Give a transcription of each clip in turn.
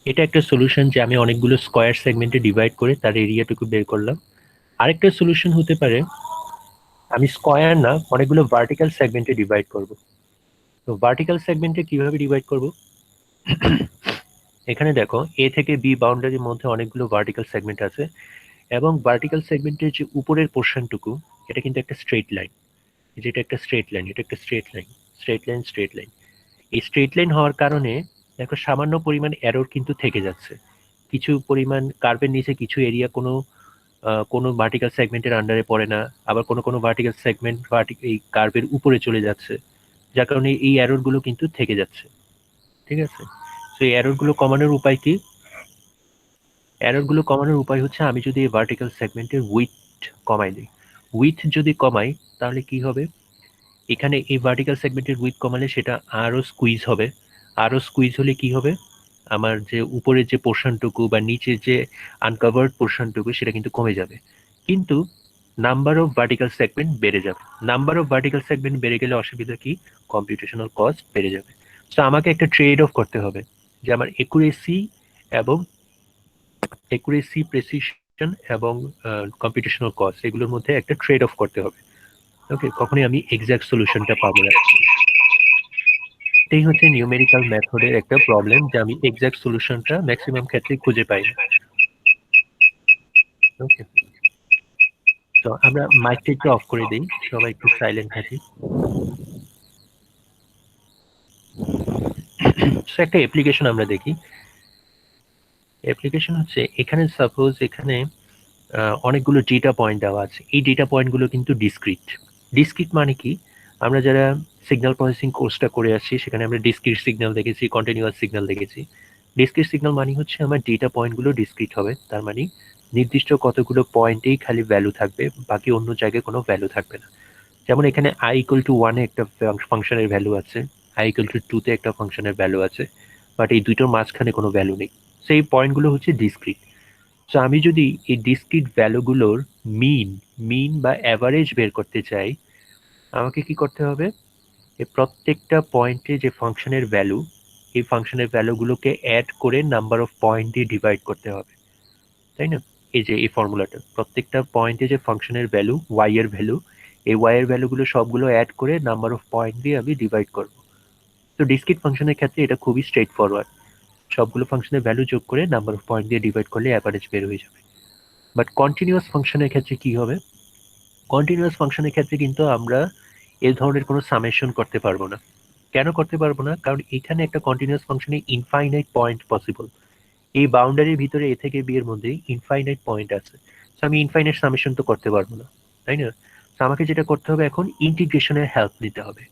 এটা একটা সলিউশন যে আমি অনেকগুলো স্কয়ার সেগমেন্টে ডিভাইড করে তার এরিয়াটুকু বের করলাম। আরেকটা সলিউশন হতে পারে আমি স্কয়ার না অনেকগুলো ভার্টিক্যাল সেগমেন্টে ডিভাইড করব। তো ভার্টিক্যাল সেগমেন্টে কিভাবে ডিভাইড করব? এখানে দেখো এ থেকে বি বাউন্ডারির মধ্যে অনেকগুলো ভার্টিক্যাল সেগমেন্ট আছে, এবং ভার্টিক্যাল সেগমেন্টের যে উপরের পোর্শনটুকু এটা কিন্তু একটা স্ট্রেট লাইন। যেটা একটা স্ট্রেট লাইন, এটা একটা straight line, straight line, straight line. এই স্ট্রেট লাইন হওয়ার কারণে দেখো সামান্য পরিমাণ এরর কিন্তু থেকে যাচ্ছে। কিছু পরিমাণ কার্ভের নিচে কিছু এরিয়া কোনো ভার্টিক্যাল সেগমেন্টের আন্ডারে পড়ে না, আবার কোনো ভার্টিক্যাল সেগমেন্ট এই কার্ভের উপরে চলে যাচ্ছে, যার কারণে এই এরর গুলো কিন্তু থেকে যাচ্ছে। ঠিক আছে, তো এই এরর গুলো কমানোর উপায় কি? এরর গুলো কমানোর উপায় হচ্ছে আমি যদি এই ভার্টিক্যাল সেগমেন্টের উইথ কমাই দিই। উইথ যদি কমাই তাহলে কি হবে? এখানে এই ভার্টিক্যাল সেগমেন্টের উইথ কমালে সেটা আরো স্কুইজ হবে। আরো স্কুইজ হলে কি হবে? আমার যে উপরের যে পোর্শনটুকু বা নিচের যে আনকভার্ড পোর্শনটুকু সেটা কিন্তু কমে যাবে, কিন্তু নাম্বার অফ ভার্টিক্যাল সেগমেন্ট বেড়ে যাবে। নাম্বার অফ ভার্টিক্যাল সেগমেন্ট বেড়ে গেলে অসুবিধা কি? কম্পিউটেশনাল কস্ট বেড়ে যাবে। তো আমাকে একটা ট্রেড অফ করতে হবে যে আমার এবং প্রেসিশন এবং কম্পিউটেশনাল কস্ট এগুলোর মধ্যে একটা ট্রেড অফ করতে হবে। ওকে, কখনই আমি এক্সাক্ট সলিউশনটা পাবো না। এটাই হচ্ছে নিউমেরিক্যাল মেথডের একটা প্রবলেম, যে আমি এক্সাক্ট সলিউশনটা ম্যাক্সিমাম ক্ষেত্রে খুঁজে পাই না। ওকে, তো আমরা মাইকটা একটু অফ করে দিই, সবাই একটু সাইলেন্ট থাকি। একটা অ্যাপ্লিকেশন আমরা দেখি। অ্যাপ্লিকেশন হচ্ছে এখানে সাপোজ এখানে অনেকগুলো ডেটা পয়েন্ট দেওয়া আছে। এই ডেটা পয়েন্টগুলো কিন্তু ডিসক্রিট। ডিসক্রিট মানে কি? আমরা যারা সিগন্যাল প্রসেসিং কোর্সটা করে আসছি সেখানে আমরা ডিসক্রিট সিগন্যাল দেখেছি, কন্টিনিউয়াস সিগন্যাল দেখেছি। ডিসক্রিট সিগন্যাল মানে হচ্ছে আমার ডেটা পয়েন্টগুলো ডিসক্রিট হবে, তার মানে নির্দিষ্ট কতগুলো পয়েন্টেই খালি ভ্যালু থাকবে, বাকি অন্য জায়গায় কোনো ভ্যালু থাকবে না। যেমন এখানে i=1 এ একটা ফাংশনের ভ্যালু আছে, i=2 তে একটা ফাংশনের ভ্যালু আছে, বাট এই দুটোর মাঝখানে কোনো ভ্যালু নেই। সেই পয়েন্টগুলো হচ্ছে ডিসক্রিট। সো আমি যদি এই ডিসক্রিট ভ্যালুগুলোর মিন মিন বা অ্যাভারেজ বের করতে চাই, আমাকে কি করতে হবে? এই প্রত্যেকটা পয়েন্টে যে ফাংশনের ভ্যালু, এই ফাংশনের ভ্যালুগুলোকে অ্যাড করে নাম্বার অফ পয়েন্ট দিয়ে ডিভাইড করতে হবে, তাই না? এই যে এই ফর্মুলাটা, প্রত্যেকটা পয়েন্টে যে ফাংশনের ভ্যালু, ওয়াই এর ভ্যালু, এই ওয়াই এর ভ্যালুগুলো সবগুলো অ্যাড করে নাম্বার অফ পয়েন্ট দিয়ে আমি ডিভাইড করব। তো ডিসক্রিট ফাংশনের ক্ষেত্রে এটা খুবই স্ট্রেট ফরওয়ার্ড। সবগুলো ফাংশনের ভ্যালু যোগ করে নাম্বার অফ পয়েন্ট দিয়ে ডিভাইড করলে অ্যাভারেজ বের হয়ে যাবে। বাট কন্টিনিউয়াস ফাংশনের ক্ষেত্রে কি হবে? কন্টিনিউয়াস ফাংশনের ক্ষেত্রে কিন্তু আমরা এই ধরনের কোনো সামেশন করতে পারবো না। কেন করতে পারবো না? কারণ এখানে একটা কন্টিনিউয়াস ফাংশনে ইনফাইনাইট পয়েন্ট পসিবল। এই বাউন্ডারির ভিতরে এ থেকে বি এর মধ্যে ইনফাইনাইট পয়েন্ট আছে। তো আমি ইনফাইনাইট সামেশন তো করতে পারবো না, তাই না? তো আমাকে যেটা করতে হবে এখন, ইন্টিগ্রেশনের হেল্প নিতে হবে।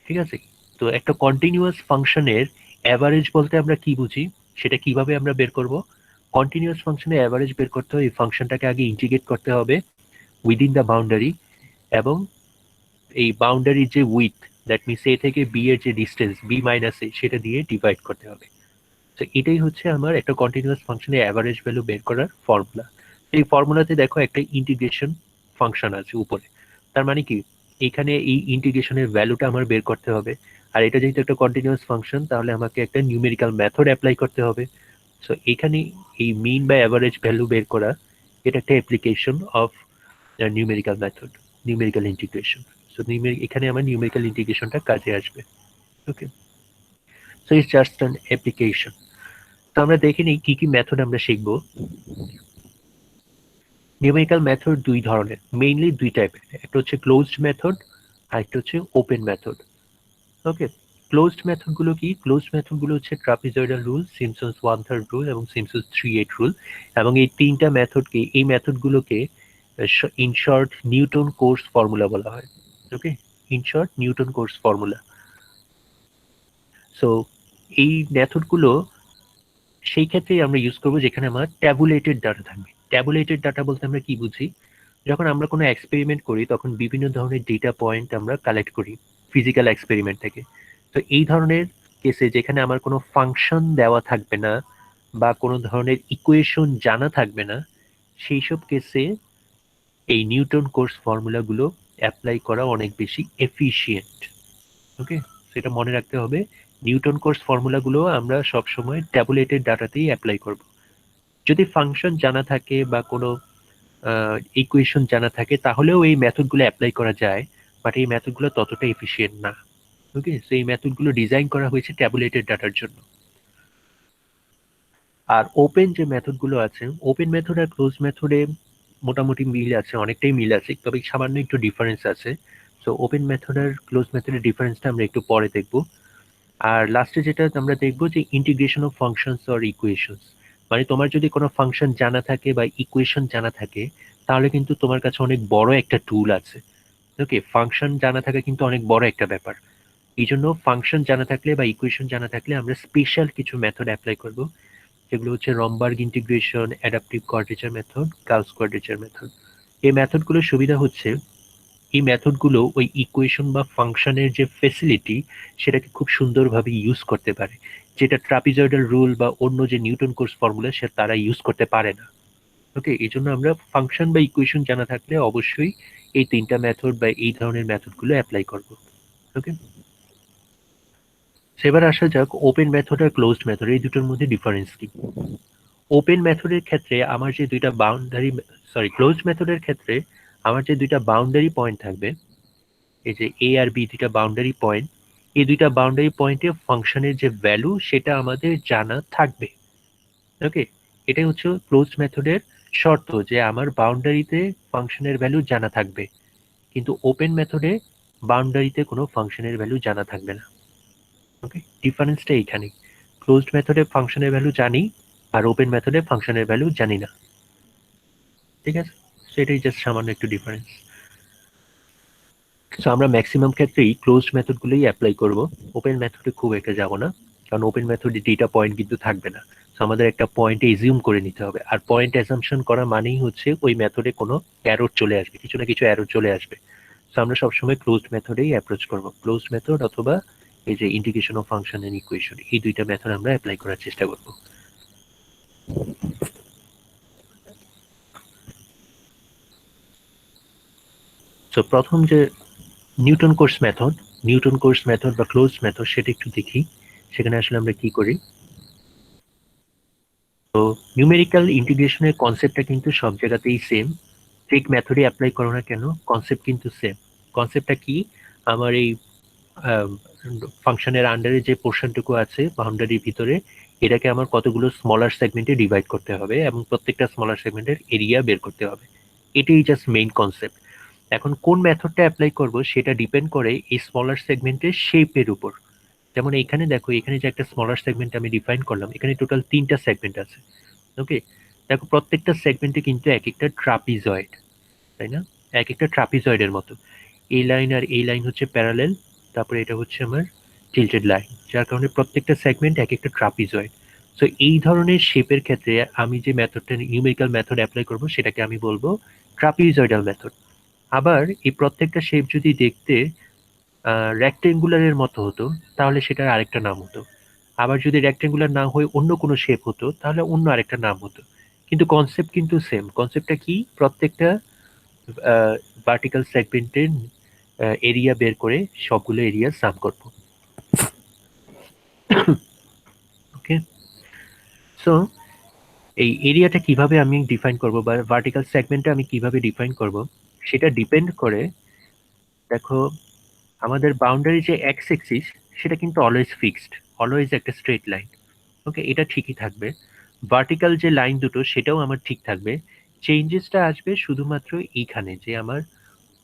ঠিক আছে, তো একটা কন্টিনিউয়াস ফাংশনের অ্যাভারেজ বলতে আমরা কি বুঝি, সেটা কিভাবে আমরা বের করব? কন্টিনিউয়াস ফাংশনের অ্যাভারেজ বের করতে হবে, এই ফাংশনটাকে আগে ইন্টিগ্রেট করতে হবে উইদিন দ্য বাউন্ডারি, এবং এই বাউন্ডারির যে উইথ, দ্যাট মিনস এ থেকে বি এর যে ডিস্টেন্স বি-এ, সেটা দিয়ে ডিভাইড করতে হবে। তো এটাই হচ্ছে আমার একটা কন্টিনিউয়াস ফাংশনের অ্যাভারেজ ভ্যালু বের করার ফর্মুলা। এই ফর্মুলাতে দেখো একটা ইন্টিগ্রেশন ফাংশন আছে উপরে, তার মানে কি এখানে এই ইন্টিগ্রেশনের ভ্যালুটা আমার বের করতে হবে। আর এটা যেহেতু একটা কন্টিনিউয়াস ফাংশন, তাহলে আমাকে একটা নিউমেরিক্যাল মেথড অ্যাপ্লাই করতে হবে। সো এখানে এই মিন বা অ্যাভারেজ ভ্যালু বের করা, এটা একটা application of numerical method, numerical integration. So এখানে আমার নিউমেরিক্যাল ইন্টিগ্রেশনটা কাজে আসবে। Okay, so it's just an application. তো আমরা দেখে নিই কি কি মেথড আমরা শিখব। নিউমেরিক্যাল মেথড দুই ধরনের, মেইনলি দুই টাইপের, একটা হচ্ছে ক্লোজড মেথড আর একটা হচ্ছে open method. Okay, closed method গুলো কি? ক্লোজড মেথড গুলো হচ্ছে ট্রাপিজয়েডাল রুল, সিম্পসন্স 1/3 রুল এবং সিম্পসন্স 3/8 রুল। এবং এই তিনটা মেথডকে, এই মেথডগুলোকে in short Newton Cotes formula বলা হয়। Okay, in short Newton Cotes formula. So এই মেথডগুলো সেই ক্ষেত্রেই আমরা ইউজ করবো যেখানে আমার ট্যাবুলেটেড ডাটা থাকবে। ট্যাবুলেটেড ডাটা বলতে আমরা কি বুঝি? যখন আমরা কোনো এক্সপেরিমেন্ট করি তখন বিভিন্ন ধরনের ডেটা পয়েন্ট আমরা কালেক্ট করি ফিজিক্যাল এক্সপেরিমেন্ট থেকে। তো এই ধরনের কেসে যেখানে আমার কোনো ফাংশন দেওয়া থাকবে না বা কোনো ধরনের ইকুয়েশন জানা থাকবে না, সেই সব কেসে এই নিউটন কোর্স ফর্মুলাগুলো অ্যাপ্লাই করা অনেক বেশি এফিশিয়েন্ট। ওকে, সেটা মনে রাখতে হবে, নিউটন কোর্স ফর্মুলাগুলো আমরা সবসময় ট্যাবুলেটেড ডাটাতেই অ্যাপ্লাই করব। যদি ফাংশন জানা থাকে বা কোনো ইকুয়েশন জানা থাকে তাহলেও এই মেথডগুলো অ্যাপ্লাই করা যায়, বাট এই মেথডগুলো ততটা এফিশিয়েন্ট না। ওকে, সো এই মেথডগুলো ডিজাইন করা হয়েছে ট্যাবুলেটেড ডাটার জন্য। আর ওপেন যে মেথডগুলো আছে, ওপেন মেথড আর ক্লোজ মেথডে মোটামুটি মিল আছে, অনেকটাই মিল আছে, তবে সামান্য একটু ডিফারেন্স আছে। সো ওপেন মেথড আর ক্লোজ মেথডের ডিফারেন্সটা আমরা একটু পরে দেখব। আর লাস্টে যেটা আমরা দেখবো যে integration of functions or equations, মানে তোমার যদি কোনো ফাংশন জানা থাকে বা ইকুয়েশন জানা থাকে তাহলে কিন্তু তোমার কাছে অনেক বড় একটা টুল আছে। ওকে, ফাংশন জানা থাকা কিন্তু অনেক বড় একটা ব্যাপার। এই জন্য ফাংশন জানা থাকলে বা ইকুয়েশন জানা থাকলে আমরা স্পেশাল কিছু মেথড অ্যাপ্লাই করব, যেগুলো হচ্ছে Romberg integration, adaptive quadrature method, Gauss quadrature method. এই মেথডগুলোর সুবিধা হচ্ছে এই মেথডগুলো ওই ইকুয়েশন বা ফাংশনের যে ফেসিলিটি সেটাকে খুব সুন্দরভাবে ইউজ করতে পারে, যেটা ট্রাপিজয়েডাল রুল বা অন্য যে নিউটন কোর্স ফর্মুলা সে তারা ইউজ করতে পারে না। ওকে, এই জন্য আমরা ফাংশন বা ইকুয়েশন জানা থাকলে অবশ্যই এই তিনটা মেথড বা এই ধরনের মেথডগুলো অ্যাপ্লাই করব। ওকে, সেবার আসা যাক ওপেন মেথড আর ক্লোজড মেথড এই দুটোর মধ্যে ডিফারেন্স কি। ওপেন মেথডের ক্ষেত্রে আমার যে দুইটা বাউন্ডারি, ক্লোজ মেথডের ক্ষেত্রে আমার যে দুইটা বাউন্ডারি পয়েন্ট থাকবে, এই যে এ আর বি দুইটা বাউন্ডারি পয়েন্ট, এই দুইটা বাউন্ডারি পয়েন্টে ফাংশনের যে ভ্যালু সেটা আমাদের জানা থাকবে। ওকে, এটাই হচ্ছে ক্লোজ মেথডের শর্ত, যে আমার বাউন্ডারিতে ফাংশনের ভ্যালু জানা থাকবে, কিন্তু ওপেন মেথডে বাউন্ডারিতে কোনো ফাংশনের ভ্যালু জানা থাকবে না। ওকে, ডিফারেন্সটা এইখানে, ক্লোজড মেথডে ফাংশনের ভ্যালু জানি আর ওপেন মেথডে ফাংশনের ভ্যালু জানি না। ঠিক আছে, সেটাই জাস্ট সামান্য একটু ডিফারেন্স। সো আমরা ম্যাক্সিমাম ক্ষেত্রেই ক্লোজড মেথডগুলোই অ্যাপ্লাই করব, ওপেন মেথডে খুব একটা যাব না, কারণ ওপেন মেথডে ডেটা পয়েন্ট কিন্তু থাকবে না। সো আমাদের একটা পয়েন্টে এজিউম করে নিতে হবে, আর পয়েন্ট অ্যাসাম্পশন করা মানেই হচ্ছে ওই মেথডে কোনো অ্যারর চলে আসবে, কিছু না কিছু অ্যারর চলে আসবে। সো আমরা সবসময় ক্লোজড মেথডেই অ্যাপ্রোচ করব, ক্লোজড মেথড অথবা এই যে integration of function and equation, এই দুইটা মেথড আমরা অ্যাপ্লাই করার চেষ্টা করব। সো প্রথম যে নিউটন কোর্স মেথড বা ক্লোজ মেথড সেটা একটু দেখি, সেখানে আসলে আমরা কি করি। তো নিউমেরিক্যাল ইন্টিগ্রেশনের কনসেপ্টটা কিন্তু সব জায়গাতেই সেম, ঠিক মেথডে অ্যাপ্লাই করো না কেন কনসেপ্ট কিন্তু সেম। কনসেপ্টটা কি, আমার এই ফাংশনের আন্ডারে যে পোর্শনটুকু আছে বাউন্ডারির ভিতরে, এটাকে আমার কতগুলো স্মলার সেগমেন্টে ডিভাইড করতে হবে এবং প্রত্যেকটা স্মলার সেগমেন্টের এরিয়া বের করতে হবে। এটাই জাস্ট মেইন কনসেপ্ট। এখন কোন মেথডটা অ্যাপ্লাই করব সেটা ডিপেন্ড করে এই স্মলার সেগমেন্টের শেপের উপর। যেমন এখানে দেখো, এখানে যে একটা স্মলার সেগমেন্ট আমি ডিফাইন করলাম, এখানে টোটাল 3টা সেগমেন্ট আছে। ওকে, দেখো প্রত্যেকটা সেগমেন্টে কিন্তু এক একটা ট্রাপিজয়েড, তাই না? এক একটা ট্রাপিজয়েডের মতো, এই লাইন আর এই লাইন হচ্ছে প্যারালেল, তারপরে এটা হচ্ছে আমার টিল্টেড লাইন, যার কারণে প্রত্যেকটা সেগমেন্ট এক একটা ট্রাপিজয়েড। সো এই ধরনের শেপের ক্ষেত্রে আমি যে মেথডটা নিউমেরিক্যাল মেথড অ্যাপ্লাই করব সেটাকে আমি বলবো ট্রাপিজয়েডাল মেথড। আবার এই প্রত্যেকটা শেপ যদি দেখতে রেক্টেঙ্গুলারের মতো হতো তাহলে সেটার আরেকটা নাম হতো। আবার যদি রেক্টেঙ্গুলার না হয়ে অন্য কোনো শেপ হতো তাহলে অন্য আরেকটা নাম হতো। কিন্তু কনসেপ্ট কিন্তু সেম। কনসেপ্টটা কি, প্রত্যেকটা ভার্টিক্যাল সেগমেন্টের এরিয়া বের করে সবগুলো এরিয়া সাম করব। ওকে, সো এই এরিয়াটা কিভাবে আমি ডিফাইন করব বা ভার্টিক্যাল সেগমেন্টটা আমি কিভাবে ডিফাইন করব সেটা ডিপেন্ড করে, দেখো আমাদের বাউন্ডারি যে এক্স এক্সিস সেটা কিন্তু অলওয়েজ ফিক্সড, অলওয়েজ একটা স্ট্রেট লাইন। ওকে, এটা ঠিকই থাকবে। ভার্টিক্যাল যে লাইন দুটো সেটাও আমার ঠিক থাকবে। চেঞ্জেসটা আসবে শুধুমাত্র এইখানে, যে আমার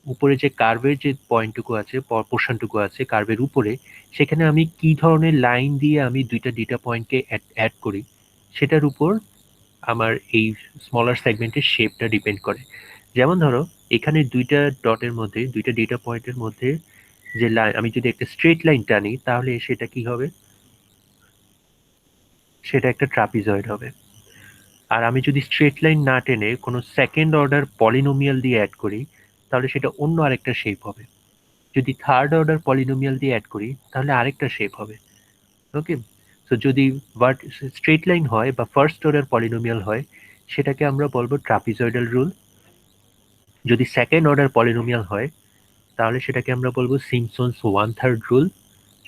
উপরে যে কার্ভের যে পয়েন্টটুকু আছে, পোর্শনটুকু আছে কার্ভের উপরে, সেখানে আমি কি ধরনের লাইন দিয়ে আমি দুইটা ডেটা পয়েন্টকে অ্যাড করি সেটার উপর আমার এই স্মলার সেগমেন্টের শেপটা ডিপেন্ড করে। যেমন ধরো এখানে দুইটা ডটের মধ্যে, দুইটা ডেটা পয়েন্টের মধ্যে যে লাইন, আমি যদি একটা স্ট্রেট লাইন টানি তাহলে সেটা কি হবে, সেটা একটা ট্রাপিজয়েড হবে। আর আমি যদি স্ট্রেট লাইন না টেনে কোনো সেকেন্ড অর্ডার পলিনোমিয়াল দিয়ে অ্যাড করি তাহলে সেটা অন্য আরেকটা শেপ হবে। যদি থার্ড অর্ডার পলিনোমিয়াল দিয়ে অ্যাড করি তাহলে আরেকটা শেপ হবে। ওকে, তো যদি স্ট্রেট লাইন হয় বা ফার্স্ট অর্ডার পলিনোমিয়াল হয় সেটাকে আমরা বলবো ট্রাপিজয়েডাল রুল। যদি সেকেন্ড অর্ডার পলিনোমিয়াল হয় তাহলে সেটাকে আমরা বলবো সিম্পসনস ওয়ান থার্ড রুল।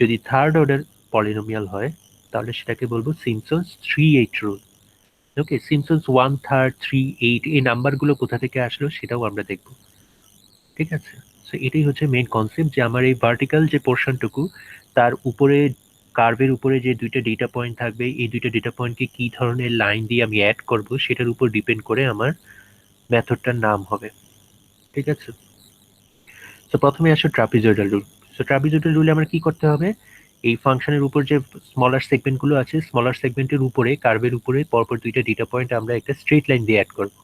যদি থার্ড অর্ডার পলিনোমিয়াল হয় তাহলে সেটাকে বলবো সিম্পসন্স 3/8 রুল। ওকে, সিম্পসন্স 1/3, 3/8 এই নাম্বারগুলো কোথা থেকে আসলো সেটাও আমরা দেখব। ঠিক আছে, সো এটাই হচ্ছে মেইন কনসেপ্ট, যে আমার এই ভার্টিক্যাল যে পোর্শনটুকু তার উপরে কার্ভের উপরে যে দুইটা ডেটা পয়েন্ট থাকবে, এই দুইটা ডেটা পয়েন্টকে কি ধরনের লাইন দিয়ে আমি অ্যাড করব সেটার উপর ডিপেন্ড করে আমার মেথডটার নাম হবে। ঠিক আছে, তো প্রথমে আসো ট্রাপিজয়েডাল রুল। সো ট্রাপিজয়েডাল রুলে আমার কি করতে হবে, এই ফাংশনের উপর যে স্মলার সেগমেন্টগুলো আছে, স্মলার সেগমেন্টের উপরে কার্ভের উপরে পরপর দুইটা ডেটা পয়েন্ট আমরা একটা স্ট্রেট লাইন দিয়ে অ্যাড করব।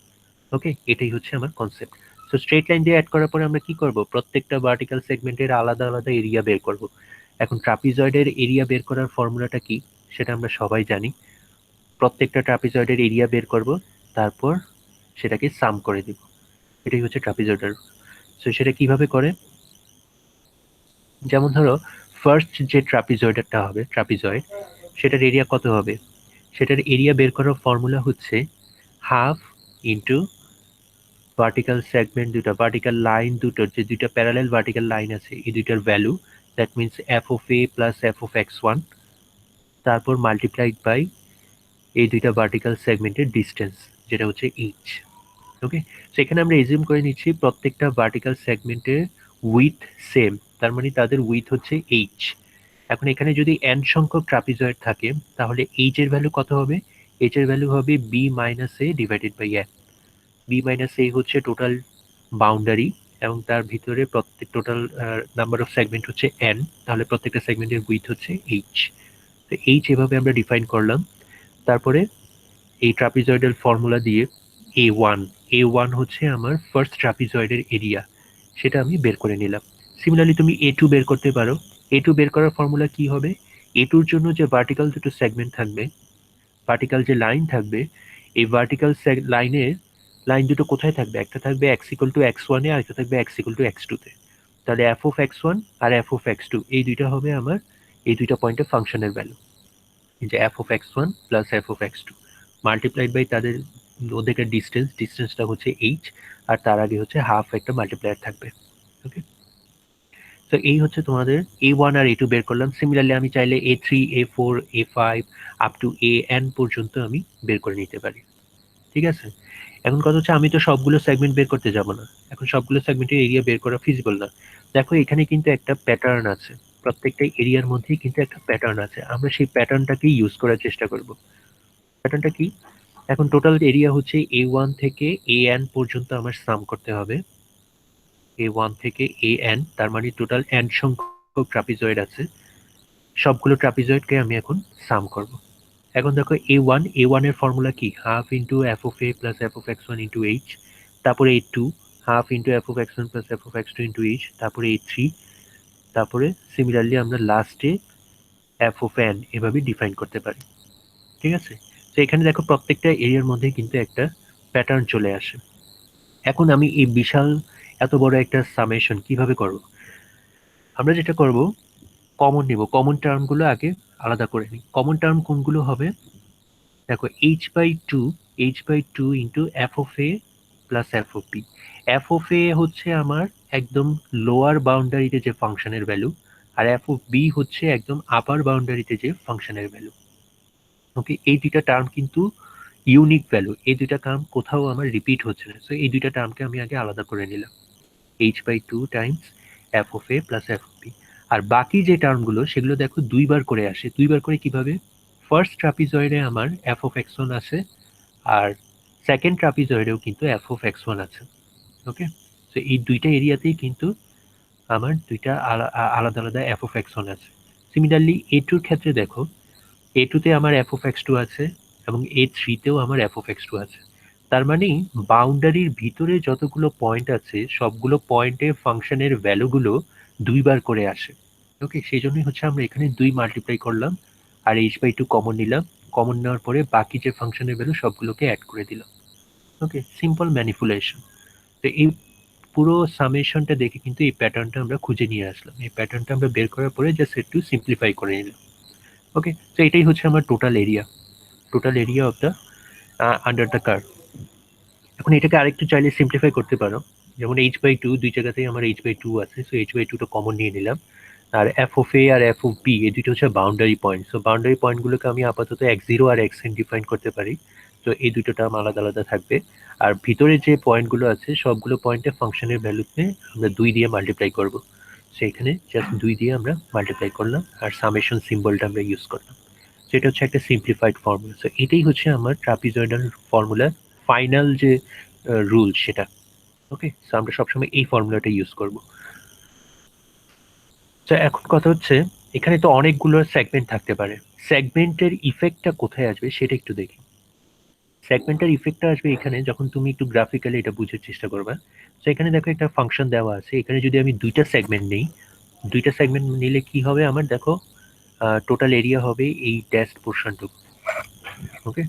ওকে, এটাই হচ্ছে আমার কনসেপ্ট। সো স্ট্রেট লাইন দিয়ে অ্যাড করার পরে আমরা কি করব, প্রত্যেকটা ভার্টিক্যাল সেগমেন্টের আলাদা আলাদা এরিয়া বের করব। এখন ট্রাপিজয়েডের এরিয়া বের করার ফর্মুলাটা কি সেটা আমরা সবাই জানি। প্রত্যেকটা ট্রাপিজয়েডের এরিয়া বের করব, তারপর সেটাকে সাম করে দিব। এটাই হচ্ছে ট্রাপিজয়েডাল। সো সেটা কিভাবে করে, যেমন ধরো ফার্স্ট যে ট্রাপিজয়েডটা হবে, ট্রাপিজয়েড, সেটার এরিয়া কত হবে, সেটার এরিয়া বের করার ফর্মুলা হচ্ছে হাফ ইন্টু ভার্টিক্যাল সেগমেন্ট দুটো, ভার্টিক্যাল লাইন দুটোর যে দুইটা প্যারালাল ভার্টিক্যাল লাইন আছে এই দুইটার value, that means F of A plus F of x one, তারপর মাল্টিপ্লাইড বাই এই দুইটা ভার্টিক্যাল সেগমেন্টের ডিস্টেন্স যেটা হচ্ছে এইচ। ওকে, সো এখানে আমরা এজিউম করে নিচ্ছি প্রত্যেকটা ভার্টিক্যাল সেগমেন্টের উইথ সেম, তার মানে তাদের উইথ হচ্ছে এইচ। এখন এখানে যদি n সংখ্যক ট্রাপিজয়েড থাকে তাহলে এইচ এর ভ্যালু কত হবে, এইচ এর ভ্যালু হবে B minus A divided by N. B minus A হচ্ছে টোটাল বাউন্ডারি এবং তার ভিতরে প্রত্যেক টোটাল নাম্বার অফ সেগমেন্ট হচ্ছে n, তাহলে প্রত্যেকটা সেগমেন্টের উইথ হচ্ছে এইচ। তো এইচ এভাবে আমরা ডিফাইন করলাম। তারপরে এই ট্রাপিজয়েডাল ফর্মুলা দিয়ে এ ওয়ান হচ্ছে আমার ফার্স্ট ট্রাপিজয়েডের এরিয়া, সেটা আমি বের করে নিলাম। সিমিলারলি তুমি এ টু বের করতে পারো। এ টু বের করার ফর্মুলা কি হবে, এ টুর জন্য যে ভার্টিক্যাল দুটো সেগমেন্ট থাকবে, ভার্টিক্যাল যে লাইন থাকবে, এই ভার্টিক্যাল লাইন দুটো কোথায় থাকবে, একটা থাকবে এক্স ইকুয়াল টু এক্স ওয়ানে আর একটা থাকবে এক্স ইকুয়াল টু এক্স টুতে। তাহলে এফ অফ এক্স ওয়ান আর এফ অফ এক্স টু এই দুইটা হবে আমার এই দুইটা পয়েন্টের ফাংশনের ভ্যালু, যে f of x one plus F of x two multiplied by তাদের ওদেরকার ডিস্টেন্সটা হচ্ছে এইচ, আর তার আগে হচ্ছে হাফ একটা মাল্টিপ্লায়ার থাকবে। ওকে, তো এই হচ্ছে তোমাদের এ1 আর এ2 বের করলাম। সিমিলারলি আমি চাইলে এ3, এ4, এ5 আপ টু এন পর্যন্ত আমি বের করে নিতে পারি। ঠিক আছে, এখন কথা হচ্ছে আমি তো সবগুলো সেগমেন্ট বের করতে যাব না, এখন সবগুলো সেগমেন্টের এরিয়া বের করা ফিজিবল না। দেখো এখানে কিন্তু একটা প্যাটার্ন আছে, প্রত্যেকটা এরিয়ার মধ্যেই কিন্তু একটা প্যাটার্ন আছে, আমরা সেই প্যাটার্নটাকেই ইউজ করার চেষ্টা করব। প্যাটার্নটা কি, এখন টোটাল এরিয়া হচ্ছে এ1 থেকে এন পর্যন্ত আমার সাম করতে হবে, এ1 থেকে এন, তার মানে টোটাল এন সংখ্যক ট্রাপিজয়েড আছে, সবগুলো ট্রাপিজয়েডকে আমি এখন সাম করব। এখন দেখো এ ওয়ান এর ফর্মুলা কি, half into F of A plus F of x one into H, তারপরে এ2 half into F of x one plus F of x two into H, তারপরে এ3, তারপরে সিমিলারলি আমরা লাস্টে এফ অফ এন এভাবে ডিফাইন করতে পারি। ঠিক আছে, তো এখানে দেখো প্রত্যেকটা এরিয়ার মধ্যে কিন্তু একটা প্যাটার্ন চলে আসে। এখন আমি এই বিশাল এত বড় একটা সামেশন কিভাবে করব, আমরা যেটা করব কমন নিব, কমন টার্মগুলো আগে আলাদা করে নিই। কমন টার্ম কোনগুলো হবে, দেখো h/2 into F of A plus F of B. F of A হচ্ছে আমার একদম লোয়ার বাউন্ডারিতে যে ফাংশনের ভ্যালু, আর এফ অফ বি হচ্ছে একদম আপার বাউন্ডারিতে যে ফাংশনের ভ্যালু। ওকে, এই দুইটা টার্ম কিন্তু ইউনিক ভ্যালু, এই দুইটা টার্ম কোথাও আমার রিপিট হচ্ছে না, সো এই দুইটা টার্মকে আমি আগে আলাদা করে নিলাম, h/2 times F of A plus F of B. আর বাকি যে টার্মগুলো সেগুলো দেখো দুইবার করে আসে, দুইবার করে কিভাবে, ফার্স্ট ট্রাপিজয়েডে আমার এফ অফ এক্স ওয়ান আছে, আর সেকেন্ড ট্রাপিজয়েডেও কিন্তু এফ অফ এক্স ওয়ান আছে। ওকে, তো এই দুইটা এরিয়াতেই কিন্তু আমার দুইটা আলাদা আলাদা এফ অফ এক্স ওয়ান আছে। সিমিলারলি এ টুর ক্ষেত্রে দেখো, এ টুতে আমার এফ অফ এক্স টু আছে এবং এ3তেও আমার এফ অফ এক্স টু আছে, তার মানে বাউন্ডারির ভিতরে যতগুলো পয়েন্ট আছে সবগুলো পয়েন্টে ফাংশনের ভ্যালুগুলো দুইবার করে আসে। ওকে, সেই জন্যই হচ্ছে আমরা এখানে 2 মাল্টিপ্লাই করলাম আর h/2 কমন নিলাম, কমন নেওয়ার পরে বাকি যে ফাংশনের ভ্যালু সবগুলোকে অ্যাড করে দিলাম। ওকে, সিম্পল ম্যানিপুলেশন। তো এই পুরো সামেশনটা দেখে কিন্তু এই প্যাটার্নটা আমরা খুঁজে নিয়ে আসলাম, এই প্যাটার্নটা আমরা বের করার পরে জাস্ট একটু সিম্পলিফাই করে নিলাম। ওকে, তো এটাই হচ্ছে আমার total area of the under the curve. এখন এটাকে আরেকটু চাইলে সিম্পলিফাই করতে পারো, যেমন h/2 দুই জায়গাতেই আমার h/2 আছে, সো h/2 টা কমন নিয়ে নিলাম, আর এফ অফ এ আর এফ অফ বি এই দুটো হচ্ছে বাউন্ডারি পয়েন্ট। সো বাউন্ডারি পয়েন্টগুলোকে আমি আপাতত x0 আর xn ডিফাইন করতে পারি। তো এই দুটো টার্ম আলাদা আলাদা থাকবে। আর ভিতরে যে পয়েন্টগুলো আছে সবগুলো পয়েন্টে ফাংশনের ভ্যালুতে আমরা 2 দিয়ে মাল্টিপ্লাই করব। সেখানে জাস্ট 2 দিয়ে আমরা মাল্টিপ্লাই করলাম আর সামেশন সিম্বলটা আমরা ইউজ করলাম। সেটা হচ্ছে একটা সিম্পলিফাইড ফর্মুলা। সো এটাই হচ্ছে আমার ট্রাপিজয়েডাল ফর্মুলার ফাইনাল যে রুল সেটা। ওকে, সো আমরা সবসময় এই ফর্মুলাটা ইউজ করব। তো এখন কথা হচ্ছে এখানে তো অনেকগুলো সেগমেন্ট থাকতে পারে, সেগমেন্টের ইফেক্টটা কোথায় আসবে সেটা একটু দেখি। সেগমেন্টের ইফেক্টটা আসবে এখানে যখন তুমি একটু গ্রাফিক্যালি এটা বুঝার চেষ্টা করবে। তো এখানে দেখো একটা ফাংশন দেওয়া আছে, এখানে যদি আমি দুইটা সেগমেন্ট নেই, দুইটা সেগমেন্ট নিলে কি হবে আমার, দেখো টোটাল এরিয়া হবে এই ড্যাশড পোর্শনটুকু। ওকে,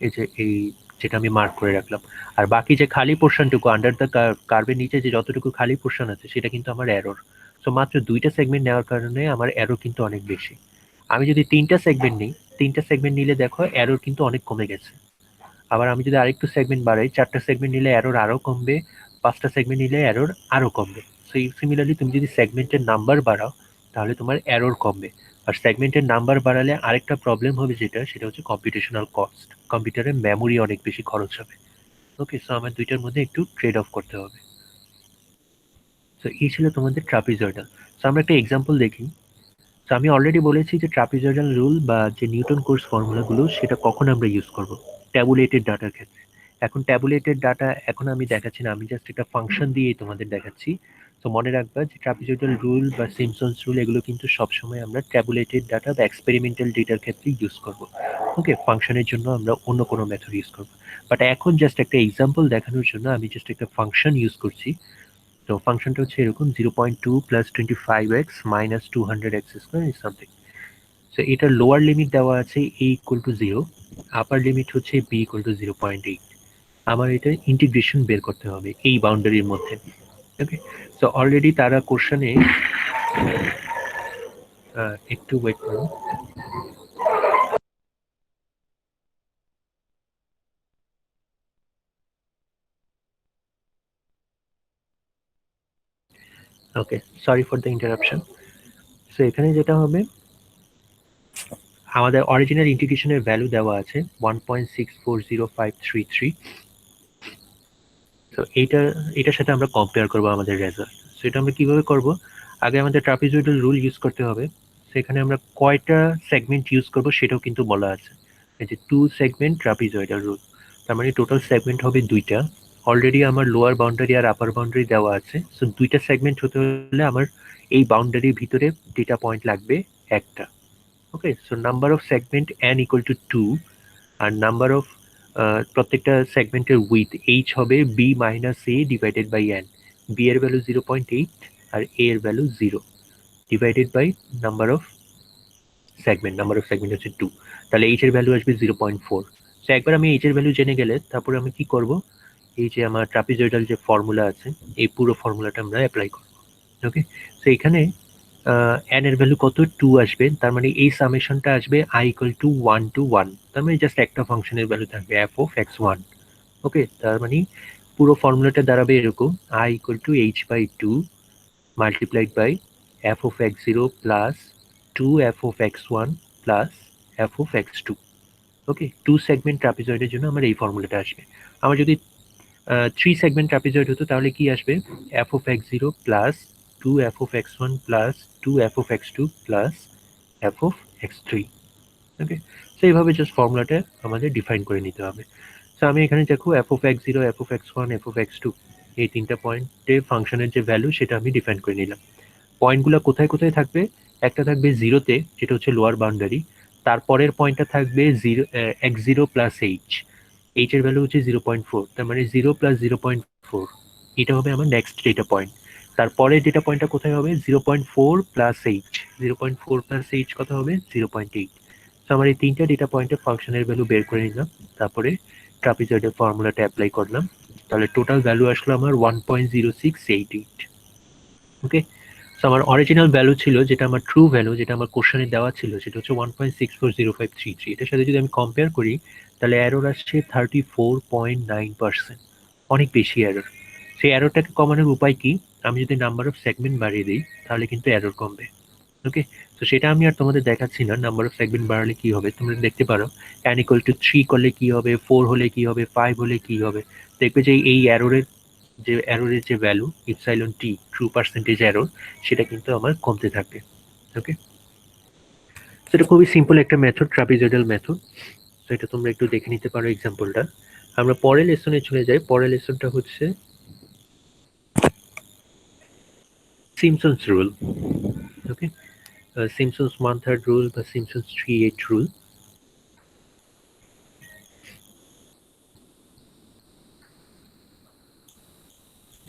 এই যে এই যেটা আমি মার্ক করে রাখলাম। আর বাকি যে খালি পোর্শনটুকু আন্ডার দ্য কার্ভের নিচে যে যতটুকু খালি পোর্শন আছে সেটা কিন্তু আমার এরর। সো মাত্র দুইটা সেগমেন্ট নেওয়ার কারণে আমার এরর কিন্তু অনেক বেশি। আমি যদি তিনটা সেগমেন্ট নিই, তিনটা সেগমেন্ট নিলে দেখো এরর কিন্তু অনেক কমে গেছে। আবার আমি যদি আরেকটু সেগমেন্ট বাড়াই, চারটা সেগমেন্ট নিলে এরর আরো কমবে, পাঁচটা সেগমেন্ট নিলে এরর আরো কমবে। সো সিমিলারলি তুমি যদি সেগমেন্টের নাম্বার বাড়াও তাহলে তোমার এরর কমবে। আর সেগমেন্টের নাম্বার বাড়ালে আরেকটা প্রবলেম হবে যেটা, সেটা হচ্ছে কম্পিউটেশনাল কস্ট, কম্পিউটারের মেমোরি অনেক বেশি খরচ হবে। ওকে, সো আমার দুইটার মধ্যে একটু ট্রেড অফ করতে হবে। সো এই ছিল তোমাদের ট্রাপিজয়েডাল। সো আমরা একটা এক্সাম্পল দেখি। তো আমি অলরেডি বলেছি যে ট্রাপিজয়েডাল রুল বা যে নিউটন কোর্স ফর্মুলাগুলো সেটা কখন আমরা ইউজ করব, ট্যাবুলেটেড ডাটার ক্ষেত্রে। এখন ট্যাবুলেটেড ডাটা এখন আমি দেখাচ্ছি না, আমি জাস্ট একটা ফাংশন দিয়ে তোমাদের দেখাচ্ছি। তো মনে রাখবা যে ট্রাপিজয়েডাল রুল বা সিমসন্স রুল এগুলো কিন্তু সবসময় আমরা ট্যাবুলেটেড ডাটা বা এক্সপেরিমেন্টাল ডেটার ক্ষেত্রে ইউজ করব। ওকে, ফাংশনের জন্য আমরা অন্য কোনো মেথড ইউজ করব। বাট এখন জাস্ট একটা এক্সাম্পল দেখানোর জন্য আমি জাস্ট একটা ফাংশন ইউজ করছি। তো ফাংশনটা হচ্ছে এরকম 0.2 plus 25x minus 200x square is something. So এটার লোয়ার লিমিট দেওয়া আছে a equal to 0, upper limit হচ্ছে b ইকুয়াল টু 0.8। আমার এটা ইন্টিগ্রেশন বের করতে হবে এই বাউন্ডারির মধ্যে। ওকে, সো অলরেডি তারা কোশ্চেনে একটু ওয়েট করো। Okay, sorry for the interruption. So এখানে যেটা হবে, আমাদের অরিজিনাল ইন্টিগ্রেশনের ভ্যালু দেওয়া আছে 1.640533। তো এটার সাথে আমরা কম্পেয়ার করবো আমাদের রেজাল্ট। সো এটা আমরা কিভাবে করব, আগে আমাদের ট্রাপিজয়েডাল রুল ইউজ করতে হবে। সেখানে আমরা কয়টা সেগমেন্ট ইউজ করব সেটাও কিন্তু বলা আছে, এই যে 2 সেগমেন্ট ট্রাপিজয়েডাল রুল। তার মানে টোটাল সেগমেন্ট হবে দুইটা। অলরেডি আমার লোয়ার বাউন্ডারি আর আপার বাউন্ডারি দেওয়া আছে। সো দুইটা সেগমেন্ট হতে হলে আমার এই বাউন্ডারির ভিতরে ডেটা পয়েন্ট লাগবে একটা। Okay, so number of segment n equal to 2 আর নাম্বার অফ প্রত্যেকটা সেগমেন্টের উইথ এইচ হবে B minus A divided by N. B এর ভ্যালু 0.8 আর এ এর value 0 divided by number of segment হচ্ছে 2, তাহলে এইচ এর ভ্যালু আসবে 0.4। সো একবার আমি এইচ এর ভ্যালু জেনে গেলে তারপরে আমি কি করব, এই যে আমার ট্রাপিজয়েডাল যে ফর্মুলা আছে এই পুরো ফর্মুলাটা আমরা অ্যাপ্লাই করব। ওকে, সো এখানে এন এর ভ্যালু কত 2 আসবে, তার মানে এই সামেশনটা আসবে i ইকুয়াল টু 1 টু 1। তার মানে জাস্ট একটা ফাংশনের ভ্যালু থাকবে f অফ x1। ওকে, তার মানে পুরো ফর্মুলাটা দাঁড়াবে এরকম, i equal to h by 2 multiplied by f of x0 plus 2f of x1 plus f of x2। Okay, 2 segment ট্রাপিজয়েডের জন্য আমার এই ফর্মুলাটা আসবে। আমার যদি 3 সেগমেন্ট ট্রাপিজয়েড হতো তাহলে কি আসবে, f of x0 plus 2f of x1 plus 2f of x2 plus f of x3। Okay, so এইভাবে জাস্ট ফর্মুলাটা আমাদের ডিফাইন করে নিতে হবে। সো আমি এখানে দেখো f of x0, f of x1, f of x2 এই তিনটা পয়েন্টে ফাংশনের যে ভ্যালু সেটা আমি ডিফাইন করে নিলাম। পয়েন্টগুলো কোথায় কোথায় থাকবে, একটা থাকবে 0-তে যেটা হচ্ছে লোয়ার বাউন্ডারি, তারপরের পয়েন্টটা থাকবে 0 x0 প্লাস এইচ, এইচ এর ভ্যালু হচ্ছে 0.4, তার মানে 0 প্লাস 0.4 এটা হবে আমার নেক্সট ডেটা পয়েন্ট। তারপরে ডেটা পয়েন্টটা কোথায় হবে, 0.4 প্লাস এইচ, 0.4 প্লাস এইচ কত হবে 0.8। তো আমার এই তিনটা ডেটা পয়েন্টের ফাংশনের ভ্যালু বের করে নিলাম, তারপরে ট্রাপিজয়েডের ফর্মুলাটা অ্যাপ্লাই করলাম, তাহলে টোটাল ভ্যালু আসলো আমার 1.0688। ওকে, সো আমার অরিজিনাল ভ্যালু ছিল, যেটা আমার ট্রু ভ্যালু, যেটা আমার কোশ্চেনে দেওয়া ছিল, সেটা হচ্ছে 1.640533। এটার সাথে যদি আমি কম্পেয়ার করি তাহলে এরর আসছে 34.9%, অনেক বেশি এরর। সেই এররটাকে কমানোর উপায় কি, আমি যদি নাম্বার অফ সেগমেন্ট বাড়িয়ে দিই তাহলে কিন্তু এরর কমবে। ওকে, তো সেটা আমি আর তোমাদের দেখাচ্ছি না। নাম্বার অফ সেগমেন্ট বাড়ালে কি হবে তোমরা দেখতে পারো। n equal to 3 করলে কি হবে, 4 হলে কি হবে, 5 হলে কি হবে। দেখবে যে এই এররের যে ভ্যালু ইপসাইলন টি, ট্রু পার্সেন্টেজ এরর, সেটা কিন্তু আমার কমতে থাকবে। ওকে, সেটা খুবই সিম্পল একটা মেথড, ট্রাপিজয়েডাল মেথড। তো এটা তোমরা একটু দেখে নিতে পারো এক্সাম্পলটা। আমরা পরের লেসনে চলে যাই। পরের লেসনটা হচ্ছে সিমসন্স রুল। ওকে, সিমসন্স 1/3 রুল বা সিমসন্স 3/8 রুল।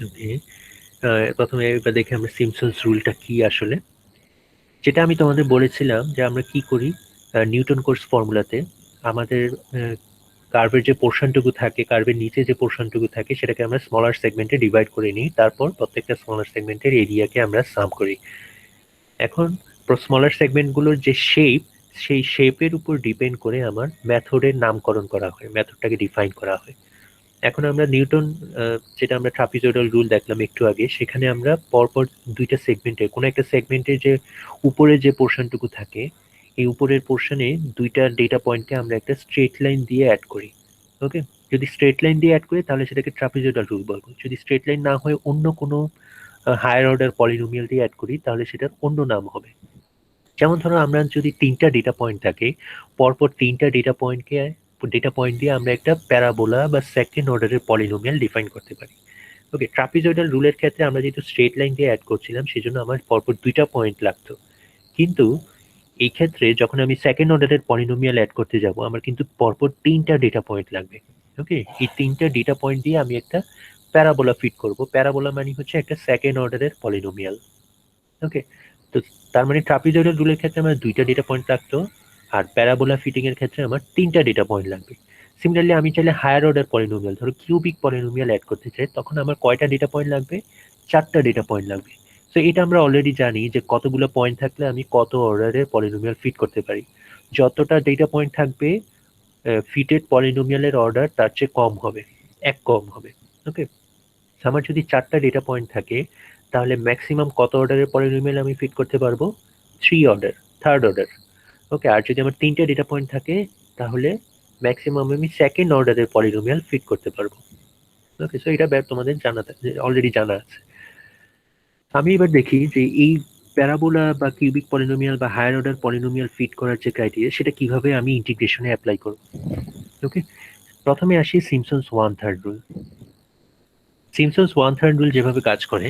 ওকে, প্রথমে এবার দেখি আমরা সিমসন্স রুলটা কি আসলে। যেটা আমি তোমাদের বলেছিলাম যে আমরা কি করি, নিউটন কোটস ফর্মুলাতে আমাদের কার্ভের যে পোর্শনটুকু থাকে, কার্ভের নিচে যে পোর্শনটুকু থাকে, সেটাকে আমরা স্মলার সেগমেন্টে ডিভাইড করে নিই। তারপর প্রত্যেকটা স্মলার সেগমেন্টের এরিয়াকে আমরা সাম করি। এখন স্মলার সেগমেন্টগুলোর যে শেপ, সেই শেপের উপর ডিপেন্ড করে আমার মেথডের নামকরণ করা হয়, মেথডটাকে ডিফাইন করা হয়। এখন আমরা নিউটন, যেটা আমরা ট্রাপিজয়েডাল রুল দেখলাম একটু আগে, সেখানে আমরা পরপর দুইটা সেগমেন্টে, কোনো একটা সেগমেন্টের যে উপরের যে পোর্শনটুকু থাকে, এই উপরের পোর্শনে দুইটা ডেটা পয়েন্টকে আমরা একটা স্ট্রেট লাইন দিয়ে অ্যাড করি। ওকে, যদি স্ট্রেট লাইন দিয়ে অ্যাড করি তাহলে সেটাকে ট্রাপিজয়েডাল রুল বলবো। যদি স্ট্রেট লাইন না হয় অন্য কোনো হায়ার অর্ডার পলিনোমিয়াল দিয়ে অ্যাড করি তাহলে সেটার অন্য নাম হবে। যেমন ধরো আমরা যদি তিনটা ডেটা পয়েন্ট থাকে, পরপর তিনটা ডেটা পয়েন্ট দিয়ে আমরা একটা প্যারাবোলা বা সেকেন্ড অর্ডারের পলিনোমিয়াল ডিফাইন করতে পারি। ওকে, ট্রাপিজয়েডাল রুলের ক্ষেত্রে আমরা যেহেতু স্ট্রেট লাইন দিয়ে অ্যাড করছিলাম, সেজন্য আমার পরপর দুইটা পয়েন্ট লাগতো। কিন্তু এই ক্ষেত্রে যখন আমি সেকেন্ড অর্ডারের পলিনোমিয়াল অ্যাড করতে যাব, আমার কিন্তু পরপর তিনটা ডেটা পয়েন্ট লাগবে। ওকে, এই তিনটা ডেটা পয়েন্ট দিয়ে আমি একটা প্যারাবোলা ফিট করব। প্যারাবোলা মানে হচ্ছে একটা সেকেন্ড অর্ডারের পলিনোমিয়াল। ওকে, তো তার মানে ট্রাপিজয়েডাল রুলের ক্ষেত্রে আমার দুইটা ডেটা পয়েন্ট লাগতো, আর প্যারাবোলা ফিটিং এর ক্ষেত্রে আমার তিনটা ডেটা পয়েন্ট লাগবে। সিমিলারলি আমি চাইলে হায়ার অর্ডার পলিনোমিয়াল, ধরো কিউবিক পলিনোমিয়াল অ্যাড করতে চাই, তখন আমার কয়টা ডেটা পয়েন্ট লাগবে? চারটা ডেটা পয়েন্ট লাগবে। তো এটা আমরা অলরেডি জানি যে কতগুলো পয়েন্ট থাকলে আমি কত অর্ডারের পলিনোমিয়াল ফিট করতে পারি। যতটা ডেটা পয়েন্ট থাকবে, ফিটেড পলিনোমিয়ালের অর্ডার তার চেয়ে কম হবে, এক কম হবে। ওকে, আমার যদি চারটা ডেটা পয়েন্ট থাকে, তাহলে ম্যাক্সিমাম কত অর্ডারের পলিনোমিয়াল আমি ফিট করতে পারবো? 3 অর্ডার, থার্ড অর্ডার। ওকে, আর যদি আমার তিনটে ডেটা পয়েন্ট থাকে, তাহলে ম্যাক্সিমাম আমি সেকেন্ড অর্ডারের পলিনোমিয়াল ফিট করতে পারবো। ওকে, সো এটা তোমাদের অলরেডি জানা আছে। আমি এবার দেখি যে এই প্যারাবোলা বা কিউবিক পলিনোমিয়াল বা হায়ার অর্ডার পলিনোমিয়াল ফিট করার যে ক্রাইটেরিয়া, সেটা কিভাবে আমি ইন্টিগ্রেশনে অ্যাপ্লাই করব। ওকে, প্রথমে আসি সিমসন্স 1/3 রুল। সিমসন্স 1/3 রুল যেভাবে কাজ করে,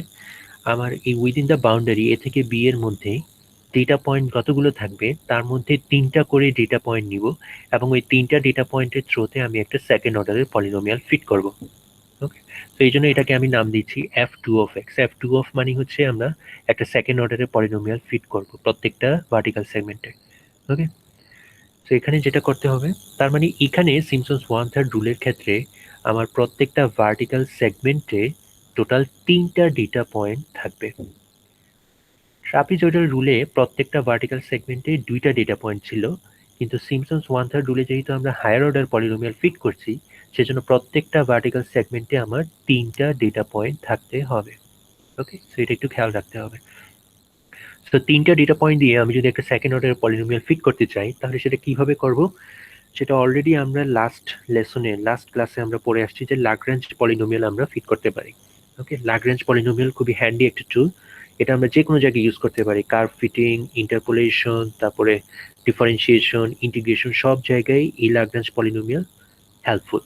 আমার এই উইদিন দ্য বাউন্ডারি এ থেকে বি এর মধ্যে ডেটা পয়েন্ট কতগুলো থাকবে, তার মধ্যে তিনটা করে ডেটা পয়েন্ট নিব, এবং ওই তিনটা ডেটা পয়েন্টের থ্রোতে আমি একটা সেকেন্ড অর্ডারের পলিনোমিয়াল ফিট করব। ওকে, তো এই জন্য এটাকে আমি নাম দিচ্ছি f2 of x। f2 of মানে হচ্ছে আমরা একটা সেকেন্ড অর্ডারের পলিনোমিয়াল ফিট করব প্রত্যেকটা ভার্টিক্যাল সেগমেন্টে। ওকে, তো এখানে যেটা করতে হবে, তার মানে এখানে সিমসন্স 1/3 রুলের ক্ষেত্রে আমার প্রত্যেকটা ভার্টিক্যাল সেগমেন্টে টোটাল তিনটা ডেটা পয়েন্ট থাকবে। ট্রাপিজয়েডাল রুলে প্রত্যেকটা ভার্টিক্যাল সেগমেন্টে দুইটা ডেটা পয়েন্ট ছিল, কিন্তু সিমসন্স 1/3 রুলে যেহেতু আমরা হায়ার অর্ডার পলিনোমিয়াল ফিট করছি, সেজন্য প্রত্যেকটা ভার্টিক্যাল সেগমেন্টে আমার তিনটা ডেটা পয়েন্ট থাকতে হবে। ওকে, সো এটা একটু খেয়াল রাখতে হবে। তো তিনটা ডেটা পয়েন্ট দিয়ে আমি যদি একটা সেকেন্ড অর্ডার পলিনোমিয়াল ফিট করতে চাই, তাহলে সেটা কিভাবে করব? সেটা অলরেডি আমরা লাস্ট ক্লাসে আমরা পড়ে আসছি যে লাগরেঞ্জ পলিনোমিয়াল আমরা ফিট করতে পারি। ওকে, লাগরেঞ্জ পলিনোমিয়াল খুবই হ্যান্ডি একটা টুল। এটা আমরা যে কোনো জায়গায় ইউজ করতে পারি, কার্ভ ফিটিং, ইন্টারপোলেশন, তারপরে ডিফারেন্সিয়েশন, ইন্টিগ্রেশন, সব জায়গায় এই লাগরেঞ্জ পলিনোমিয়াল হেল্পফুল।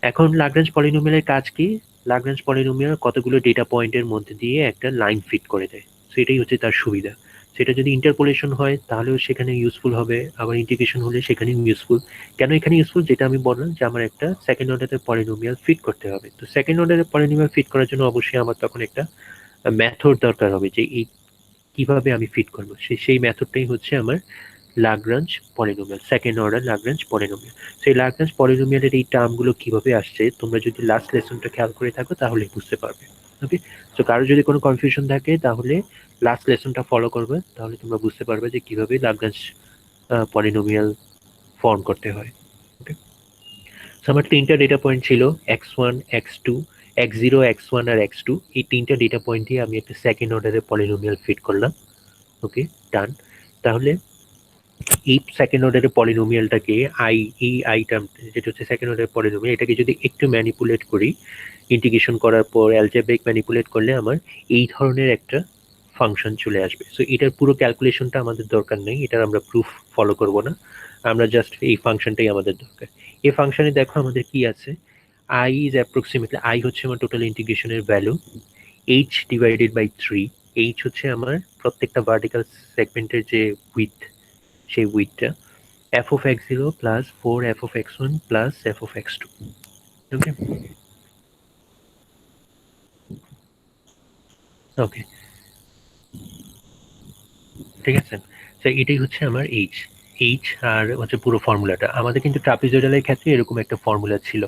এখন লাগরেঞ্জ পলিনোমিয়ালের কাজ কি? লাগরেঞ্জ পলিনোমিয়াল কতগুলো ডেটা পয়েন্টের মধ্যে দিয়ে একটা লাইন ফিট করে দেয়, সেটাই হচ্ছে তার সুবিধা। সেটা যদি ইন্টারপোলেশন হয় তাহলেও সেখানে ইউজফুল হবে, আবার ইন্টিগ্রেশন হলে সেখানেও ইউজফুল। কেন এখানে ইউজফুল? যেটা আমি বললাম যে আমার একটা সেকেন্ড অর্ডারের পলিনোমিয়াল ফিট করতে হবে। তো সেকেন্ড অর্ডারের পলিনোমিয়াল ফিট করার জন্য অবশ্যই আমার তখন একটা মেথড দরকার হবে যে এই কিভাবে আমি ফিট করবো। সেই মেথডটাই হচ্ছে আমার লাগরেঞ্জ পলিনোমিয়াল, সেকেন্ড অর্ডার লাগরেঞ্জ পলিনোমিয়াল। সেই লাগরেঞ্জ পলিনোমিয়ালের এই টার্মগুলো কিভাবে আসছে, তোমরা যদি লাস্ট লেসনটা খেয়াল করে থাকো তাহলে বুঝতে পারবে। ওকে, তো কারো যদি কোনো কনফিউশন থাকে তাহলে লাস্ট লেসনটা ফলো করবে, তাহলে তোমরা বুঝতে পারবে যে কিভাবে লাগরেঞ্জ পলিনোমিয়াল ফর্ম করতে হয়। ওকে, আমার তিনটা ডেটা পয়েন্ট ছিল, x1, x2, x0, x1 আর x2। এই তিনটা ডেটা পয়েন্ট দিয়ে আমি একটা সেকেন্ড অর্ডারের পলিনোমিয়াল ফিট করলাম। ওকে, ডান। তাহলে এই সেকেন্ড অর্ডারের পলিনোমিয়ালটাকে এই আই টার্ম যেটা হচ্ছে সেকেন্ড অর্ডারের পলিনোমিয়াল, এটাকে যদি একটু ম্যানিপুলেট করি, ইন্টিগ্রেশন করার পর অ্যালজেব্রিক ম্যানিপুলেট করলে আমার এই ধরনের একটা ফাংশন চলে আসবে। সো এটার পুরো ক্যালকুলেশনটা আমাদের দরকার নেই, এটার আমরা প্রুফ ফলো করব না, আমরা জাস্ট এই ফাংশনটাই আমাদের দরকার। এই ফাংশনে দেখো আমাদের কি আছে, আই ইজ অ্যাপ্রক্সিমেটলি, আই হচ্ছে আমার টোটাল ইন্টিগ্রেশনের value, h divided by 3, h হচ্ছে আমার প্রত্যেকটা ভার্টিক্যাল সেগমেন্টের যে উইথ, সেই উইথটা, f of x0 plus 4f of x1 plus f of x2. ওকে, ওকে, ঠিক আছে। তো এটাই হচ্ছে আমার এইচ, এইচ আর হচ্ছে পুরো ফর্মুলাটা। আমাদের কিন্তু ট্রাপিজয়েডালের ক্ষেত্রে এরকম একটা ফর্মুলা ছিল,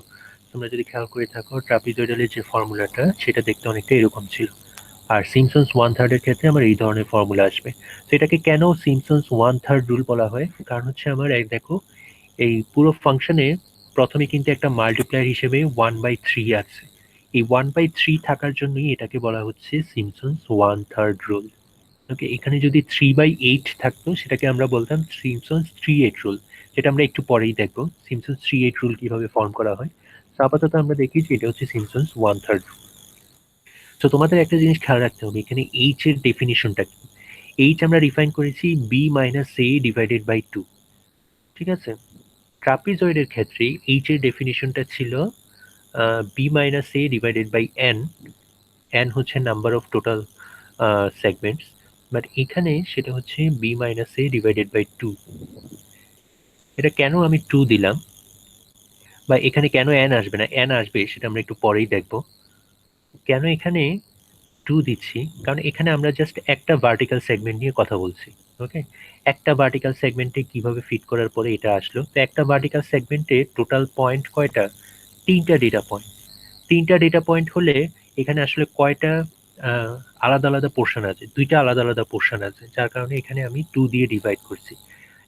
তোমরা যদি খেয়াল করে থাকো ট্রাপিজয়েডালের যে ফর্মুলাটা সেটা দেখতে অনেকটা এরকম ছিল। আর সিমসন্স 1/3 এর ক্ষেত্রে আমার এই ধরনের ফর্মুলা আসবে। তো এটাকে কেন সিমসন্স 1/3 রুল বলা হয়, কারণ হচ্ছে আমার দেখো এই পুরো ফাংশনে প্রথমে কিন্তু একটা মাল্টিপ্লায়ার হিসেবে 1/3 আছে, এই 1/3 থাকার জন্যই এটাকে বলা হচ্ছে সিমসন্স 1/3 রুল। ওকে, এখানে যদি 3/8 থাকতো সেটাকে আমরা বলতাম সিমসন্স 3/8 রুল, যেটা আমরা একটু পরেই দেখবো সিমসন্স 3/8 রুল কিভাবে ফর্ম করা হয়। তো আপাতত আমরা দেখি যে এটা হচ্ছে সিমসন্স 1/3 রুল। তো তোমাদের একটা জিনিস খেয়াল রাখতে হবে, এখানে এইচ এর ডেফিনিশনটা কি। এইচ আমরা ডিফাইন করেছি B minus A divided by 2, ঠিক আছে। ট্রাপিজয়েডের ক্ষেত্রে এইচ এর ডেফিনিশনটা ছিল B minus A divided by N, N হচ্ছে number of total segments, but এখানে সেটা হচ্ছে B minus A divided by 2। এটা কেন আমি 2 দিলাম, বা এখানে কেন এন আসবে না, এন আসবে সেটা আমরা একটু পরেই দেখব। কেন এখানে 2 দিচ্ছি, কারণ এখানে আমরা জাস্ট একটা ভার্টিক্যাল সেগমেন্ট নিয়ে কথা বলছি। ওকে, একটা ভার্টিক্যাল সেগমেন্টে কিভাবে ফিট করার পরে এটা আসলো। তো একটা ভার্টিক্যাল সেগমেন্টে টোটাল পয়েন্ট কয়টা, 3টা ডেটা পয়েন্ট। 3টা ডেটা পয়েন্ট হলে এখানে আসলে কয়টা আহ, আলাদা আলাদা পোর্শন আছে, 2টা আলাদা আলাদা পোর্শন আছে, যার কারণে এখানে আমি 2 দিয়ে ডিভাইড করছি।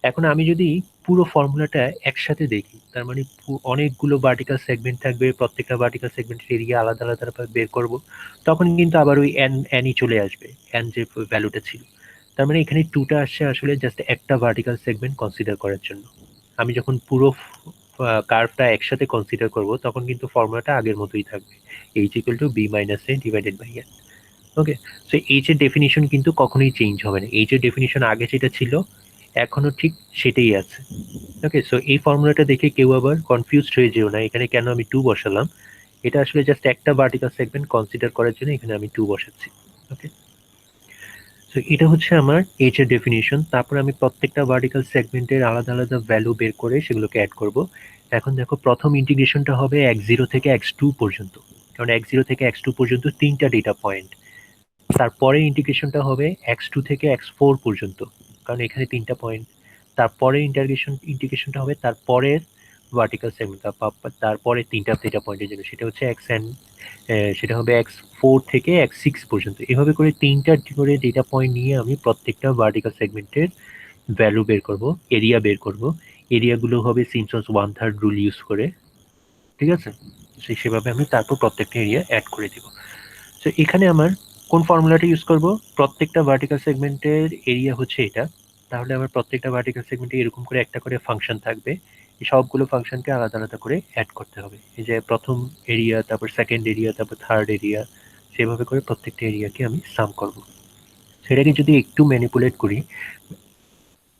এখন আমি যদি পুরো ফর্মুলাটা একসাথে দেখি, তার মানে অনেকগুলো ভার্টিক্যাল সেগমেন্ট থাকবে, প্রত্যেকটা ভার্টিক্যাল সেগমেন্টের এরিয়া আলাদা আলাদা বের করব, তখন কিন্তু আবার ওই এনই চলে আসবে, এন যে ভ্যালুটা ছিল। তার মানে এখানে 2টা আসছে আসলে জাস্ট একটা ভার্টিক্যাল সেগমেন্ট কনসিডার করার জন্য। আমি যখন পুরো কার্ভটা একসাথে কনসিডার করব তখন কিন্তু ফর্মুলাটা আগের মতোই থাকবে, h equal to b minus A divided by n. Okay, so h এর ডেফিনিশন কিন্তু কখনোই চেঞ্জ হবে না, এইচ এর ডেফিনিশন আগে যেটা ছিল এখনো ঠিক সেটাই আছে। ওকে, সো এই ফর্মুলাটা দেখে কেউ আবার কনফিউজড হয়ে যেও না, এখানে কেন আমি 2 বসালাম। এটা আসলে জাস্ট একটা ভার্টিক্যাল সেগমেন্ট কনসিডার করার জন্য এখানে আমি 2 বসাচ্ছি। ওকে, সো এটা হচ্ছে আমার এইচ এর ডেফিনিশন। তারপর আমি প্রত্যেকটা ভার্টিক্যাল সেগমেন্টের আলাদা আলাদা ভ্যালু বের করে সেগুলোকে অ্যাড করব। এখন দেখো প্রথম ইন্টিগ্রেশনটা হবে x0 থেকে x2 পর্যন্ত, কারণ x0 থেকে x2 পর্যন্ত 3টা ডেটা পয়েন্ট। তারপরে ইন্টিগ্রেশনটা হবে x2 থেকে x4 পর্যন্ত, কারণ এখানে 3টা পয়েন্ট। তারপরে ইন্টিগ্রেশনটা হবে তারপরের ভার্টিক্যাল সেগমেন্ট, তারপরে 3টা ডেটা পয়েন্টের জন্য, সেটা হচ্ছে সেটা হবে x4 থেকে x6 পর্যন্ত। এভাবে করে 3টা করে ডেটা পয়েন্ট নিয়ে আমি প্রত্যেকটা ভার্টিক্যাল সেগমেন্টের ভ্যালু বের করব, এরিয়া বের করব। এরিয়াগুলো হবে সিমসন্স 1/3 রুল ইউজ করে, ঠিক আছে। সেভাবে আমি তারপর প্রত্যেকটা এরিয়া অ্যাড করে দিব। তো এখানে আমার কোন ফর্মুলাটা ইউজ করব, প্রত্যেকটা ভার্টিক্যাল সেগমেন্টের এরিয়া হচ্ছে এটা, তাহলে আমার প্রত্যেকটা ভার্টিক্যাল সেগমেন্টে এরকম করে একটা করে ফাংশন থাকবে, এই সবগুলো ফাংশনকে আলাদা আলাদা করে অ্যাড করতে হবে। এই যে প্রথম এরিয়া, তারপর সেকেন্ড এরিয়া, তারপর থার্ড এরিয়া, সেভাবে করে প্রত্যেকটা এরিয়াকে আমি সাম করব। সেটাকে যদি একটু ম্যানিপুলেট করি,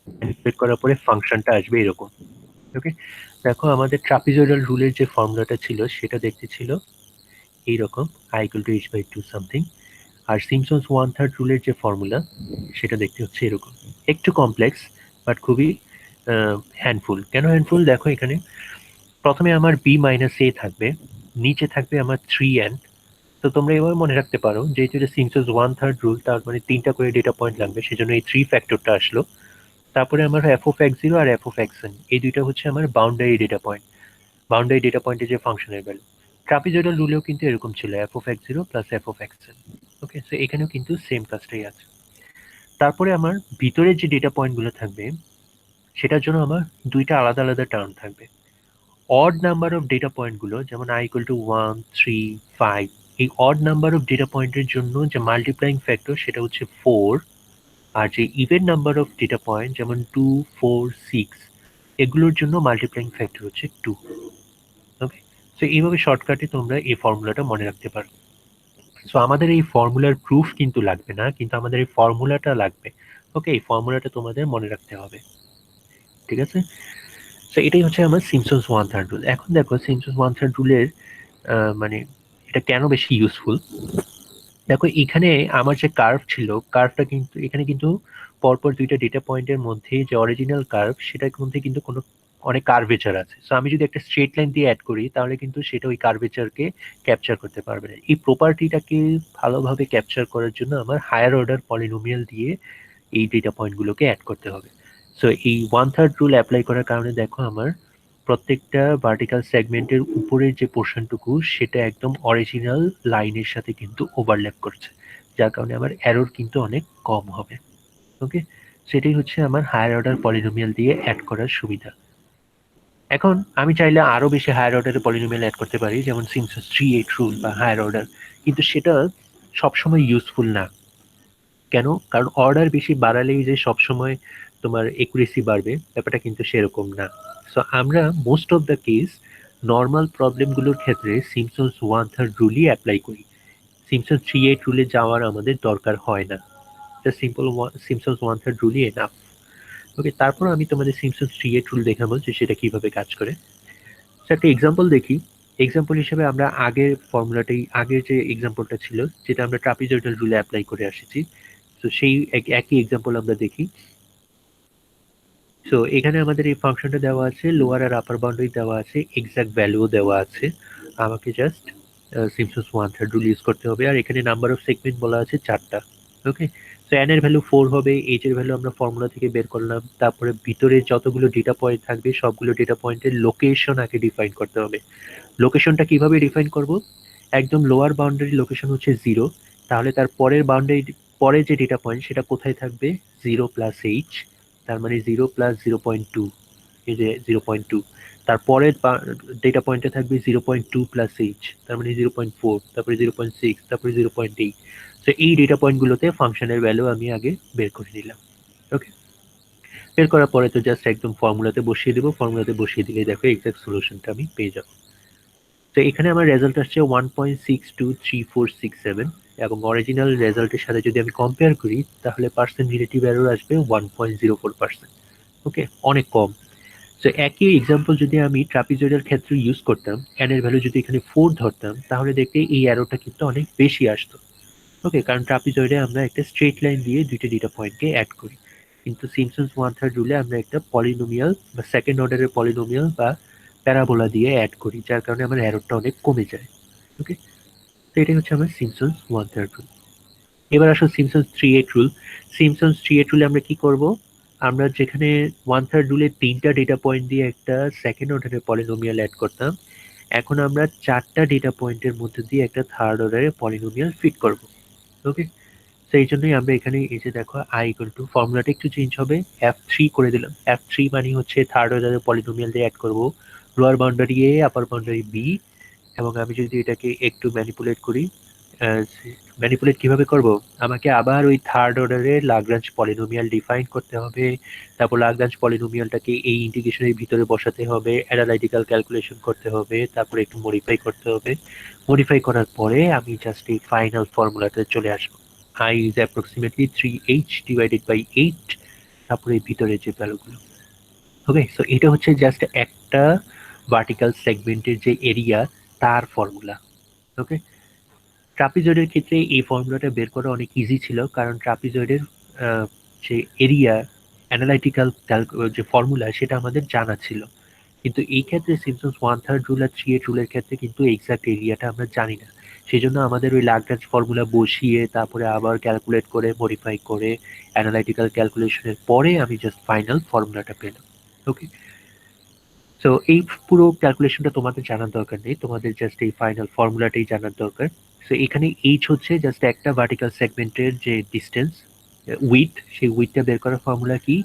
ম্যানিপুলেট করার পরে ফাংশনটা আসবে এরকম। ওকে, দেখো আমাদের ট্রাপিজয়েডাল রুলের যে ফর্মুলাটা ছিল সেটা দেখতে ছিল এইরকম, I equal to h by 2 something. আর সিমসন্স 1/3 রুলের যে ফর্মুলা সেটা দেখতে হচ্ছে এরকম, একটু কমপ্লেক্স বাট খুবই হ্যান্ডফুল। কেন হ্যান্ডফুল, দেখো এখানে প্রথমে আমার বি মাইনাস এ থাকবে, নিচে থাকবে আমার 3n। তো তোমরা এভাবে মনে রাখতে পারো যে এটা সিমসন্স 1/3 রুল, তার মানে 3টা করে ডেটা পয়েন্ট লাগবে, সেজন্য এই 3 ফ্যাক্টরটা আসলো। তারপরে আমার এফ অফ এক্স জিরো আর এফ অফ এক্স এন, এই দুইটা হচ্ছে আমার boundary data point, boundary data পয়েন্টের যে ফাংশনের ভ্যালু। ট্রাপিজয়েডাল রুলেও কিন্তু এরকম ছিল, f of x zero plus F of x n. Okay, so এখানেও কিন্তু সেম কাজটাই আছে। তারপরে আমার ভিতরে যে ডেটা পয়েন্টগুলো থাকবে সেটার জন্য আমার দুইটা আলাদা আলাদা টার্ম থাকবে। অড নাম্বার অফ ডেটা পয়েন্টগুলো, যেমন আই ইকুয়াল টু 1, 3, 5, এই অড নাম্বার অফ ডেটা পয়েন্টের জন্য যে মাল্টিপ্লাইং ফ্যাক্টর সেটা হচ্ছে 4, আর যে even number of data point যেমন 2, 4, 6 এগুলোর জন্য মাল্টিপ্লাইং ফ্যাক্টর হচ্ছে 2। ওকে, সো এইভাবে শর্টকাটে তোমরা এই ফর্মুলাটা মনে রাখতে পারো। সো আমাদের এই ফর্মুলার প্রুফ কিন্তু লাগবে না, কিন্তু আমাদের এই ফর্মুলাটা লাগবে। ওকে, এই ফর্মুলাটা তোমাদের মনে রাখতে হবে, ঠিক আছে? সো এটাই হচ্ছে আমার সিম্পসনস ওয়ান থার্ড রুল। এখন দেখো সিম্পসনস ওয়ান থার্ড রুলের মানে এটা কেন বেশি ইউজফুল। দেখো এখানে আমার যে কার্ভ ছিল, কার্ভটা কিন্তু এখানে কিন্তু পরপর দুইটা ডেটা পয়েন্টের মধ্যে যে অরিজিনাল কার্ভ সেটার মধ্যে কিন্তু কোনো অনেক কার্ভেচার আছে। সো আমি যদি একটা স্ট্রেট লাইন দিয়ে অ্যাড করি তাহলে কিন্তু সেটা ওই কার্ভেচারকে ক্যাপচার করতে পারবে না। এই প্রপার্টিটাকে ভালোভাবে ক্যাপচার করার জন্য আমার হায়ার অর্ডার পলিনোমিয়াল দিয়ে এই ডেটা পয়েন্টগুলোকে অ্যাড করতে হবে। সো এই ওয়ান থার্ড রুল অ্যাপ্লাই করার কারণে দেখো আমার প্রত্যেকটা ভার্টিক্যাল সেগমেন্টের উপরের যে পোর্শনটুকু সেটা একদম অরিজিনাল লাইনের সাথে কিন্তু ওভারল্যাপ করছে, যার কারণে আমার এরর কিন্তু অনেক কম হবে। ওকে, সেটাই হচ্ছে আমার হায়ার অর্ডার পলিনোমিয়াল দিয়ে অ্যাড করার সুবিধা। এখন আমি চাইলে আরো বেশি হায়ার অর্ডারের পলিনোমিয়াল অ্যাড করতে পারি, যেমন সিম্পসনস 3/8 রুল বা হায়ার অর্ডার, কিন্তু সেটা সবসময় ইউজফুল না। কেন? কারণ অর্ডার বেশি বাড়ালেই যে সবসময় তোমার একুরেসি বাড়বে, ব্যাপারটা কিন্তু সেরকম না। সো আমরা most of the case normal প্রবলেমগুলোর ক্ষেত্রে সিম্পসনস ওয়ান থার্ড রুলই অ্যাপ্লাই করি। সিম্পসনস 3/8 রুলে যাওয়ার আমাদের দরকার হয় না। সিম্পল সিম্পসনস ওয়ান থার্ড রুলই এনাফ। ওকে, তারপর আমি তোমাদের সিম্পসনস 3/8 রুল দেখাবো যে সেটা কিভাবে কাজ করে। সো একটা এক্সাম্পল দেখি। এক্সাম্পল হিসেবে আমরা আগের যে এক্সাম্পলটা ছিল যেটা আমরা ট্রাপিজয়েডাল রুলে অ্যাপ্লাই করে আসছি, তো সেই একই এক্সাম্পল আমরা দেখি। সো এখানে আমাদের এই ফাংশনটা দেওয়া আছে, লোয়ার আর আপার বাউন্ডারি দেওয়া আছে, এক্সাক্ট ভ্যালুও দেওয়া আছে। আমাকে just Simpson's one third rule use করতে হবে। আর এখানে নাম্বার অফ সেগমেন্ট বলা আছে 4টা। ওকে, সো এন এর ভ্যালু 4 হবে, এইচ এর ভ্যালু আমরা ফর্মুলা থেকে বের করলাম। তারপরে ভিতরে যতগুলো ডেটা পয়েন্ট থাকবে সবগুলো ডেটা পয়েন্টের লোকেশন আগে ডিফাইন করতে হবে। লোকেশনটা কিভাবে ডিফাইন করব? একদম লোয়ার বাউন্ডারি লোকেশন হচ্ছে 0, তাহলে তার পরের বাউন্ডারি পরে যে ডেটা পয়েন্ট সেটা কোথায় থাকবে? 0 প্লাস এইচ, তার মানে 0 প্লাস 0.2, এই যে 0.2। তারপরের ডেটা পয়েন্টে থাকবে 0.2 প্লাস এইচ, তার মানে 0.4, তারপরে 0.6, তারপরে 0.8। তো এই ডেটা পয়েন্টগুলোতে ফাংশনের ভ্যালু আমি আগে বের করে নিলাম। ওকে, বের করার পরে তো জাস্ট একদম ফর্মুলাতে বসিয়ে দেবো, ফর্মুলাতে বসিয়ে দিলে দেখো এক্সাক্ট সলিউশনটা আমি পেয়ে যাবো। তো এখানে আমার রেজাল্ট আসছে 1.623467, এবং অরিজিনাল রেজাল্টের সাথে যদি আমি কম্পেয়ার করি তাহলে পার্সেন্ট রিলেটিভ এরর আসবে 1.04%। ওকে, অনেক কম। তো একই এক্সাম্পল যদি আমি ট্রাপিজয়েডের ক্ষেত্রে ইউজ করতাম, এন এর ভ্যালু যদি এখানে 4 ধরতাম, তাহলে দেখতে এই এররটা কিন্তু অনেক বেশি আসতো। ওকে, কারণ ট্রাপিজয়েডে আমরা একটা স্ট্রেট লাইন দিয়ে দুইটা ডেটা পয়েন্টকে অ্যাড করি, কিন্তু সিম্পসনস ওয়ান থার্ড রুলে আমরা একটা পলিনোমিয়াল বা সেকেন্ড অর্ডারের পলিনোমিয়াল বা প্যারাবোলা দিয়ে অ্যাড করি, যার কারণে আমার এররটা অনেক কমে যায়। ওকে, তো এটাই হচ্ছে আমার সিম্পসনস ওয়ান থার্ড রুল। এবার আসো সিম্পসনস 3/8 রুল। সিম্পসনস 3/8 রুলে আমরা কি করব? আমরা যেখানে ওয়ান থার্ড রুলে 3টা ডেটা পয়েন্ট দিয়ে একটা সেকেন্ড অর্ডারের পলিনোমিয়াল অ্যাড করতাম, এখন আমরা 4টা ডেটা পয়েন্টের মধ্যে দিয়ে একটা থার্ড অর্ডারের পলিনোমিয়াল ফিট করব। ওকে, সেই জন্যই আমরা এখানে এই যে দেখো আই ইকুয়াল টু, ফর্মুলাটা একটু চেঞ্জ হবে, F3 করে দিলাম। F3 মানে হচ্ছে থার্ড অর্ডারের পলিনোমিয়াল দিয়ে অ্যাড করব, লোয়ার বাউন্ডারি এ, আপার বাউন্ডারি বি। এবং আমি যদি এটাকে একটু ম্যানিপুলেট করি, ম্যানিপুলেট কিভাবে করব? আমাকে আবার ওই থার্ড অর্ডারের লাগরাঞ্জ পলিনোমিয়াল ডিফাইন করতে হবে, তারপর লাগরাঞ্জ পলিনোমিয়ালটাকে এই ইন্টিগ্রেশনের ভিতরে বসাতে হবে, অ্যানালাইটিক্যাল ক্যালকুলেশন করতে হবে, তারপরে একটু মডিফাই করতে হবে। মডিফাই করার পরে আমি জাস্ট এই ফাইনাল ফর্মুলাতে চলে আসবো। I is approximately 3h divided by 8, তারপরে ভিতরে যে ভ্যালুগুলো। ওকে, সো এটা হচ্ছে জাস্ট একটা ভার্টিক্যাল সেগমেন্টের যে এরিয়া তার ফর্মুলা। ওকে, ট্রাপিজয়েডের ক্ষেত্রে এই ফর্মুলাটা বের করা অনেক ইজি ছিল, কারণ ট্রাপিজয়েডের যে এরিয়া অ্যানালাইটিক্যাল যে ফর্মুলা সেটা আমাদের জানা ছিল। কিন্তু এই ক্ষেত্রে সিম্পসনস ওয়ান থার্ড রুল আর 3/8 রুলের ক্ষেত্রে কিন্তু এক্সাক্ট এরিয়াটা আমরা জানি না। সেই জন্য আমাদের ওই লাগরাঞ্জ ফর্মুলা বসিয়ে তারপরে আবার ক্যালকুলেট করে মডিফাই করে অ্যানালাইটিক্যাল ক্যালকুলেশনের পরে আমি জাস্ট ফাইনাল ফর্মুলাটা পেলাম। ওকে, সো এই পুরো ক্যালকুলেশনটা তোমাদের জানার দরকার নেই, তোমাদের জাস্ট এই ফাইনাল ফর্মুলাটাই জানার দরকার। সো এখানে এইচ হচ্ছে জাস্ট একটা ভার্টিক্যাল সেগমেন্টের যে ডিস্টেন্স, উইথ, সেই উইথটা বের করার ফর্মুলা কি?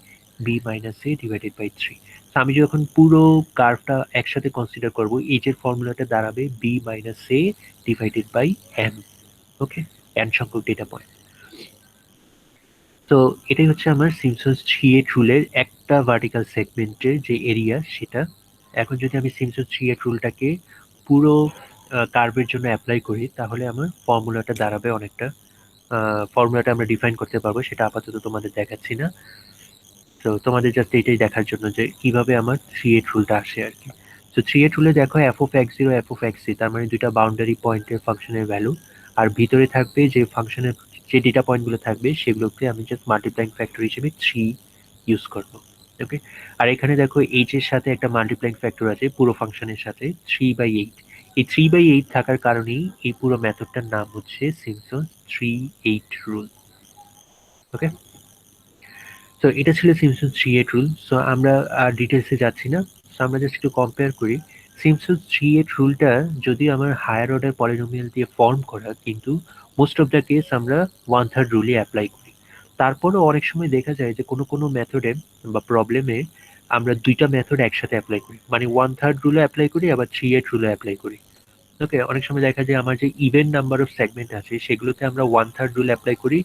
B minus A divided by 3। আমি যখন পুরো কার্ভটা একসাথে কনসিডার করব, এইচ এর ফর্মুলাটা দাঁড়াবে b minus A divided by n. Okay, n সংখ্যক ডেটা পয়েন্ট। তো এটাই হচ্ছে আমার সিমসন্স থ্রিয়েট রুলের একটা ভার্টিক্যাল সেগমেন্টের যে এরিয়া সেটা। এখন যদি আমি সিমসন্স থ্রিয়েট রুলটাকে পুরো কার্ভের জন্য অ্যাপ্লাই করি তাহলে আমার ফর্মুলাটা দাঁড়াবে অনেকটা। ফর্মুলাটা আমরা ডিফাইন করতে পারবো, সেটা আপাতত তোমাদের দেখাচ্ছি না। তো তোমাদের জাস্ট এইটাই দেখার জন্য যে কিভাবে আমার থ্রিয়েট রুলটা আসে আর কি। তো থ্রিয়েট রুলে দেখো f of x zero f of x c, তার মানে দুইটা বাউন্ডারি পয়েন্টের ফাংশনের ভ্যালু, আর ভিতরে থাকবে যে ফাংশনের যে ডেটা পয়েন্টগুলো থাকবে সেগুলোকে আমি জাস্ট মাল্টিপ্লাইং ফ্যাক্টর হিসেবে থ্রি ইউজ করবো। ওকে, আর এখানে দেখো এইচ এর সাথে একটা মাল্টিপ্লাইং ফ্যাক্টর আছে পুরো ফাংশনের সাথে 3/8। এই 3/8 থাকার কারণেই এই পুরো মেথডটার নাম হচ্ছে সিমসন 3/8 রুল। ওকে, তো এটা ছিল সিমসন 3/8 রুল। সো আমরা আর ডিটেলসে যাচ্ছি না, সো আমরা জাস্ট একটু কম্পেয়ার করি। সিমসন 3/8 রুলটা যদি আমার হায়ার অর্ডার পলিনোমিয়াল দিয়ে ফর্ম করা, কিন্তু মোস্ট অফ দ্য কেস আমরা 1/3 রুলই অ্যাপ্লাই করি। তারপরেও অনেক সময় দেখা যায় যে কোনো কোনো মেথডে বা প্রবলেমে আমরা দুইটা মেথড একসাথে অ্যাপ্লাই করি, মানে 1/3 রুলও অ্যাপ্লাই করি আবার 3/8 রুলও অ্যাপ্লাই করি। ওকে, অনেক সময় দেখা যায় আমার যে ইভেন নাম্বার অফ সেগমেন্ট আছে সেগুলোতে আমরা 1/3 রুল অ্যাপ্লাই করি,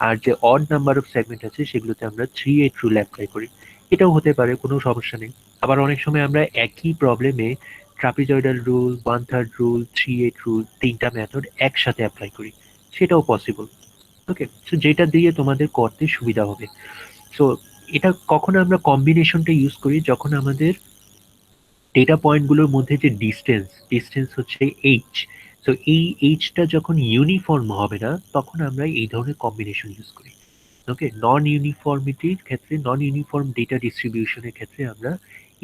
আর যে অড নাম্বার অফ সেগমেন্ট আছে সেগুলোতে আমরা 3/8 রুল অ্যাপ্লাই করি। এটাও হতে পারে, কোনো সমস্যা নেই। আবার অনেক সময় আমরা একই প্রবলেমে ট্রাপিজয়েডাল রুল, 1/3 রুল, 3/8 রুল তিনটা মেথড একসাথে অ্যাপ্লাই করি, সেটাও পসিবল। ওকে, সো যেটা দিয়ে তোমাদের করতে সুবিধা হবে। সো এটা কখন আমরা কম্বিনেশনটা ইউজ করি, যখন আমাদের ডেটা পয়েন্টগুলোর মধ্যে যে ডিস্টেন্স হচ্ছে এইচ, তো এই এইচটা যখন ইউনিফর্ম হবে না তখন আমরা এই ধরনের কম্বিনেশন ইউজ করি। ওকে, নন ইউনিফর্মিটির ক্ষেত্রে, নন ইউনিফর্ম ডেটা ডিস্ট্রিবিউশনের ক্ষেত্রে আমরা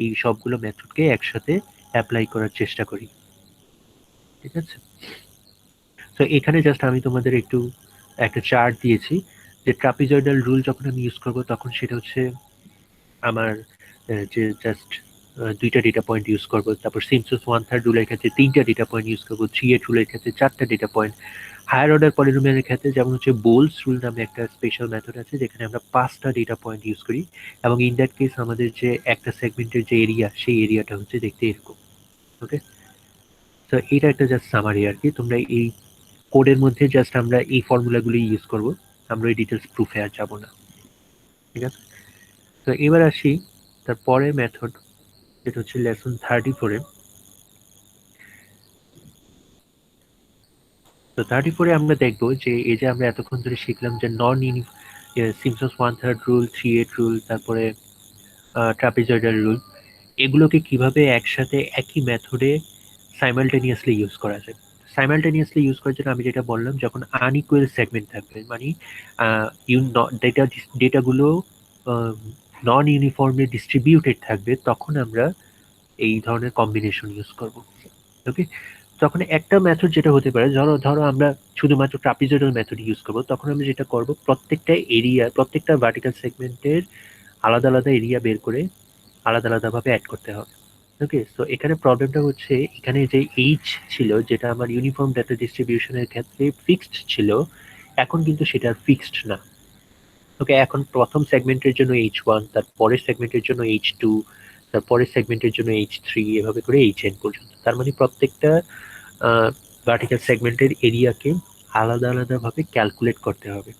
এই সবগুলো মেথডকে একসাথে অ্যাপ্লাই করার চেষ্টা করি। ঠিক আছে, তো এখানে জাস্ট আমি তোমাদের একটু একটা চার্ট দিয়েছি যে ট্রাপিজয়েডাল রুল যখন আমি ইউজ করব তখন সেটা হচ্ছে আমার যে জাস্ট দুইটা ডেটা পয়েন্ট ইউজ করবো, তারপর সিমসন্স 1/3 রুলের ক্ষেত্রে তিনটা ডেটা পয়েন্ট ইউজ করবো, 3/8 রুলের ক্ষেত্রে চারটা ডেটা পয়েন্ট। হায়ার অর্ডার পলিনোমিয়ালের ক্ষেত্রে যেমন হচ্ছে বোলস রুল নামে একটা স্পেশাল মেথড আছে যেখানে আমরা 5টা ডেটা পয়েন্ট ইউজ করি, এবং ইন দ্যাট কেস আমাদের যে একটা সেগমেন্টের যে এরিয়া সেই এরিয়াটা হচ্ছে দেখতে এরকম। ওকে, তো এটা একটা জাস্ট সামারি আর কি। তোমরা এই কোডের মধ্যে জাস্ট আমরা এই ফর্মুলাগুলি ইউজ করব, আমরা এই ডিটেলস প্রুফে আর যাবো না। ঠিক আছে, তো এবার আসি তার পরের মেথড, যেটা হচ্ছে লেসন 34-এ। তো 34-এ আমরা দেখবো যে এই যে আমরা এতক্ষণ ধরে শিখলাম যে নন ইউনি সিমসন্স 1/3 রুল, 3/8 রুল, তারপরে ট্রাপিজয়েডাল রুল, এগুলোকে কিভাবে একসাথে একই মেথডে সাইমালটেনিয়াসলি ইউজ করা যায়। সাইমালটেনিয়াসলি ইউজ করার জন্য আমি যেটা বললাম, যখন আনইকুয়াল সেগমেন্ট থাকবে, মানে ডেটা ডেটাগুলো নন ইউনিফর্মলি ডিস্ট্রিবিউটেড থাকবে, তখন আমরা এই ধরনের কম্বিনেশন ইউজ করব। ওকে, তখন একটা মেথড যেটা হতে পারে, ধরো ধরো আমরা শুধুমাত্র ট্রাপিজয়েডাল মেথড ইউজ করব, তখন আমরা যেটা করব প্রত্যেকটা এরিয়া, প্রত্যেকটা ভার্টিক্যাল সেগমেন্টের আলাদা আলাদা এরিয়া বের করে আলাদা আলাদা ভাবে অ্যাড করতে হবে। ওকে, সো এখানে প্রবলেমটা হচ্ছে এখানে যে এইচ ছিল যেটা আমার ইউনিফর্ম ডাটা ডিস্ট্রিবিউশনের ক্ষেত্রে ফিক্সড ছিল, এখন কিন্তু সেটা ফিক্সড না। ওকে, এখন প্রথম সেগমেন্টের জন্য H1, তার পরের সেগমেন্টের জন্য H2, তার পরের সেগমেন্টের জন্য H3, এভাবে করে Hn পর্যন্ত। তার মানে প্রত্যেকটা ভার্টিক্যাল সেগমেন্টের এরিয়াকে আলাদা আলাদা ভাবে ক্যালকুলেট করতে হবে।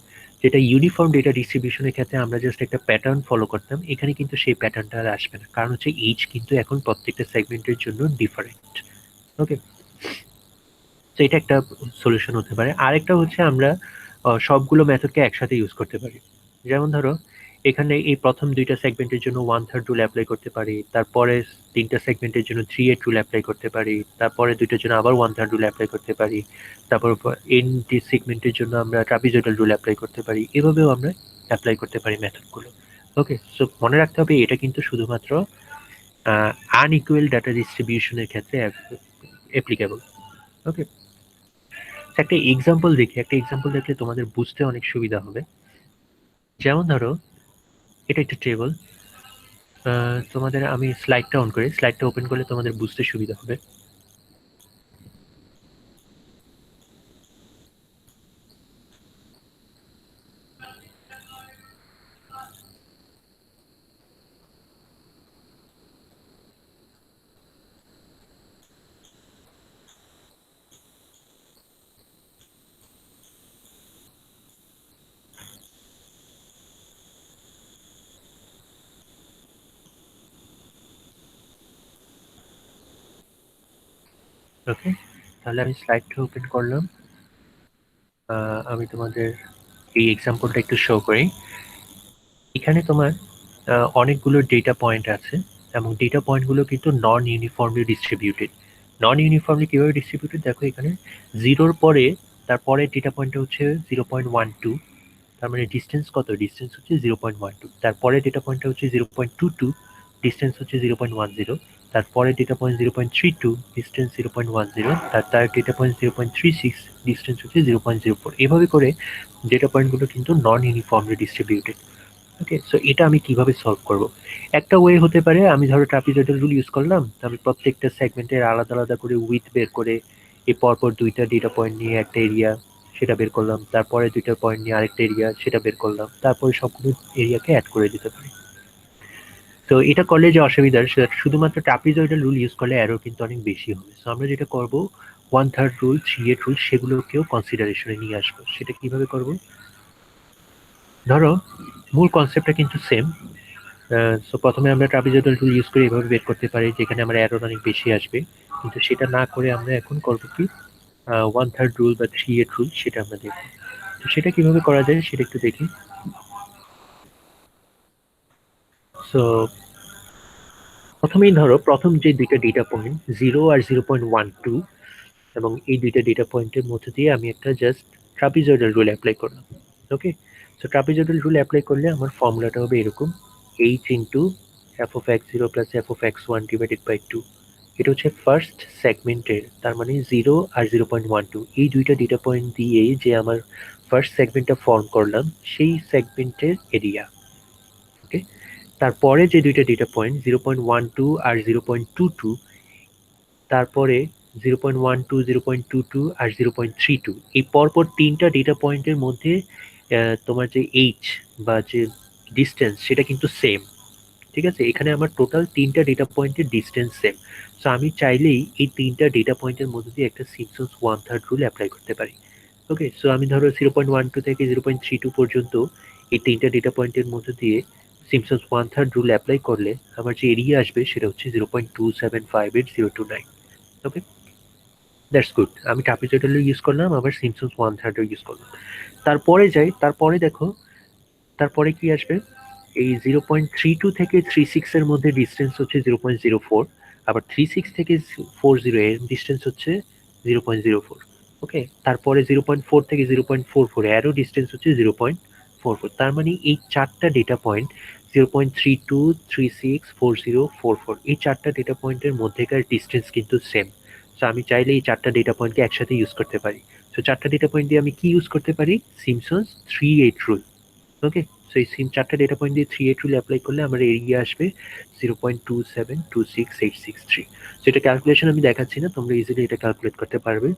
যেটা ইউনিফর্ম ডেটা ডিস্ট্রিবিউশনের ক্ষেত্রে আমরা জাস্ট একটা প্যাটার্ন ফলো করতাম, এখানে কিন্তু সেই প্যাটার্নটা আর আসবে না, কারণ হচ্ছে এইচ কিন্তু এখন প্রত্যেকটা সেগমেন্টের জন্য ডিফারেন্ট। ওকে, তো এটা একটা সলিউশন হতে পারে। আরেকটা হচ্ছে আমরা সবগুলো মেথডকে একসাথে ইউজ করতে পারি। যেমন ধরো এখানে এই প্রথম দুইটা সেগমেন্টের জন্য 1/3 রুল অ্যাপ্লাই করতে পারি, তারপরে তিনটা সেগমেন্টের জন্য 3/8 রুল অ্যাপ্লাই করতে পারি, তারপরে দুইটার জন্য আবার 1/3 রুল অ্যাপ্লাই করতে পারি, তারপর এনটি সেগমেন্টের জন্য আমরা ট্রাপিজয়েডাল রুল অ্যাপ্লাই করতে পারি, এভাবেও আমরা অ্যাপ্লাই করতে পারি মেথডগুলো। ওকে, সো মনে রাখতে হবে এটা কিন্তু শুধুমাত্র আনইকুয়াল ডাটা ডিস্ট্রিবিউশনের ক্ষেত্রে অ্যাপ্লিকেবল। ওকে, একটা এক্সাম্পল দেখি, একটা এক্সাম্পল দেখলে তোমাদের বুঝতে অনেক সুবিধা হবে। যেমন ধরো এটা একটা টেবল, তোমাদের আমি স্লাইডটা অন করি, স্লাইডটা ওপেন করলে তোমাদের বুঝতে সুবিধা হবে। ওকে, তাহলে আমি স্লাইডটা ওপেন করলাম। আমি তোমাদের এই এক্সাম্পলটা একটু শো করি। এখানে তোমার অনেকগুলো ডেটা পয়েন্ট আছে এবং ডেটা পয়েন্টগুলো কিন্তু নন ইউনিফর্মলি ডিস্ট্রিবিউটেড। নন ইউনিফর্মলি কিভাবে ডিস্ট্রিবিউটেড দেখো, এখানে জিরোর পরে তারপরে ডেটা পয়েন্টটা হচ্ছে 0.12, তার মানে ডিস্টেন্স কত, ডিস্টেন্স হচ্ছে 0.12। তারপরে ডেটা পয়েন্টটা হচ্ছে 0.22, ডিস্টেন্স হচ্ছে 0.10। তারপরে ডেটা পয়েন্ট 0.32, ডিস্টেন্স 0.10। তার ডেটা পয়েন্ট 0.36, ডিস্টেন্স হচ্ছে 0.04। এভাবে করে ডেটা পয়েন্টগুলো কিন্তু নন ইউনিফর্মলি ডিস্ট্রিবিউটেড। ওকে, সো এটা আমি কিভাবে সলভ করব? একটা ওয়ে হতে পারে, আমি ধরো ট্রাপিজয়েডাল রুল ইউজ করলাম, আমি প্রত্যেকটা সেগমেন্টের আলাদা আলাদা করে উইথ বের করে এই পরপর দুইটা ডেটা পয়েন্ট নিয়ে একটা এরিয়া সেটা বের করলাম, তারপরে দুইটা পয়েন্ট নিয়ে আরেকটা এরিয়া সেটা বের করলাম, তারপরে সবগুলো এরিয়াকে অ্যাড করে দিতে পারি। তো এটা করলে যে অসুবিধা সেটা শুধুমাত্র ট্রাপিজয়েডাল রুল ইউজ করলে এরর কিন্তু অনেক বেশি হবে। সো আমরা যেটা করব, 1/3 রুল, 3/8 রুল সেগুলোকেও কনসিডারেশনে নিয়ে আসবো। সেটা কিভাবে করব? ধরো মূল কনসেপ্টটা কিন্তু সেম। সো প্রথমে আমরা ট্রাপিজয়েডাল রুল ইউজ করে এভাবে বের করতে পারি যেখানে আমার এরর অনেক বেশি আসবে, কিন্তু সেটা না করে আমরা এখন করবো কি, 1/3 রুল বা 3/8 রুল সেটা আমরা দেখবো। তো সেটা কিভাবে করা যায় সেটা একটু দেখি। সো প্রথমেই ধরো প্রথম যে দুইটা ডেটা পয়েন্ট 0 আর 0.12, এবং এই দুইটা ডেটা পয়েন্টের মধ্যে দিয়ে আমি একটা জাস্ট ট্রাপিজয়েডাল রুল অ্যাপ্লাই করলাম। ওকে, সো ট্রাপিজয়েডাল রুল অ্যাপ্লাই করলে আমার ফর্মুলাটা হবে এরকম, h into F of x zero plus F of x one divided by 2। এটা হচ্ছে ফার্স্ট সেগমেন্টের, তার মানে 0 আর 0.12 এই দুইটা ডেটা পয়েন্ট দিয়ে যে আমার ফার্স্ট সেগমেন্টটা ফর্ম করলাম সেই সেগমেন্টের এরিয়া। ওকে, তারপরে যে দুইটা ডেটা পয়েন্ট 0.12 আর 0.22, তারপরে 0.12, 0.22 আর 0.32, এই পরপর তিনটা ডেটা পয়েন্টের মধ্যে তোমার যে এইচ বা যে ডিস্টেন্স সেটা কিন্তু সেম। ঠিক আছে, এখানে আমার টোটাল তিনটা ডেটা পয়েন্টের ডিস্টেন্স সেম। সো আমি চাইলেই এই তিনটা ডেটা পয়েন্টের মধ্যে দিয়ে একটা সিম্পসন্স 1/3 রুল অ্যাপ্লাই করতে পারি। ওকে, সো আমি ধরো 0.12 থেকে 0.32 পর্যন্ত এই তিনটা ডেটা পয়েন্টের মধ্যে দিয়ে সিম্পসন্স 1/3 রুল অ্যাপ্লাই করলে আমার যে এরিয়া আসবে সেটা হচ্ছে 0.2758029। ওকে, দ্যাটস গুড। আমি ট্রাপিজয়েডাল ইউজ করলাম, আবার সিম্পসন্স 1/3 ইউজ করলাম। তারপরে যাই, তারপরে দেখো তারপরে কি আসবে, এই 0.32 থেকে 36 এর মধ্যে ডিস্টেন্স হচ্ছে 0.04, আবার 36 থেকে 40 এর ডিস্টেন্স হচ্ছে 0.04। ওকে, তারপরে 0.4 থেকে 0.44 এরও ডিস্টেন্স হচ্ছে 0.44। তার মানে এই চারটা ডেটা পয়েন্ট 0.32, 36, 40, 44 এই চারটা ডেটা পয়েন্টের মধ্যেকার ডিস্টেন্স কিন্তু সেম। সো আমি চাইলে এই চারটা ডেটা পয়েন্টকে একসাথে ইউজ করতে পারি। সো চারটা ডেটা পয়েন্ট দিয়ে আমি কি ইউজ করতে পারি, সিম্পসন্স 3/8 রুল। ওকে, সো এই চারটা ডেটা পয়েন্ট দিয়ে 3/8 রুল অ্যাপ্লাই করলে আমার এরিয়া আসবে 0.2726863। সো এটা ক্যালকুলেশন আমি দেখাচ্ছি না, তোমরা ইজিলি এটা ক্যালকুলেট করতে পারবে।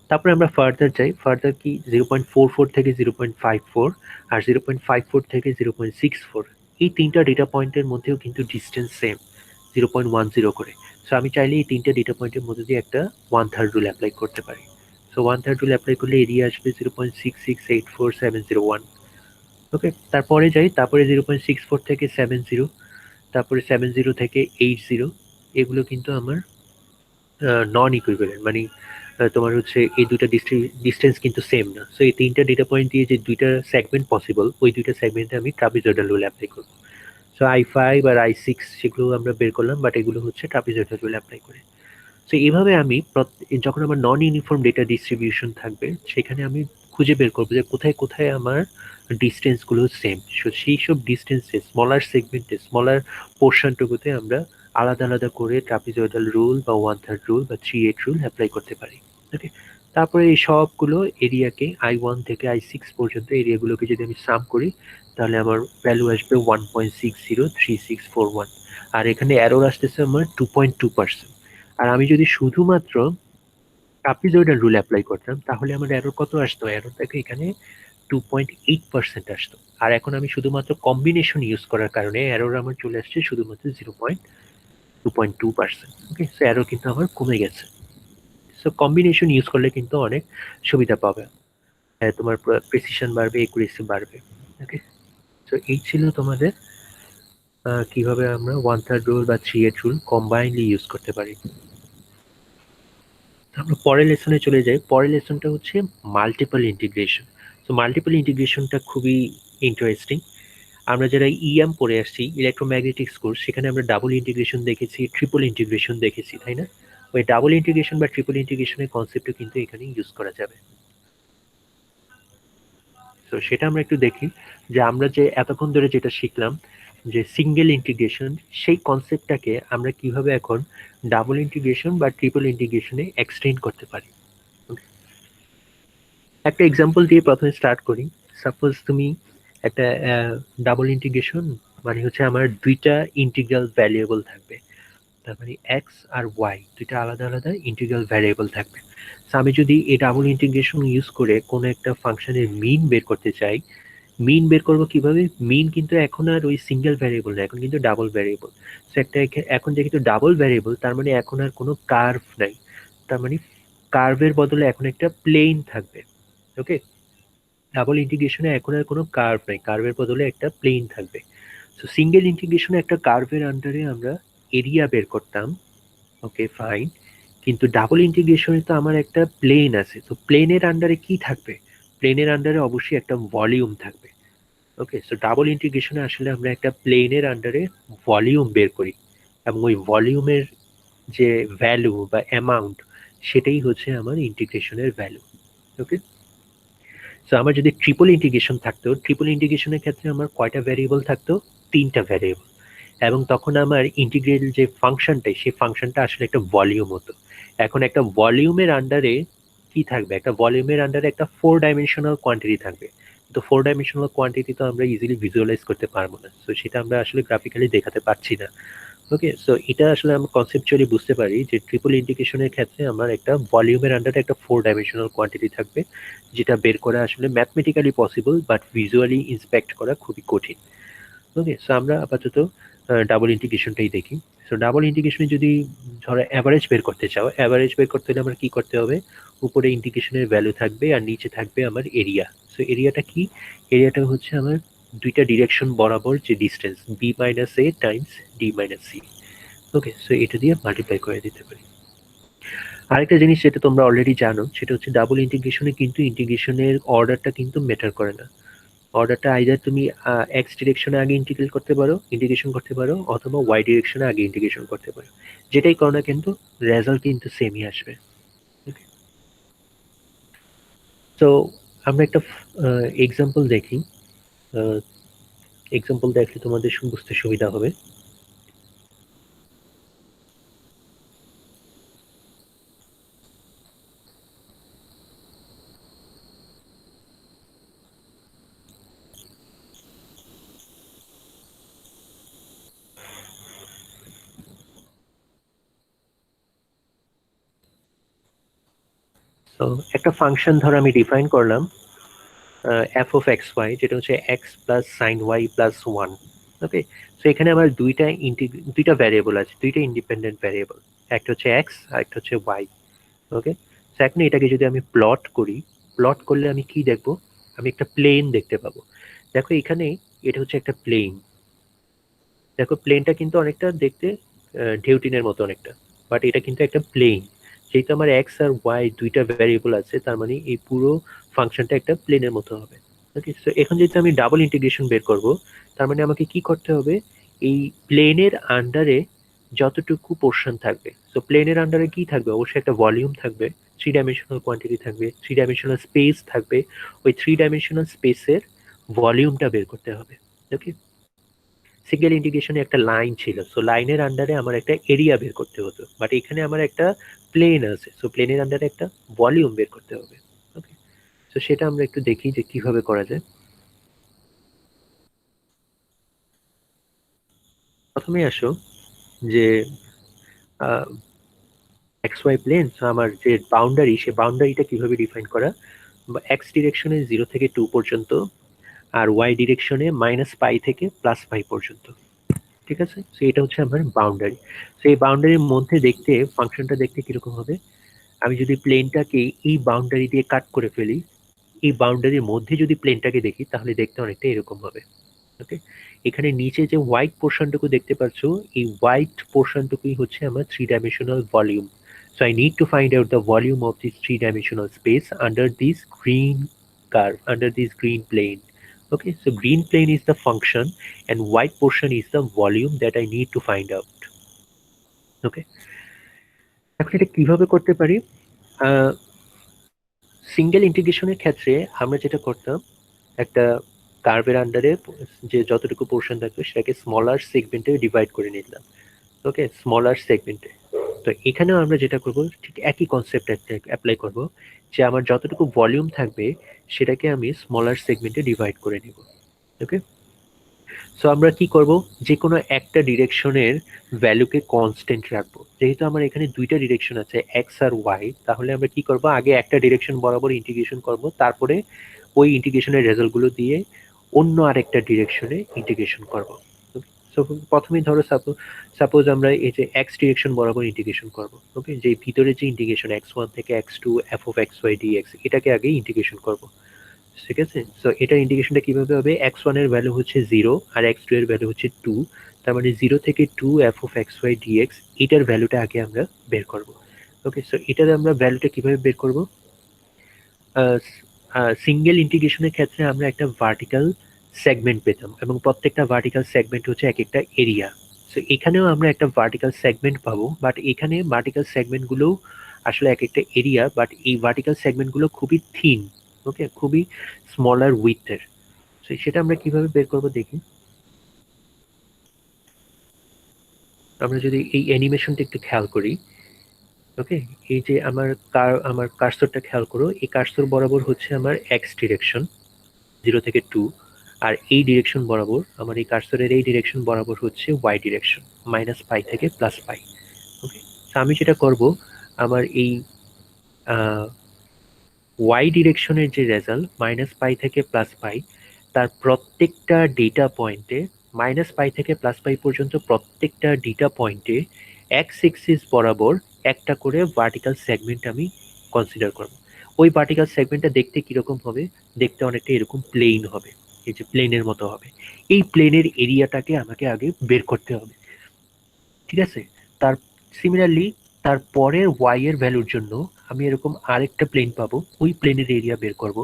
তারপরে আমরা ফার্দার যাই, ফার্দার কি 0.44 থেকে 0.54 আর 0.54 থেকে 0.64 এই তিনটা ডেটা পয়েন্টের মধ্যেও কিন্তু ডিস্টেন্স সেম 0.10 করে। সো আমি চাইলে এই তিনটা ডেটা পয়েন্টের মধ্যে দিয়ে একটা 1/3 রুল অ্যাপ্লাই করতে পারি। সো 1/3 রুল অ্যাপ্লাই করলে এরিয়া আসবে 0.6684701। ওকে, তারপরে যাই, তারপরে 0.64 থেকে 70, তারপরে 70 থেকে 80, এগুলো কিন্তু আমার নন ইকুইভ্যালেন্ট, মানে তোমার হচ্ছে এই দুইটা ডিস্টেন্স কিন্তু সেম না। সো এই তিনটা ডেটা পয়েন্ট দিয়ে যে দুইটা সেগমেন্ট পসিবল, ওই দুইটা সেগমেন্টে আমি ট্রাপিজয়েডাল রুল অ্যাপ্লাই করবো। সো I5 আর I6 সেগুলো আমরা বের করলাম, বাট এগুলো হচ্ছে ট্রাপিজয়েডাল রুল অ্যাপ্লাই করে। সো এইভাবে আমি যখন আমার নন ইউনিফর্ম ডেটা ডিস্ট্রিবিউশন থাকবে সেখানে আমি খুঁজে বের করবো যে কোথায় কোথায় আমার ডিস্টেন্স গুলো সেম। সো সেই সব ডিস্টেন্সে স্মলার সেগমেন্টে স্মলার পোর্শনটুকুতে আমরা আলাদা আলাদা করে ট্রাপিজয়েডাল রুল বা 1/3 রুল বা 3/8 রুল অ্যাপ্লাই করতে পারি। ওকে, তারপরে এই সবগুলো এরিয়াকে I1 থেকে I6 পর্যন্ত এরিয়াগুলোকে যদি আমি সাম করি তাহলে আমার ভ্যালু আসবে 1.603641। আর এখানে এরর আসতেছে আমার 2.2%। আর আমি যদি শুধুমাত্র ট্রাপিজয়েডাল রুল অ্যাপ্লাই করতাম তাহলে আমার এরর কত আসতো, এরর দেখো এখানে 2.8% আসতো। আর এখন আমি শুধুমাত্র কম্বিনেশন ইউজ করার কারণে এরর আমার চলে আসছে শুধুমাত্র 0.2%। ওকে, সো এরর কিন্তু আমার কমে গেছে। সো কম্বিনেশন ইউজ করলে কিন্তু অনেক সুবিধা পাবে, তোমার প্রেসিশন বাড়বে, একুরেসি বাড়বে। ওকে, সো এই ছিল তোমাদের কিভাবে আমরা 1/3 রুল বা 3/8 রুল কম্বাইনলি ইউজ করতে পারি। আমরা পরের লেসনে চলে যাই। পরের লেসনটা হচ্ছে মাল্টিপল ইন্টিগ্রেশন। তো মাল্টিপল ইন্টিগ্রেশনটা খুবই ইন্টারেস্টিং। আমরা যারা ইএম পড়ে আসছি, ইলেকট্রোম্যাগনেটিক্স কোর্স, সেখানে আমরা ডাবল ইন্টিগ্রেশন দেখেছি, ট্রিপল ইন্টিগ্রেশন দেখেছি, তাই না? ওই ডাবল ইন্টিগ্রেশন বা ট্রিপল ইন্টিগ্রেশনের কনসেপ্টও কিন্তু এখানে ইউজ করা যাবে। তো সেটা আমরা একটু দেখি যে আমরা যে এতক্ষণ ধরে যেটা শিখলাম যে সিঙ্গেল ইন্টিগ্রেশন, সেই কনসেপ্টটাকে আমরা কিভাবে এখন ডাবল ইন্টিগ্রেশন বা ট্রিপল ইন্টিগ্রেশনে এক্সটেন্ড করতে পারি। একটা এক্সাম্পল দিয়ে প্রথমে স্টার্ট করি। সাপোজ তুমি একটা ডাবল ইন্টিগ্রেশন মানে হচ্ছে আমার দুইটা ইন্টিগ্রাল ভ্যারিয়েবল থাকবে, তার মানে এক্স আর ওয়াই দুইটা আলাদা আলাদা ইন্টিগ্রাল ভ্যারিয়েবল থাকবে। তো আমি যদি এই ডাবল ইন্টিগ্রেশন ইউজ করে কোনো একটা ফাংশনের মিন বের করতে চাই, মিন বের করবো কিভাবে? মিন কিন্তু এখন আর ওই সিঙ্গেল ভ্যারিয়েবল না, এখন কিন্তু ডাবল ভ্যারিয়েবল। তো একটা এখন যেহেতু ডাবল ভ্যারিয়েবল, তার মানে এখন আর কোনো কার্ভ নাই, তার মানে কার্ভের বদলে এখন একটা প্লেন থাকবে। ওকে, ডাবল ইন্টিগ্রেশনে এখন আর কোনো কার্ভ নাই, কার্ভের বদলে একটা প্লেন থাকবে। সো সিঙ্গেল ইন্টিগ্রেশনে একটা কার্ভের আন্ডারে আমরা এরিয়া বের করতাম, ওকে ফাইন। কিন্তু ডাবল ইন্টিগ্রেশনে তো আমার একটা প্লেন আছে, তো প্লেনের আন্ডারে কি থাকবে? প্লেনের আন্ডারে অবশ্যই একটা ভলিউম থাকবে। ওকে, সো ডাবল ইন্টিগ্রেশনে আসলে আমরা একটা প্লেনের আন্ডারে ভলিউম বের করি, এবং ওই ভলিউমের যে ভ্যালু বা অ্যামাউন্ট, সেটাই হচ্ছে আমার ইন্টিগ্রেশনের ভ্যালু। ওকে, সো আমার যদি ট্রিপল ইন্টিগ্রেশন থাকতো, ট্রিপল ইন্টিগ্রেশনের ক্ষেত্রে আমার কয়টা ভ্যারিয়েবল থাকতো? তিনটা ভ্যারিয়েবল। এবং তখন আমার ইন্টিগ্রেল যে ফাংশনটাই, সেই ফাংশনটা আসলে একটা ভলিউম হতো। এখন একটা ভলিউমের আন্ডারে কি থাকবে? একটা ভলিউমের আন্ডারে একটা 4 ডাইমেনশনাল কোয়ান্টিটি থাকবে। তো 4 ডাইমেনশনাল কোয়ান্টিটি তো আমরা ইজিলি ভিজুয়ালাইজ করতে পারবো না, তো সেটা আমরা আসলে গ্রাফিক্যালি দেখাতে পারছি না। ওকে, সো এটা আসলে আমরা কনসেপচুয়ালি বুঝতে পারি যে ট্রিপল ইন্টিগ্রেশনের ক্ষেত্রে আমার একটা ভলিউমের আন্ডারে একটা 4 ডাইমেনশনাল কোয়ান্টিটি থাকবে, যেটা বের করা আসলে mathematically possible, but visually inspect করা খুবই কঠিন। ওকে, সো আমরা আপাতত ডাবল ইন্টিগ্রেশনটাই দেখি। সো ডাবল ইন্টিগ্রেশনে যদি ধরো অ্যাভারেজ বের করতে চাও, অ্যাভারেজ বের করতে হলে আমার কি করতে হবে? উপরে ইন্টিগ্রেশনের ভ্যালু থাকবে আর নিচে থাকবে আমার এরিয়া। সো এরিয়াটা কি? এরিয়াটা হচ্ছে আমার দুইটা ডিরেকশন বরাবর যে ডিস্টেন্স, বি মাইনাস এ টাইমস ডি মাইনাস সি। ওকে, সো এটা দিয়ে মাল্টিপ্লাই করে দিতে পারি। আরেকটা জিনিস যেটা তোমরা অলরেডি জানো, সেটা হচ্ছে ডাবল ইন্টিগ্রেশনে কিন্তু ইন্টিগ্রেশনের অর্ডারটা কিন্তু ম্যাটার করে না। অর্ডারটা আইদার তুমি এক্স ডিরেকশনে আগে ইন্টিগ্রেট করতে পারো, ইন্টিগ্রেশন করতে পারো, অথবা ওয়াই ডিরেকশনে আগে ইন্টিগ্রেশন করতে পারো। যেটাই করো না কিন্তু রেজাল্ট কিন্তু সেমই আসবে। তো আমরা একটা এক্সাম্পল দেখি। এক্সাম্পল দেখলে তোমাদের বুঝতে সুবিধা হবে। তো একটা ফাংশন ধর আমি ডিফাইন করলাম, এফ অফ এক্স ওয়াই, যেটা হচ্ছে X plus sine Y plus one. Okay, তো এখানে আমার দুইটা ভ্যারিয়েবল আছে, দুইটা ইন্ডিপেন্ডেন্ট ভ্যারিয়েবল, একটা হচ্ছে এক্স আর একটা হচ্ছে ওয়াই। ওকে, তো এখন এটাকে যদি আমি প্লট করি, প্লট করলে আমি কি দেখবো? আমি একটা প্লেন দেখতে পাবো। দেখো এখানে এটা হচ্ছে একটা প্লেন। দেখো প্লেনটা কিন্তু অনেকটা দেখতে ঢেউটিনের মতো অনেকটা, বাট এটা কিন্তু একটা প্লেন। যেহেতু আমার এক্স আর ওয়াই দুইটা ভ্যারিয়েবল আছে, তার মানে এই পুরো ফাংশনটা একটা প্লেনের মতো হবে। ওকে, তো এখন যেহেতু আমি ডাবল ইন্টিগ্রেশন বের করব, তার মানে আমাকে কি করতে হবে? এই প্লেনের আন্ডারে যতটুকু পোর্শন থাকবে, তো প্লেনের আন্ডারে কি থাকবে? অবশ্যই একটা ভলিউম থাকবে, 3 ডাইমেনশনাল কোয়ান্টিটি থাকবে, 3 ডাইমেনশনাল স্পেস থাকবে। ওই 3 ডাইমেনশনাল স্পেসের ভলিউমটা বের করতে হবে। ওকে, সিঙ্গেল ইন্টিগ্রেশনে একটা লাইন ছিল, সো লাইনের আন্ডারে আমার একটা এরিয়া বের করতে হতো, বাট এখানে আমার একটা প্লেন আছে, সো প্লেনের আন্ডারে একটা ভলিউম বের করতে হবে। ওকে, তো সেটা আমরা একটু দেখি যে কিভাবে করা যায়। প্রথমে আসো যে এক্স ওয়াই প্লেন, সো আমার যে বাউন্ডারি, সে বাউন্ডারিটা কিভাবে ডিফাইন করা? এক্স ডিরেকশনে 0 থেকে 2 পর্যন্ত, আর ওয়াই ডিরেকশনে -π থেকে +π পর্যন্ত। ঠিক আছে, তো এটা হচ্ছে আমার বাউন্ডারি। তো এই বাউন্ডারির মধ্যে দেখতে ফাংশনটা দেখতে কিরকম হবে? আমি যদি প্লেনটাকে এই বাউন্ডারি দিয়ে কাট করে ফেলি, এই বাউন্ডারির মধ্যে যদি প্লেনটাকে দেখি, তাহলে দেখতে অনেকটা এরকম হবে। ওকে, এখানে নিচে যে হোয়াইট পোর্শনটুকু দেখতে পাচ্ছ, এই হোয়াইট পোর্শনটুকুই হচ্ছে আমার 3 dimensional volume. So I need to find out the volume of this three-dimensional space under this green curve, under this green plane. Okay, so green plane is the function and white portion is the volume that I need to find out. Okay, এখন এটা কিভাবে করতে পারি? Single ইন্টিগ্রেশনের ক্ষেত্রে আমরা যেটা করতাম, একটা কার্ভের আন্ডারে যে যতটুকু পোর্শন থাকবে সেটাকে স্মলার সেগমেন্টে ডিভাইড করে নিলাম। ওকে, স্মলার সেগমেন্টে। তো এখানেও আমরা যেটা করব ঠিক একই কনসেপ্ট অ্যাপ্লাই করব, যে আমার যতটুকু ভলিউম থাকবে সেটাকে আমি স্মলার সেগমেন্টে ডিভাইড করে নেব। ওকে, সো আমরা কি করব, যে কোনো একটা ডিরেকশনের ভ্যালুকে কনস্ট্যান্ট রাখবো। যেহেতু আমার এখানে দুইটা ডিরেকশন আছে এক্স আর ওয়াই, তাহলে আমরা কি করব, আগে একটা ডিরেকশন বরাবর ইন্টিগ্রেশন করব, তারপরে ওই ইন্টিগ্রেশনের রেজাল্টগুলো দিয়ে অন্য আরেকটা ডিরেকশনে ইন্টিগ্রেশন করব। সো প্রথমেই ধরো সাপোজ আমরা এই যে এক্স ডিরেকশন বরাবর ইন্টিগ্রেশন করব। ওকে, যে ভিতরে যে ইন্টিগ্রেশন x1 থেকে x2 f(x, y) dx, এটাকে আগে ইন্টিগ্রেশন করব। ঠিক আছে, সো এটা ইন্টিগ্রেশনটা কিভাবে হবে, x1 এর ভ্যালু হচ্ছে 0 আর x2 এর ভ্যালু হচ্ছে 2, তার মানে 0 থেকে 2 f(x, y) dx, এটার ভ্যালুটা আগে আমরা বের করব। ওকে, সো এটার আমরা ভ্যালুটা কিভাবে বের করব, সিঙ্গেল ইন্টিগ্রেশনের ক্ষেত্রে আমরা একটা ভার্টিক্যাল সেগমেন্ট পেতাম এবং প্রত্যেকটা ভার্টিক্যাল সেগমেন্ট হচ্ছে এক একটা এরিয়া। সো এখানেও আমরা একটা ভার্টিক্যাল সেগমেন্ট পাবো, বাট এখানে ভার্টিক্যাল সেগমেন্টগুলো আসলে এক একটা এরিয়া, বাট এই ভার্টিক্যাল সেগমেন্টগুলো খুবই থিন। ওকে, খুবই স্মলার উইথের। সো সেটা আমরা কিভাবে বের করবো দেখি। আমরা যদি এই অ্যানিমেশনটা একটু খেয়াল করি, ওকে, এই যে আমার কার্সরটা খেয়াল করো, এই কার্সর বরাবর হচ্ছে আমার এক্স ডিরেকশন 0 থেকে 2, আর এই ডিরেকশন বরাবর আমার এই কার্সরের এই ডিরেকশন বরাবর হচ্ছে ওয়াই ডিরেকশন, -π থেকে +π। ওকে, তো আমি যেটা করব, আমার এই ওয়াই ডিরেকশনের যে রেজাল্ট -π থেকে +π, তার প্রত্যেকটা ডেটা পয়েন্টে -π থেকে +π পর্যন্ত প্রত্যেকটা ডেটা পয়েন্টে এক্স এক্সিস বরাবর একটা করে ভার্টিক্যাল সেগমেন্ট আমি কনসিডার করব। ওই ভার্টিক্যাল সেগমেন্টটা দেখতে কিরকম হবে, দেখতে অনেকটা এরকম প্লেন হবে, এই যে প্লেনের মতো হবে। এই প্লেনের এরিয়াটাকে আমাকে আগে বের করতে হবে। ঠিক আছে, তার সিমিলারলি তার পরের ওয়াই এর ভ্যালুর জন্য আমি এরকম আরেকটা প্লেন পাবো, ওই প্লেনের এরিয়া বের করব।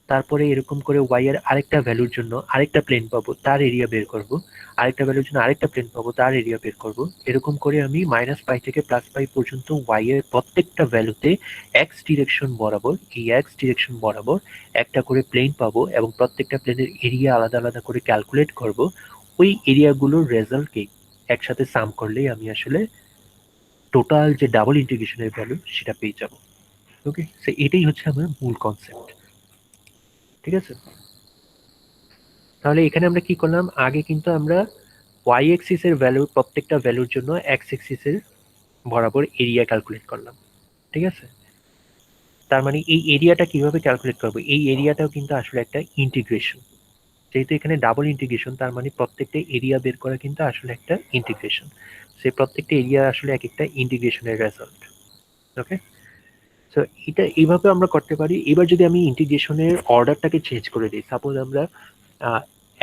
তারপরে এরকম করে ওয়াই এর আরেকটা ভ্যালুর জন্য আরেকটা প্লেন পাবো, তার এরিয়া বের করব। আরেকটা ভ্যালুর জন্য আরেকটা প্লেন পাবো, তার এরিয়া বের করব। এরকম করে আমি -π থেকে +π পর্যন্ত ওয়াই এর প্রত্যেকটা ভ্যালুতে এক্স ডিরেকশন বরাবর, এই এক্স ডিরেকশন বরাবর একটা করে প্লেন পাবো এবং প্রত্যেকটা প্লেনের এরিয়া আলাদা আলাদা করে ক্যালকুলেট করব। ওই এরিয়াগুলোর রেজাল্টকে একসাথে সাম করলেই আমি আসলে টোটাল যে ডাবল ইন্টিগ্রেশনের ভ্যালু সেটা পেয়ে যাব। ওকে, সো এটাই হচ্ছে আমার মূল কনসেপ্ট। ঠিক আছে, তাহলে এখানে আমরা কি করলাম, আগে কিন্তু আমরা ওয়াই এক্সিস এর ভ্যালু, প্রত্যেকটা ভ্যালুর জন্য এক্স এক্সিস এর বরাবর এরিয়া ক্যালকুলেট করলাম। ঠিক আছে, তার মানে এই এরিয়াটা কিভাবে ক্যালকুলেট করবো, এই এরিয়াটাও কিন্তু আসলে একটা ইন্টিগ্রেশন। যেহেতু এখানে ডাবল ইন্টিগ্রেশন, তার মানে প্রত্যেকটা এরিয়া বের করা কিন্তু আসলে একটা ইন্টিগ্রেশন। সেই প্রত্যেকটা এরিয়া আসলে এক একটা ইন্টিগ্রেশনের রেজাল্ট। ওকে, সো এটা এইভাবে আমরা করতে পারি। এবার যদি আমি ইন্টিগ্রেশনের অর্ডারটাকে চেঞ্জ করে দিই, সাপোজ আমরা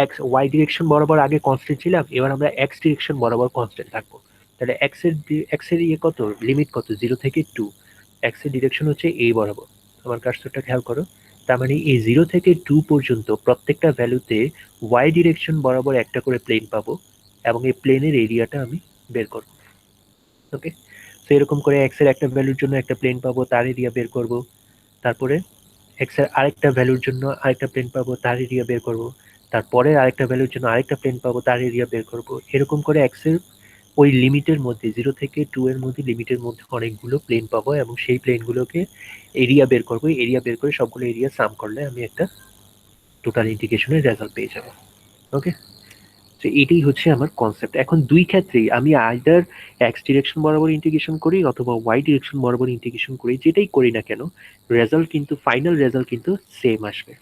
এক্স ওয়াই ডিরেকশন বরাবর আগে কনস্ট্যান্ট ছিলাম, এবার আমরা এক্স ডিরেকশন বরাবর কনস্ট্যান্ট থাকবো। তাহলে এক্স এর ইয়ে কত, লিমিট কত, 0 থেকে 2, এক্স এর ডিরেকশন হচ্ছে এই বরাবর। আমার কার্সরটা খেয়াল করো, তার মানে এই 0 থেকে 2 পর্যন্ত প্রত্যেকটা ভ্যালুতে ওয়াই ডিরেকশন বরাবর একটা করে প্লেন পাবো এবং এই প্লেনের এরিয়াটা আমি বের করব। ওকে, তো এরকম করে এক্স এর একটা ভ্যালুর জন্য একটা প্লেন পাবো, তার এরিয়া বের করব। তারপরে এক্স এর আরেকটা ভ্যালুর জন্য আরেকটা প্লেন পাবো, তার এরিয়া বের করব। তারপরে আরেকটা ভ্যালুর জন্য আরেকটা প্লেন পাবো, তার এরিয়া বের করব। এরকম করে এক্স এর ওই লিমিটের মধ্যে 0 থেকে 2 এর মধ্যে লিমিটের মধ্যে অনেকগুলো প্লেন পাবো এবং সেই প্লেনগুলোকে এরিয়া বের করবো। এরিয়া বের করে সবগুলো এরিয়া সাম করলে আমি একটা টোটাল ইন্টিগ্রেশনের রেজাল্ট পেয়ে যাব। ওকে, তো এটাই হচ্ছে আমার কনসেপ্ট। এখন দুই ক্ষেত্রেই আমি আইদার এক্স ডিরেকশন বরাবর ইন্টিগ্রেশন করি অথবা ওয়াই ডিরেকশন বরাবর ইন্টিগ্রেশন করি, যেটাই করি না কেন রেজাল্ট কিন্তু, ফাইনাল রেজাল্ট কিন্তু সেম আসবে।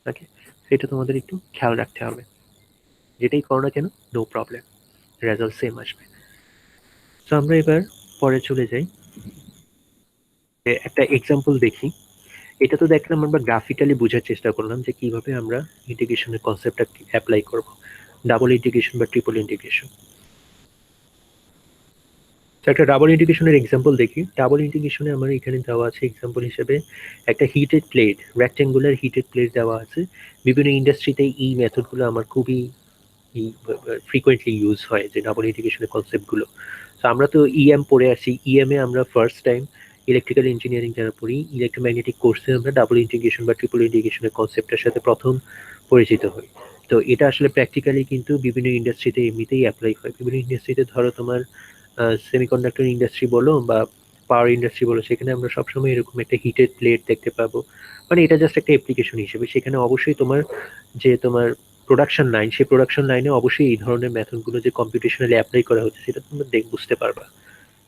ওকে, সেটা তোমাদের একটু খেয়াল রাখতে হবে। যেটাই করো না কেন, নো প্রবলেম, রেজাল্ট সেম আসবে। তো আমরা এবার পরে চলে যাই, একটা এক্সাম্পল দেখি। এটা তো দেখলাম আমরা গ্রাফিক্যালি বোঝার চেষ্টা করলাম যে কিভাবে আমরা ইন্টিগ্রেশনের কনসেপ্টটা অ্যাপ্লাই করব, ডাবল ইন্টিগ্রেশন বা ট্রিপল ইন্টিগ্রেশন। তো একটা ডাবল ইন্টিগ্রেশনের এক্সাম্পল দেখি। ডাবল ইন্টিগ্রেশনে আমার এখানে দেওয়া আছে এক্সাম্পল হিসেবে একটা heated plate, rectangular heated plate দেওয়া আছে। বিভিন্ন ইন্ডাস্ট্রিতে এই মেথডগুলো আমার খুবই ফ্রিকোয়েন্টলি ইউজ হয়, যে ডাবল ইন্টিগ্রেশনের কনসেপ্টগুলো। তো আমরা তো ইএম পড়ে আসি, ইএম এ আমরা ফার্স্ট টাইম ইলেকট্রিক্যাল ইঞ্জিনিয়ারিং যারা পড়ি, ইলেকট্রোম্যাগনেটিক কোর্সে আমরা ডাবল ইন্টিগ্রেশন বা ট্রিপল ইন্টিগ্রেশনের কনসেপ্টের সাথে প্রথম পরিচিত হই। তো এটা আসলে প্র্যাকটিক্যালি কিন্তু বিভিন্ন ইন্ডাস্ট্রিতে এমনিতেই অ্যাপ্লাই হয়। বিভিন্ন ইন্ডাস্ট্রিতে ধরো তোমার সেমিকন্ডাক্টর ইন্ডাস্ট্রি বলো বা পাওয়ার ইন্ডাস্ট্রি বলো, সেখানে আমরা সবসময় এরকম একটা হিটেড প্লেট দেখতে পাবো। মানে এটা জাস্ট একটা অ্যাপ্লিকেশন হিসেবে, সেখানে অবশ্যই তোমার প্রোডাকশন লাইন, সেই প্রোডাকশন লাইনে অবশ্যই এই ধরনের মেথডগুলো যে কম্পিউটেশনালি অ্যাপ্লাই করা হচ্ছে সেটা তোমরা বুঝতে পারবা।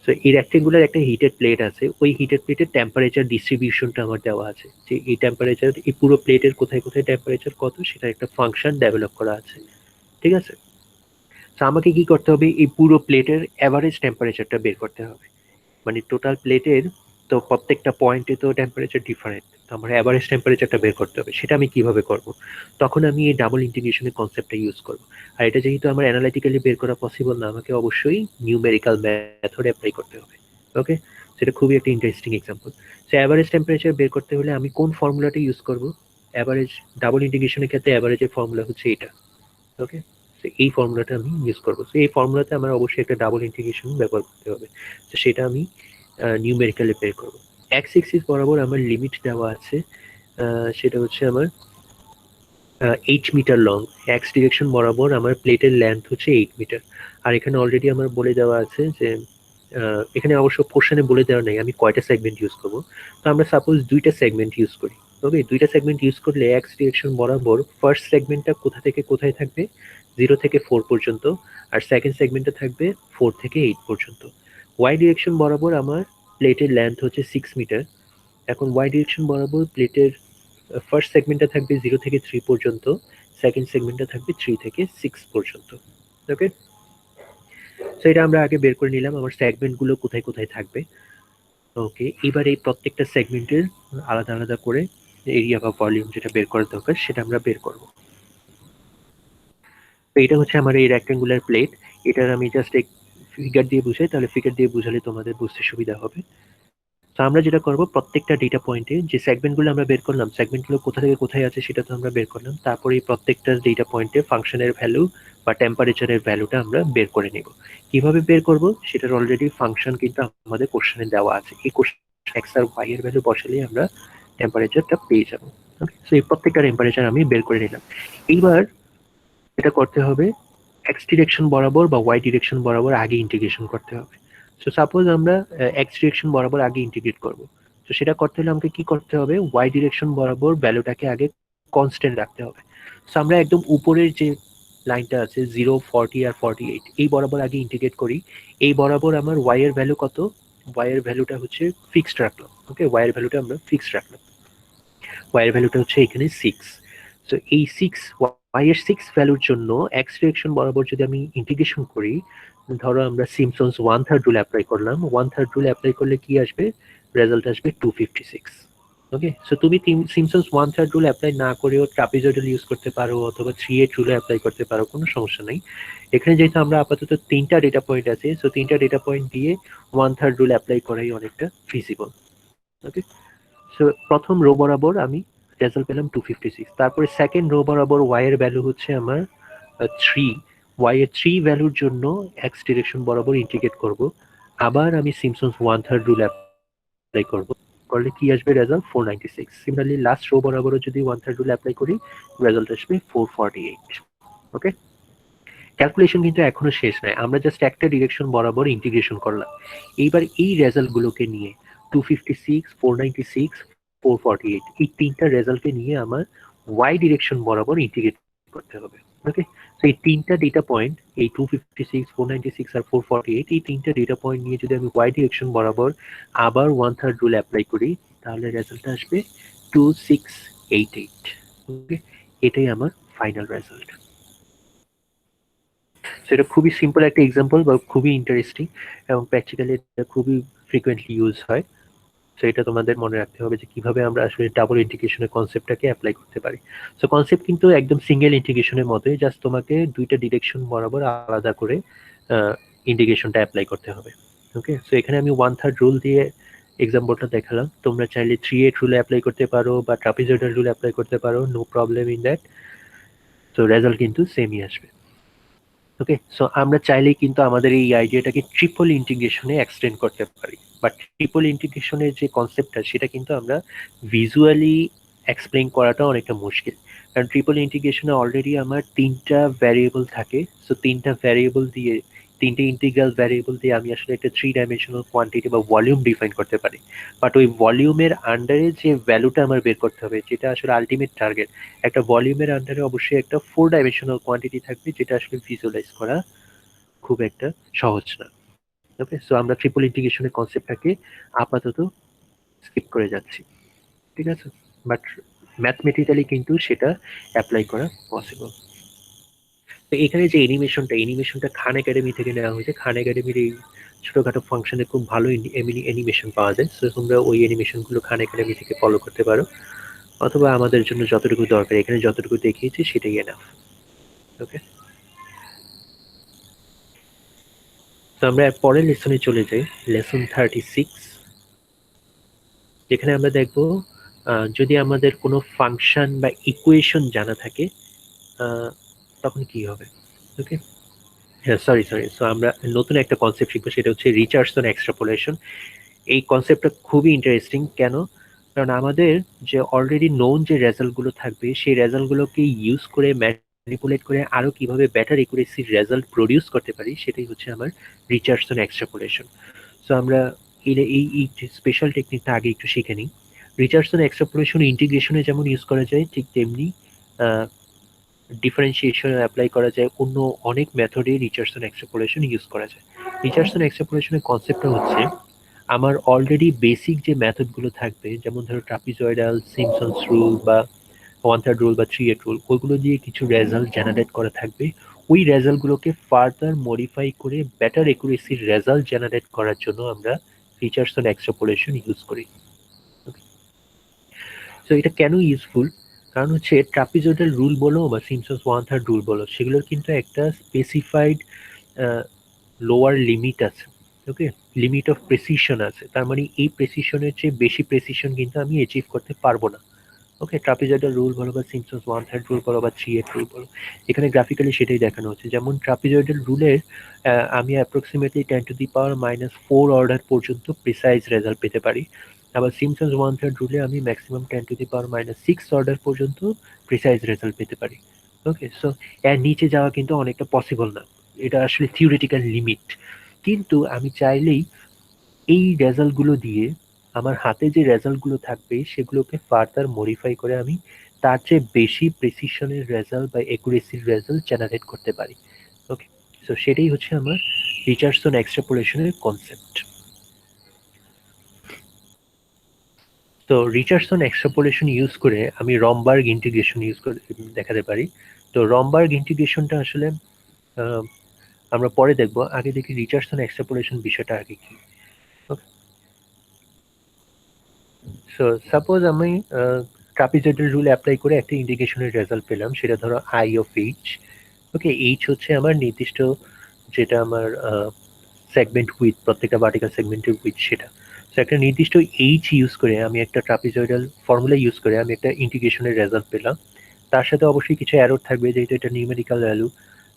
তো এই রেক্টেঙ্গুলার একটা হিটেড প্লেট আছে, ওই হিটেড প্লেটের টেম্পারেচার ডিস্ট্রিবিউশনটা আমার দেওয়া আছে, যে এই টেম্পারেচার এই পুরো প্লেটের কোথায় কোথায় টেম্পারেচার কত সেটা একটা ফাংশন ডেভেলপ করা আছে। ঠিক আছে, তো আমাকে কি করতে হবে, এই পুরো প্লেটের অ্যাভারেজ টেম্পারেচারটা বের করতে হবে। মানে টোটাল প্লেটের তো প্রত্যেকটা পয়েন্টে তো টেম্পারেচার ডিফারেন্ট, তো আমার অ্যাভারেজ টেম্পারেচারটা বের করতে হবে। সেটা আমি কিভাবে করব? তখন আমি এই ডাবল ইন্টিগ্রেশনের কনসেপ্টটা ইউজ করব। আর এটা যেহেতু আমার অ্যানালিটিক্যালি বের করা পসিবল না, আমাকে অবশ্যই নিউমেরিক্যাল মেথড অ্যাপ্লাই করতে হবে। ওকে, সেটা খুবই একটা interesting example. So average temperature বের করতে হলে আমি কোন ফর্মুলাটা ইউজ করব? অ্যাভারেজ ডাবল ইন্টিগ্রেশনের ক্ষেত্রে অ্যাভারেজের ফর্মুলা হচ্ছে এটা। ওকে, তো এই ফর্মুলাটা আমি ইউজ করবো। তো এই ফর্মুলাতে আমার অবশ্যই একটা ডাবল ইন্টিগ্রেশন ব্যবহার করতে হবে। তো সেটা আমি নিউমেরিক্যালি বের করবো। এক্স এক্সিস বরাবর আমার লিমিট দেওয়া আছে, সেটা হচ্ছে আমার 8 মিটার লং। এক্স ডিরেকশন বরাবর আমার প্লেটের লেন্থ হচ্ছে 8 মিটার। আর এখানে অলরেডি আমার বলে দেওয়া আছে যে এখানে অবশ্য কোশ্চেনে বলে দেওয়া নেই আমি কয়টা সেগমেন্ট ইউজ করবো। তো আমরা সাপোজ দুইটা সেগমেন্ট ইউজ করি। ওকে, দুইটা সেগমেন্ট ইউজ করলে এক্স ডিরেকশন বরাবর ফার্স্ট সেগমেন্টটা কোথা থেকে কোথায় থাকবে, 0 থেকে 4 পর্যন্ত, আর সেকেন্ড সেগমেন্টটা থাকবে 4 থেকে 8 পর্যন্ত। ওয়াই ডিরেকশন বরাবর আমার প্লেটের লেন্থ হচ্ছে 6 মিটার। এখন ওয়াই ডিরেকশন বরাবর প্লেটের ফার্স্ট সেগমেন্টটা থাকবে 0 থেকে 3 পর্যন্ত, সেকেন্ড সেগমেন্টটা থাকবে 3 থেকে 6 পর্যন্ত। ওকে, তো এটা আমরা আগে বের করে নিলাম আমার সেগমেন্টগুলো কোথায় কোথায় থাকবে। ওকে, এবার এই প্রত্যেকটা সেগমেন্টের আলাদা আলাদা করে এরিয়া বা ভলিউম যেটা বের করার দরকার সেটা আমরা বের করব। তো এটা হচ্ছে আমার এই রেক্ট্যাঙ্গুলার প্লেট। এটার আমি জাস্ট এক ফিগার দিয়ে বুঝাই, তাহলে ফিগার দিয়ে বুঝালে তোমাদের বুঝতে সুবিধা হবে। তো আমরা যেটা করব, প্রত্যেকটা ডেটা পয়েন্টে যে সেগমেন্টগুলো আমরা বের করলাম, সেগমেন্টগুলো কোথা থেকে কোথায় আছে সেটা তো আমরা বের করলাম। তারপরে এই প্রত্যেকটা ডেটা পয়েন্টে ফাংশনের ভ্যালু বা টেম্পারেচারের ভ্যালুটা আমরা বের করে নেব। কিভাবে বের করব সেটার অলরেডি ফাংশন কিন্তু আমাদের কোশ্চেনে দেওয়া আছে। এই কোশ্চেন এক্স আর ওয়াই এর ভ্যালু বসালেই আমরা টেম্পারেচারটা পেয়ে যাব। ওকে, সো এই প্রত্যেকটা টেম্পারেচার আমি বের করে নিলাম। এইবার এটা করতে হবে এক্স ডিরেকশন বরাবর বা ওয়াই ডিরেকশন বরাবর আগে ইন্টিগ্রেশন করতে হবে। সো সাপোজ আমরা এক্স ডিরেকশন বরাবর আগে ইন্টিগ্রেট করব। তো সেটা করতে হলে আমাকে কি করতে হবে, ওয়াই ডিরেকশন বরাবর ভ্যালুটাকে আগে কনস্ট্যান্ট রাখতে হবে। সো আমরা একদম উপরের যে লাইনটা আছে 0, 40 আর 48, এই বরাবর আগে ইন্টিগ্রেট করি। এই বরাবর আমার ওয়াই এর ভ্যালু কত, ওয়াই এর ভ্যালুটা হচ্ছে ফিক্সড রাখলাম। ওকে, ওয়াই এর ভ্যালুটা আমরা ফিক্সড রাখলাম, ওয়াই এর ভ্যালুটা হচ্ছে এখানে 6। সো এই 6 ওয়াই এর 6 ভ্যালুর জন্য এক্স ডিরেকশন বরাবর যদি আমি ইন্টিগ্রেশন করি, ধরো আমরা সিমসন্স 1/3 রুল অ্যাপ্লাই করলাম, 1/3 রুল অ্যাপ্লাই করলে কি আসবে, রেজাল্ট আসবে 256। ওকে, সো তুমি সিমসন্স 1/3 রুল অ্যাপ্লাই না করেও ট্রাপিজয়েডাল ইউজ করতে পারো অথবা 3/8 রুল অ্যাপ্লাই করতে পারো, কোনো সমস্যা নাই। এখানে যেহেতু আমরা আপাতত 3টা ডেটা পয়েন্ট আছে, সো 3টা ডেটা পয়েন্ট দিয়ে 1/3 রুল অ্যাপ্লাই করাই অনেকটা ফিজিবল। ওকে, সো প্রথম রো বরাবর আমি রেজাল্ট পেলাম 256। তারপরে সেকেন্ড রো বরাবর ওয়াই এর ভ্যালু হচ্ছে আমার 3। ওয়াই এর 3 ভ্যালুর জন্য এক্স ডিরেকশন বরাবর ইন্টিগ্রেট করব। আবার আমি সিমসন্স 1/3 রুল অ্যাপ্লাই করব, করলে কি আসবে, রেজাল্ট 496। সিমিলারলি লাস্ট রো বরাবরও যদি 1/3 রুল অ্যাপ্লাই করি, রেজাল্ট আসবে 448। ওকে, ক্যালকুলেশন কিন্তু এখনো শেষ নয়, আমরা জাস্ট একটা ডিরেকশন বরাবর ইন্টিগ্রেশন করলাম। এইবার এই রেজাল্টগুলোকে নিয়ে 256, 496, 448 এই তিনটা রেজাল্টকে নিয়ে আমার ওয়াই ডিরেকশন বরাবর ইন্টিগ্রেট করতে হবে। ওকে, তো এই তিনটা ডেটা পয়েন্ট, এই 256, 496 আর 448, এই তিনটা ডেটা পয়েন্ট নিয়ে যদি আমি ওয়াই ডিরেকশন বরাবর আবার 1/3 রুল অ্যাপ্লাই করি, তাহলে রেজাল্ট আসবে 2688। ওকে, এটাই আমার ফাইনাল রেজাল্ট। সেটা খুবই সিম্পল একটা এক্সাম্পল বা খুবই ইন্টারেস্টিং, এবং প্র্যাকটিক্যালি এটা খুবই ফ্রিকোয়েন্টলি ইউজ হয়। সো এটা তোমাদের মনে রাখতে হবে যে কিভাবে আমরা আসলে ডাবল ইন্টিগ্রেশনের কনসেপ্টটাকে অ্যাপ্লাই করতে পারি। সো কনসেপ্ট কিন্তু একদম সিঙ্গেল ইন্টিগ্রেশনের মতোই, জাস্ট তোমাকে দুইটা ডিরেকশন বরাবর আলাদা করে ইন্টিগ্রেশনটা অ্যাপ্লাই করতে হবে। ওকে, সো এখানে আমি 1/3 রুল দিয়ে এক্সাম্পলটা দেখালাম। তোমরা চাইলে 3/8 রুলে অ্যাপ্লাই করতে পারো বা ট্রাপিজয়েডাল রুলে অ্যাপ্লাই করতে পারো, নো প্রবলেম ইন দ্যাট। তো রেজাল্ট কিন্তু সেমই আসবে। ওকে, সো আমরা চাইলেই কিন্তু আমাদের এই আইডিয়াটাকে ট্রিপল ইন্টিগ্রেশনে এক্সটেন্ড করতে পারি। বাট ট্রিপল ইন্টিগ্রেশনের যে কনসেপ্টটা সেটা কিন্তু আমরা ভিজুয়ালি এক্সপ্লেন করাটা অনেকটা মুশকিল। কারণ ট্রিপল ইন্টিগ্রেশনে অলরেডি আমার 3টা ভ্যারিয়েবল থাকে। সো 3টা ভ্যারিয়েবল দিয়ে, 3টে ইন্টিগ্রাল ভ্যারিয়েবল দিয়ে আমি আসলে একটা 3 ডাইমেনশনাল কোয়ান্টিটি বা ভলিউম ডিফাইন করতে পারি। বাট ওই ভলিউমের আন্ডারে যে ভ্যালুটা আমার বের করতে হবে, যেটা আসলে আলটিমেট টার্গেট, একটা ভলিউমের আন্ডারে অবশ্যই একটা 4 ডাইমেনশনাল কোয়ান্টিটি থাকবে, যেটা আসলে ভিজুয়ালাইজ করা খুব একটা সহজ না। ওকে, সো আমরা ট্রিপল ইন্টিগ্রেশনের কনসেপ্টটাকে আপাতত স্কিপ করে যাচ্ছি, ঠিক আছে? বাট ম্যাথমেটিক্যালি কিন্তু সেটা অ্যাপ্লাই করা পসিবল। তো এখানে যে অ্যানিমেশনটা খান একাডেমি থেকে নেওয়া হয়েছে। খান একাডেমির এই ছোটখাটো ফাংশনে খুব ভালো অ্যানিমেশন পাওয়া যায়। সো তোমরা ওই অ্যানিমেশনগুলো খান একাডেমি থেকে ফলো করতে পারো, অথবা আমাদের জন্য যতটুকু দরকার এখানে যতটুকু দেখিয়েছি সেটাই এনাফ। ওকে, তো আমরা পরের লেসনে চলে যাই, লেসন 36, যেখানে আমরা দেখব যদি আমাদের কোনো ফাংশন বা ইকুয়েশন জানা থাকে তখন কি হবে। ওকে, হ্যাঁ, সরি, সো আমরা নতুন একটা কনসেপ্ট শিখবো, সেটা হচ্ছে রিচার্ডসন এক্সট্রাপোলেশন। এই কনসেপ্টটা খুবই ইন্টারেস্টিং। কেন? কারণ আমাদের যে অলরেডি নোন যে রেজাল্টগুলো থাকবে, সেই রেজাল্টগুলোকে ইউজ করে ম্যানিপুলেট করে আরো কিভাবে বেটার একুরেসির রেজাল্ট প্রডিউস করতে পারি, সেটাই হচ্ছে আমার রিচার্ডসন এক্সট্রাপোলেশন। সো আমরা এই স্পেশাল টেকনিকটা আগে একটু শিখে নিই। রিচার্ডসন এক্সট্রাপোলেশন ইন্টিগ্রেশনে যেমন ইউজ করা যায়, ঠিক তেমনি ডিফারেন্সিয়েশনে অ্যাপ্লাই করা যায়, অন্য অনেক মেথডে রিচার্ডসন এক্সট্রাপোলেশন ইউজ করা যায়। রিচার্ডসন এক্সট্রাপোলেশনের কনসেপ্টটা হচ্ছে আমার অলরেডি বেসিক যে মেথডগুলো থাকবে, যেমন ধরো ট্রাপিজয়েডাল, সিমসন্স রুল বা 1/3 রুল বা 3/8 রুল, ওইগুলো দিয়ে কিছু রেজাল্ট জেনারেট করা থাকবে। ওই রেজাল্টগুলোকে ফার্দার মডিফাই করে বেটার একুরেসির রেজাল্ট জেনারেট করার জন্য আমরা রিচার্ডসন এক্সট্রাপোলেশন ইউজ করি। তো এটা কেন ইউজফুল? কারণ হচ্ছে ট্রাপিজয়েডাল রুল বলো বা সিমসন্স 1/3 রুল বলো, সেগুলোর কিন্তু একটা স্পেসিফাইড লোয়ার লিমিট আছে। ওকে, লিমিট অফ প্রেসিশন আছে। তার মানে এই প্রেসিশনের চেয়ে বেশি প্রেসিশন কিন্তু আমি অ্যাচিভ করতে পারবো না। ওকে, ট্রাপিজয়েডাল রুল বলো বা সিমসন্স 1/3 রুল বলো বা 3/8 রুল বলো, এখানে গ্রাফিক্যালি সেটাই দেখানো হচ্ছে। যেমন ট্রাপিজয়েডাল রুলের আমি অ্যাপ্রক্সিমেটলি 10⁻⁴ অর্ডার পর্যন্ত প্রিসাইজ রেজাল্ট পেতে পারি। আবার সিমসন্স 1/3 রুলে আমি ম্যাক্সিমাম 10⁻⁶ অর্ডার পর্যন্ত প্রিসাইজ রেজাল্ট পেতে পারি। ওকে, সো এর নিচে যাওয়া কিন্তু অনেকটা পসিবল না, এটা আসলে থিওরিটিক্যাল লিমিট। কিন্তু আমি চাইলেই এই রেজাল্টগুলো দিয়ে আমার হাতে যে রেজাল্টগুলো থাকবে সেগুলোকে ফার্দার মডিফাই করে আমি তার চেয়ে বেশি প্রেসিশনের রেজাল্ট বা একুরেসির রেজাল্ট জেনারেট করতে পারি। ওকে, সো সেটাই হচ্ছে আমার রিচার্ডসন এক্সট্রাপোলেশনের কনসেপ্ট। তো রিচার্ডসন এক্সট্রাপোলেশন ইউজ করে আমি রমবার্গ ইন্টিগ্রেশন ইউজ করে দেখাতে পারি। তো রমবার্গ ইন্টিগ্রেশনটা আসলে আমরা পরে দেখব, আগে দেখি রিচার্ডসন এক্সট্রাপোলেশন বিষয়টা আগে কি। সো সাপোজ আমি ট্রাপিজয়েডাল রুল অ্যাপ্লাই করে একটা ইন্টিগ্রেশনের রেজাল্ট পেলাম, সেটা ধরো I of H. Okay, H হচ্ছে আমার নির্দিষ্ট, যেটা আমার সেগমেন্ট উইথ, প্রত্যেকটা ভার্টিক্যাল সেগমেন্টের উইথ সেটা। সো একটা নির্দিষ্ট এইচ ইউজ করে আমি একটা ট্রাপিজয়েডাল ফর্মুলা ইউজ করে আমি একটা ইন্টিগ্রেশনের রেজাল্ট পেলাম। তার সাথে অবশ্যই কিছু অ্যারো থাকবে, যেহেতু এটা নিউমেরিক্যাল ভ্যালু।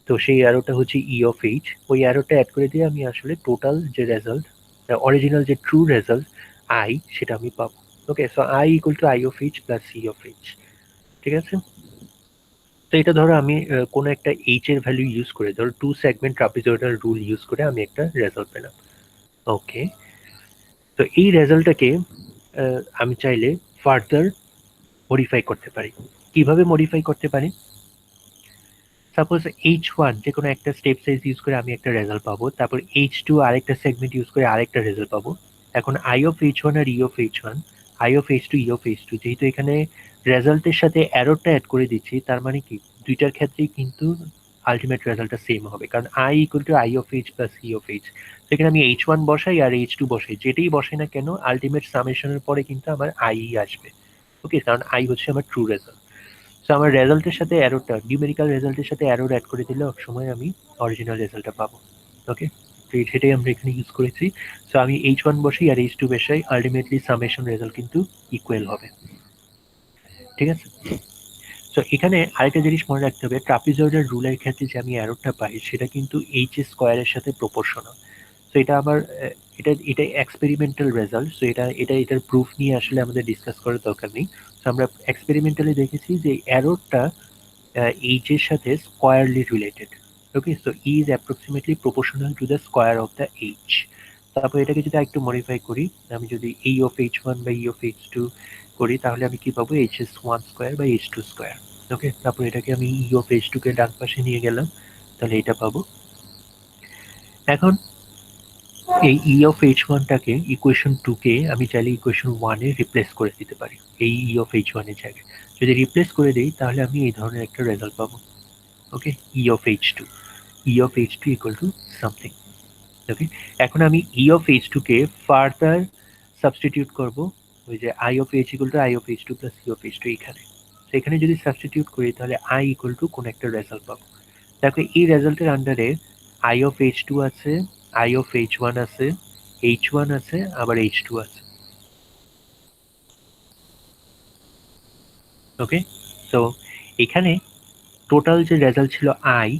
তো সেই অ্যারোটা হচ্ছে ই অফ এইচ। ওই অ্যারোটা অ্যাড করে দিয়ে আমি আসলে টোটাল যে রেজাল্ট, অরিজিনাল যে ট্রু রেজাল্ট আই, সেটা আমি পাবো। Okay, so I equal to I of H plus C of H. ঠিক আছে, তো এটা ধরো আমি কোনো একটা এইচ এর ভ্যালু ইউজ করে, ধরো 2 সেগমেন্ট ট্রাপিজয়েডাল রুল ইউজ করে আমি একটা রেজাল্ট পেলাম। ওকে, তো এই রেজাল্টটাকে আমি চাইলে ফার্দার মডিফাই করতে পারি। কিভাবে মডিফাই করতে পারি? সাপোজ H1 যে কোনো একটা স্টেপ সাইজ ইউজ করে আমি একটা রেজাল্ট পাবো, তারপর H2 আরেকটা সেগমেন্ট ইউজ করে আরেকটা রেজাল্ট পাবো। এখন I অফ H1 আর E of H1, I of H2, E of H2, যেহেতু এখানে রেজাল্টের সাথে অ্যারোটা অ্যাড করে দিচ্ছি, তার মানে কি দুইটার ক্ষেত্রেই কিন্তু আলটিমেট রেজাল্টটা সেম হবে, কারণ I equal two I of H plus E of H। সেখানে আমি H1 বসাই আর H2 বসাই, যেটাই বসাই না কেন আলটিমেট সামেশনের পরে কিন্তু আমার I আসবে। ওকে, কারণ I হচ্ছে আমার ট্রু রেজাল্ট। সো আমার রেজাল্টের সাথে অ্যারোটা, নিউমেরিক্যাল রেজাল্টের সাথে অ্যারোর অ্যাড করে দিলে সময় আমি অরিজিনাল রেজাল্টটা পাবো। ওকে, তো সেটাই আমরা এখানে ইউজ করেছি। সো আমি h1 বসাই আর h2 বসাই, আলটিমেটলি সামেশন রেজাল্ট কিন্তু ইকুয়াল হবে। ঠিক আছে, তো এখানে আরেকটা জিনিস মনে রাখতে হবে, ট্রাপিজয়েডাল রুলের ক্ষেত্রে যে আমি অ্যারোটা পাই সেটা কিন্তু এইচ স্কোয়ারের সাথে প্রপোর্শনাল। তো এটা আমার এটা এক্সপেরিমেন্টাল রেজাল্ট। সো এটার প্রুফ নিয়ে আসলে আমাদের ডিসকাস করার দরকার নেই। তো আমরা এক্সপেরিমেন্টালি দেখেছি যে অ্যারোটা এইচ এর সাথে squarely related. Okay, so E is approximately proportional to the square of the H. তারপর এটাকে যদি একটু মডিফাই করি, আমি যদি এই অফ এইচ ওয়ান বা ই অফ এইচ টু করি তাহলে আমি কি পাবো, এইচ এস ওয়ান স্কোয়ার বা এইচ টু স্কোয়ার। ওকে, তারপর এটাকে আমি ই অফ এইচ টু কে ডান পাশে নিয়ে গেলাম, তাহলে এটা পাবো। এখন এই ই অফ এইচ ওয়ানটাকে ইকুয়েশন টু কে আমি চাইলে ইকুয়েশন ওয়ানে রিপ্লেস করে দিতে পারি, এই ই অফ এইচ ওয়ানের জায়গায় যদি রিপ্লেস করে দিই তাহলে আমি এই ধরনের একটা রেজাল্ট পাবো। Okay, E of H two, E of H two equal to something. Okay, এখন আমি ই অফ এইচ টু কে ফার্দার সাবস্টিটিউট করব ওই যে I of H equal to I of H two plus E of H two এখানে। তো এখানে যদি সাবস্টিটিউট করি তাহলে আই ইকুয়াল টু কোন একটা রেজাল্ট পাবো। দেখো এই রেজাল্টের আন্ডারে আই অফ এইচ টু আছে, আই অফ এইচ ওয়ান আছে, এইচ ওয়ান আছে, আবার এইচ টু আছে। ওকে, তো এখানে টোটাল যে রেজাল্ট ছিল আই,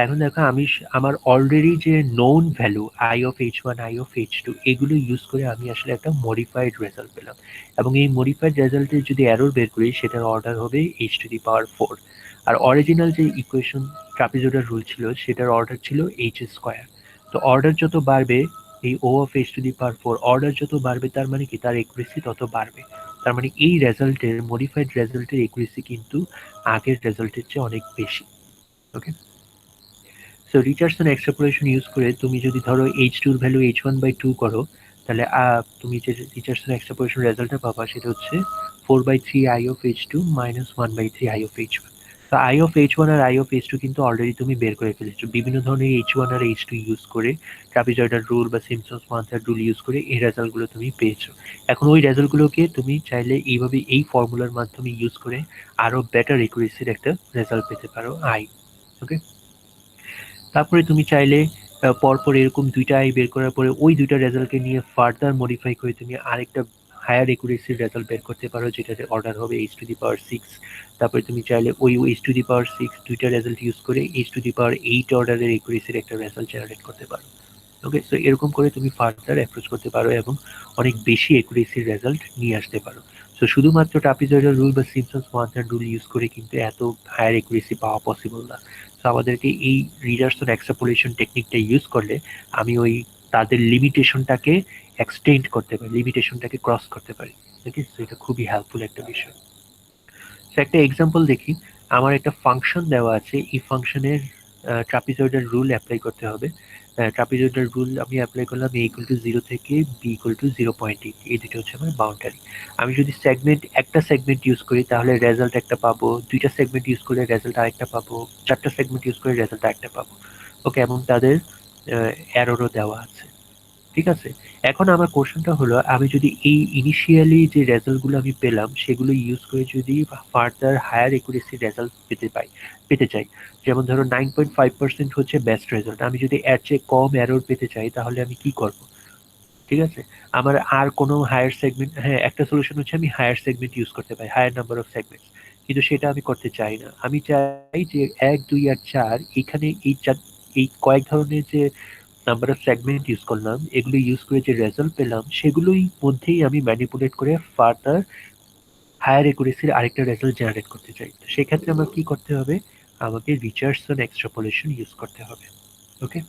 এখন দেখো আমি আমার অলরেডি যে known value I of H one, I of H two, এগুলো ইউজ করে আমি আসলে একটা মডিফাইড রেজাল্ট পেলাম। এবং এই মডিফাইড রেজাল্টের যদি এরর বের করি সেটার অর্ডার হবে h to the power four. আর অরিজিনাল যে ইকুয়েশন ট্রাপিজয়েডাল রুল ছিল সেটার অর্ডার ছিল এইচ স্কোয়ার। তো অর্ডার যত বাড়বে, এই O of H to the power four order যত বাড়বে তার মানে কি তার একুরেসি তত বাড়বে। তার মানে এই রেজাল্টের মডিফাইড রেজাল্টের একুরেসি কিন্তু আগের রেজাল্টের চেয়ে অনেক বেশি। Okay, so Richardson extrapolation use করে তুমি যদি ধরো এইচ টুর value h one by two করো, তাহলে তুমি যে রিচার্ডসন এক্সট্রাপোলেশন রেজাল্টটা পাবা সেটা হচ্ছে four by three I of H two minus one by three I of H one. তো আই অফ এইচ ওয়ান আর আই অফ এইচ টু কিন্তু অলরেডি তুমি বের করে ফেলেছো বিভিন্ন ধরনের এইচ ওয়ান আর এইচ টু ইউজ করে, ট্রাপিজয়েডাল রুল বা Simpson's one third rule use করে এই রেজাল্টগুলো তুমি পেয়েছো। এখন ওই রেজাল্টগুলোকে তুমি চাইলে এইভাবে এই ফর্মুলার মাধ্যমে ইউজ করে আরো বেটার একুরেসির একটা রেজাল্ট পেতে পারো আই। ওকে, তারপরে তুমি চাইলে পরপর এরকম দুইটা আই বের করার পরে ওই দুইটা রেজাল্টকে নিয়ে ফার্দার মডিফাই করে তুমি আরেকটা হায়ার একুরেসির রেজাল্ট বের করতে পারো, যেটাতে অর্ডার হবে h to the power six. তারপরে তুমি চাইলে ওই H to the power six দুইটা রেজাল্ট ইউজ করে H to the power eight অর্ডারের একুরেসির একটা রেজাল্ট জেনারেট করতে পারো। ওকে, সো এরকম করে তুমি ফার্দার অ্যাপ্রোচ করতে পারো এবং অনেক বেশি একুরেসির রেজাল্ট নিয়ে আসতে পারো। সো শুধুমাত্র ট্রাপিজয়েডাল রুল বা Simpson's one third rule use করে কিন্তু এত হায়ার একুরেসি পাওয়া পসিবল না। তো আমাদেরকে এই রিডারসন এক্সট্রাপোলেশন টেকনিকটা ইউজ করলে আমি ওই তাদের লিমিটেশনটাকে এক্সটেন্ড করতে পারি, লিমিটেশনটাকে ক্রস করতে পারি। ওকে, সো এটা খুবই হেল্পফুল একটা বিষয়। সো একটা এক্সাম্পল দেখি, আমার একটা ফাংশন দেওয়া আছে, এই ফাংশনের ট্রাপিজয়েডাল রুল অ্যাপ্লাই করতে হবে। ট্রাপিজয়েডাল রুল আমি অ্যাপ্লাই করলাম এ ইকুয়াল টু জিরো থেকে বি ইকুয়াল টু 0.8, এই দুটো হচ্ছে আমার বাউন্ডারি। আমি যদি একটা সেগমেন্ট ইউজ করি তাহলে রেজাল্ট একটা পাবো, দুইটা সেগমেন্ট ইউজ করলে রেজাল্ট আরেকটা পাবো, চারটা সেগমেন্ট ইউজ করে রেজাল্ট আরেকটা পাবো। ওকে, এবং তাদের এররও দেওয়া আছে। ঠিক আছে, এখন আমার কোশ্চেনটা হলো আমি যদি এই ইনিশিয়ালি যে রেজাল্টগুলো আমি পেলাম সেগুলো ইউজ করে যদি ফার্দার হায়ার একুরেসি রেজাল্ট পেতে চাই, যেমন ধরো 9.5% হচ্ছে বেস্ট রেজাল্ট, আমি যদি এর চেয়ে কম এরর পেতে চাই তাহলে আমি কি করব? ঠিক আছে, আমার আর কোনো হায়ার সেগমেন্ট, হ্যাঁ একটা সলিউশন হচ্ছে আমি হায়ার সেগমেন্ট ইউজ করতে পারি, হায়ার নাম্বার অফ সেগমেন্ট, কিন্তু সেটা আমি করতে চাই না। আমি চাই যে এক দুই আর চার এখানে এই কয়েক ধরনের যে নাম্বার অফ সেগমেন্ট ইউজ করলাম এগুলো ইউজ করে যে রেজাল্ট পেলাম সেগুলোই মধ্যেই আমি ম্যানিপুলেট করে ফার্দার হায়ার একুরেসির আরেকটা রেজাল্ট জেনারেট করতে চাই। তো সেক্ষেত্রে আমার কি করতে হবে, আমাকে রিচার্ডসন এক্সট্রাপোলেশন ইউজ করতে হবে। ওকে,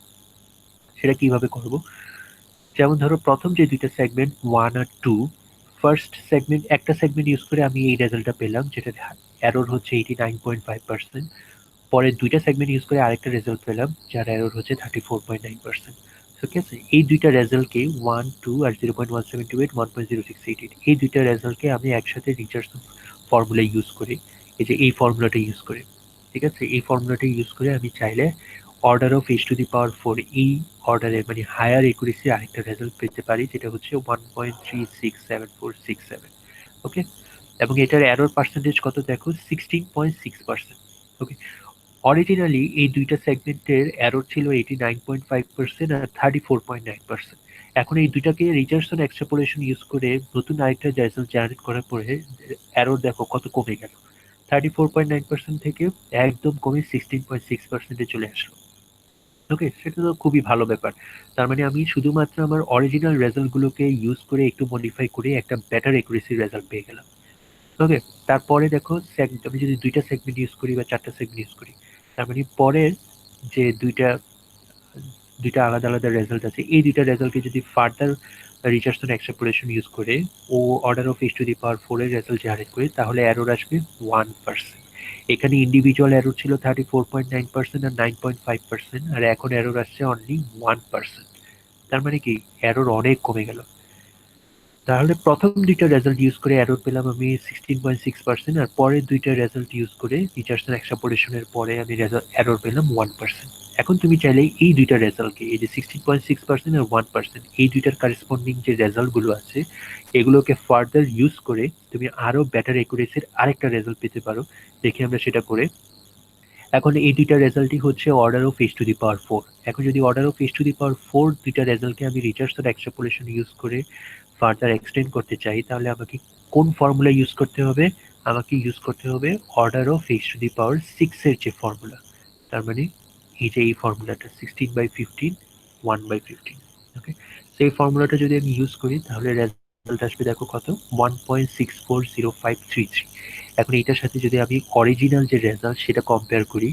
সেটা কিভাবে করব, যেমন ধরো প্রথম যে দুইটা সেগমেন্ট ওয়ান আর টু, ফার্স্ট সেগমেন্ট একটা সেগমেন্ট ইউজ করে আমি এই রেজাল্টটা পেলাম যেটা এরর হচ্ছে 89.5%। পরে দুইটা সেগমেন্ট ইউজ করে আরেকটা রেজাল্ট পেলাম যার এরর হচ্ছে 34.9%। ঠিক আছে, এই দুইটা রেজাল্টকে ওয়ান টু আর 0.1728 1.0688 এই দুইটা রেজাল্টকে আমি একসাথে রিচার্ডসন ফর্মুলা ইউজ করি, এই যে এই ফর্মুলাটা ইউজ করে। ঠিক আছে, এই ফর্মুলাটা ইউজ করে আমি চাইলে order of H to the power four এই অর্ডারে মানে হায়ার একুরেসি আরেকটা রেজাল্ট পেতে পারি যেটা হচ্ছে 1.367467। ওকে, এবং এটার এরর পার্সেন্টেজ কত দেখো, 16.6%। ওকে, অরিজিনালি এই দুইটা সেগমেন্টের এরর ছিল 89.5% আর 34.9%। এখন এই দুইটাকে রিচার্ডসন এক্সট্রাপোলেশন ইউজ করে নতুন আরেকটা রেজাল্ট জেনারেট করার পরে এরর দেখো কত কমে গেল, 34.9% থেকে একদম কমে 16.6% চলে আসলো। ওকে, সেটা তো খুবই ভালো ব্যাপার। তার মানে আমি শুধুমাত্র আমার অরিজিনাল রেজাল্ট গুলোকে ইউজ করে একটু মডিফাই করে একটা বেটার একুরেসি রেজাল্ট পেয়ে গেলাম। ওকে, তারপরে দেখো আমি যদি দুইটা সেগমেন্ট ইউজ করি বা চারটা সেগমেন্ট ইউজ করি, তার মানে পরের যে দুইটা দুইটা আলাদা আলাদা রেজাল্ট আছে, এই দুইটা রেজাল্টকে যদি ফার্দার রিচার্ডসন এক্সট্রাপোলেশন ইউজ করে O order of H to the power 4 এর রেজাল্ট জেনারেট করে, তাহলে এরর আসবে 1%। এখানে ইন্ডিভিজুয়াল এরর ছিল 34.9% আর 9.5%, আর এখন এরর আসছে অনলি 1%। তার মানে কি এরর অনেক কমে গেল। তাহলে প্রথম দুইটা রেজাল্ট ইউজ করে এরর পেলাম আমি 16.6%, আর পরের দুইটা রেজাল্ট ইউজ করে রিচার্ডসন এক্সট্রাপোলেশনের পরে আমি এরর পেলাম 1%। এখন তুমি চাইলে এই দুইটা রেজাল্টকে, এই যে 16.6% আর 1%, এই দুইটার কারেসপন্ডিং যে রেজাল্ট গুলো আছে এগুলোকে ফার্দার ইউজ করে তুমি আরো বেটার একুরেসির আরেকটা রেজাল্ট পেতে পারো। দেখি আমরা সেটা করে। এখন এই দুইটা রেজাল্টই হচ্ছে order of H to the power 4। এখন যদি order of H to the power 4 দুইটা রেজাল্টকে আমি রিচার্ডসন এক্সট্রাপোলেশন ইউজ করে ফার্দার এক্সটেন্ড করতে চাই, তাহলে আমাকে কোন ফর্মুলা ইউজ করতে হবে? আমাকে ইউজ করতে হবে order of H to the power 6 এর যে ফর্মুলা। তার মানে এই যে এই ফর্মুলাটা 16/15 1/15। ওকে, সেই ফর্মুলাটা যদি আমি ইউজ করি তাহলে রেজাল্ট আসবে দেখো কত, 1.640533। এখন এটার সাথে যদি আমি অরিজিনাল যে রেজাল্ট সেটা কম্পেয়ার করি,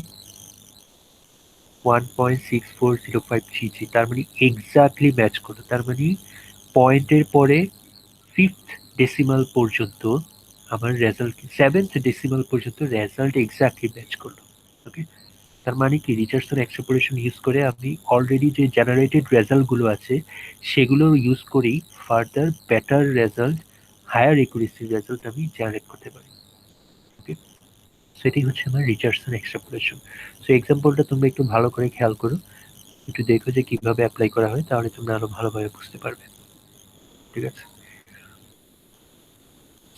1.640533, তার মানে এক্স্যাক্টলি ম্যাচ করলো। তার মানে পয়েন্টের পরে ফিফথ ডেসিমাল পর্যন্ত আমার রেজাল্ট, সেভেন্থ ডেসিমাল পর্যন্ত রেজাল্ট এক্স্যাক্টলি ম্যাচ করলো। ওকে, তার মানে কি রিচার্ডসন এক্সট্রাপোলেশন ইউজ করে আমি অলরেডি যে জেনারেটেড রেজাল্ট গুলো আছে সেগুলো ইউজ করেই further better result, higher accuracy result আমি জেনারেট করতে পারি। ওকে, সেটাই হচ্ছে আমার রিচার্ডসন এক্সট্রাপোলেশন। সো এক্সাম্পলটা তোমরা একটু ভালো করে খেয়াল করো, একটু দেখো যে কিভাবে অ্যাপ্লাই করা হয়, তাহলে তোমরা আরো ভালোভাবে বুঝতে পারবে। ঠিক আছে,